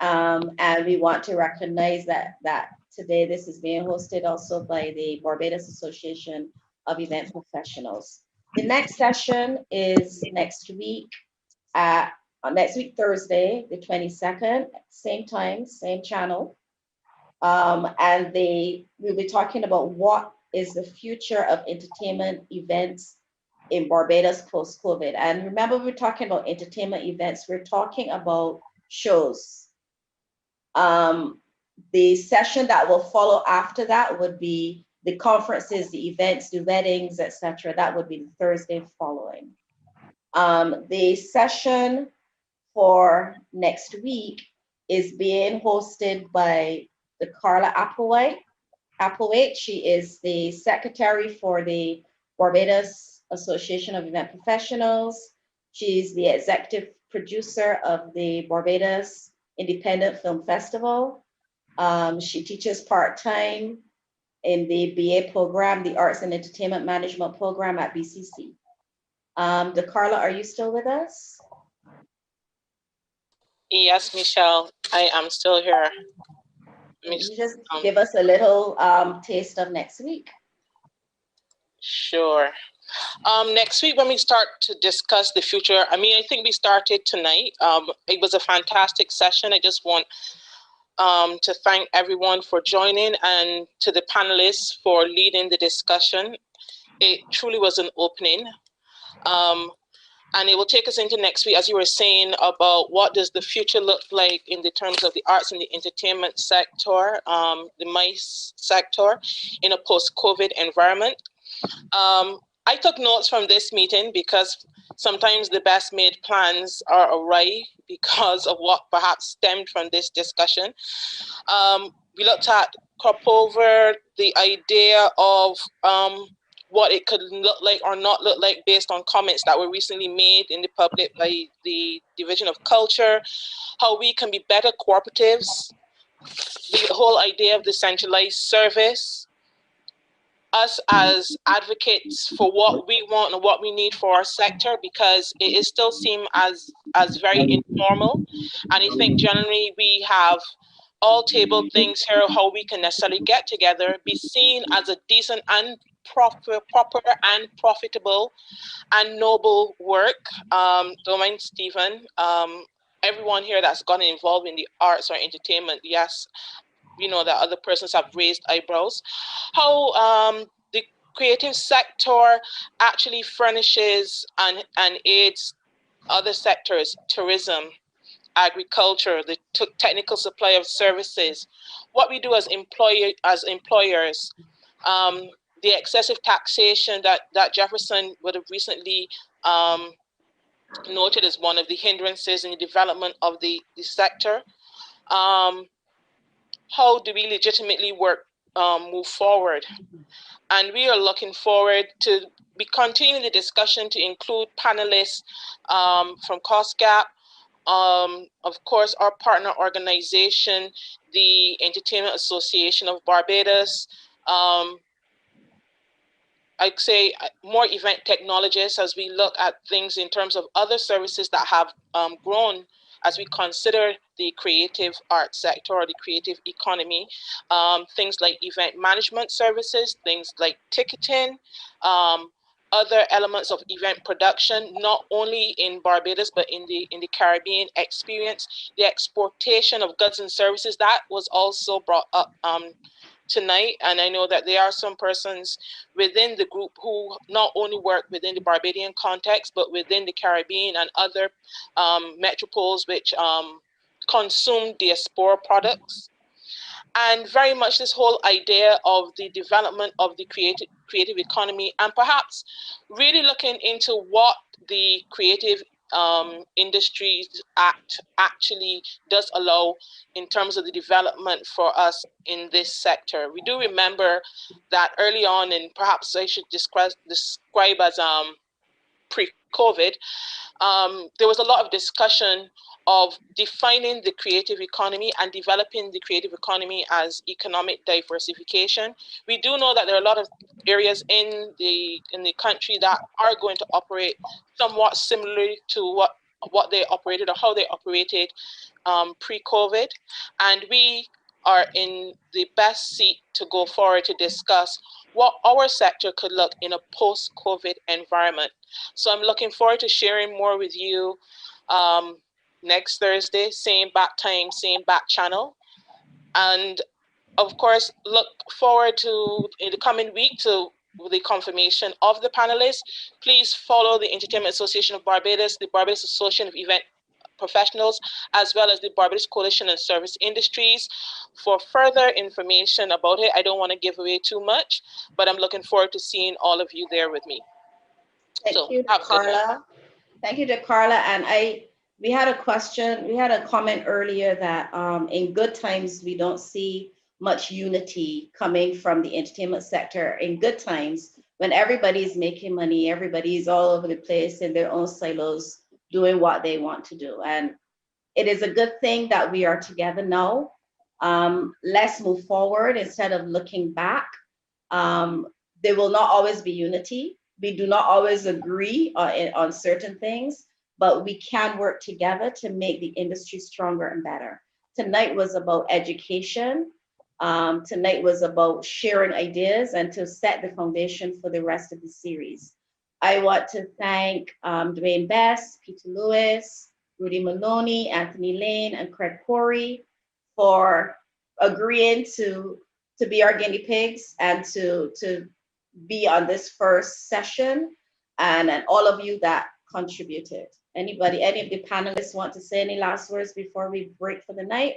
And we want to recognize that today this is being hosted also by the Barbados Association of Event Professionals. The next session is next week, Thursday, the 22nd, same time, same channel. And we'll be talking about what is the future of entertainment events in Barbados post-COVID. And remember, we're talking about entertainment events, we're talking about shows. The session that will follow after that would be the conferences, the events, the weddings, etc. That would be the Thursday following. The session for next week is being hosted by the Carla Applewhite. She is the secretary for the Barbados Association of Event Professionals. She's the executive producer of the Barbados Independent Film Festival. She teaches part-time in the BA program, the Arts and Entertainment Management program at BCC. DeCarla, are you still with us? Yes, Michelle, I am still here. Can you just give us a little taste of next week? Sure. Next week, when we start to discuss the future, I mean, I think we started tonight. It was a fantastic session. I just want to thank everyone for joining and to the panelists for leading the discussion. It truly was an opening. And it will take us into next week, as you were saying, about what does the future look like in the terms of the arts and the entertainment sector, the MICE sector, in a post-COVID environment. I took notes from this meeting because sometimes the best made plans are awry because of what perhaps stemmed from this discussion. We looked at crop over the idea of what it could look like or not look like based on comments that were recently made in the public by the Division of Culture, how we can be better cooperatives, the whole idea of decentralized service, us as advocates for what we want and what we need for our sector, because it is still seen as very informal. And I think generally we have all tabled things here, how we can necessarily get together, be seen as a decent and proper and profitable and noble work. Don't mind Stephen, everyone here that's gotten involved in the arts or entertainment, yes, we know that other persons have raised eyebrows. How the creative sector actually furnishes and aids other sectors, tourism, agriculture, the technical supply of services, what we do as employers, the excessive taxation that Jefferson would have recently noted as one of the hindrances in the development of the sector. How do we legitimately move forward? And we are looking forward to be continuing the discussion to include panelists from COSGAP, of course, our partner organization, the Entertainment Association of Barbados, I'd say more event technologists as we look at things in terms of other services that have grown as we consider the creative arts sector or the creative economy, things like event management services, things like ticketing, other elements of event production, not only in Barbados, but in the Caribbean experience, the exportation of goods and services, that was also brought up tonight. And I know that there are some persons within the group who not only work within the Barbadian context, but within the Caribbean and other metropoles which consume diaspora products. And very much this whole idea of the development of the creative economy, and perhaps really looking into what the Creative Industries Act actually does allow in terms of the development for us in this sector. We do remember that early on, and perhaps I should describe as pre-COVID, there was a lot of discussion of defining the creative economy and developing the creative economy as economic diversification. We do know that there are a lot of areas in the country that are going to operate somewhat similarly to what they operated or how they operated pre-COVID, and we are in the best seat to go forward to discuss what our sector could look in a post-COVID environment. So I'm looking forward to sharing more with you next Thursday, same back time, same back channel. And of course, look forward to in the coming week to the confirmation of the panelists. Please follow the Entertainment Association of Barbados, the Barbados Association of Event Professionals, as well as the Barbados Coalition and Service Industries for further information about it. I don't want to give away too much, but I'm looking forward to seeing all of you there with me. Thank you, Carla. Thank you to Carla. And we had a comment earlier that in good times, we don't see much unity coming from the entertainment sector. In good times, when everybody's making money, everybody's all over the place in their own silos, doing what they want to do. And it is a good thing that we are together now. Let's move forward instead of looking back. There will not always be unity. We do not always agree on certain things, but we can work together to make the industry stronger and better. Tonight was about education. Tonight was about sharing ideas and to set the foundation for the rest of the series. I want to thank Dwayne Bass, Peter Lewis, Rudy Maloney, Anthony Lane, and Craig Corey for agreeing to be our guinea pigs and to be on this first session, and all of you that contributed. Any of the panelists want to say any last words before we break for the night?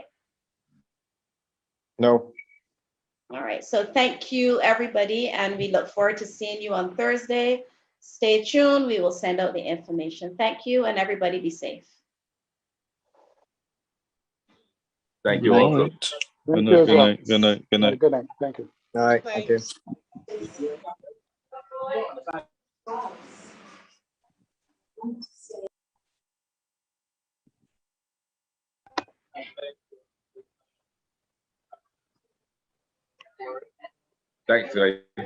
No. All right, so thank you, everybody, and we look forward to seeing you on Thursday. Stay tuned, we will send out the information. Thank you, and everybody be safe. Thank you all. Thank Good you night, as good well. night, good night, good night. Good night. Thank you. All right, thank you. Thanks, guys.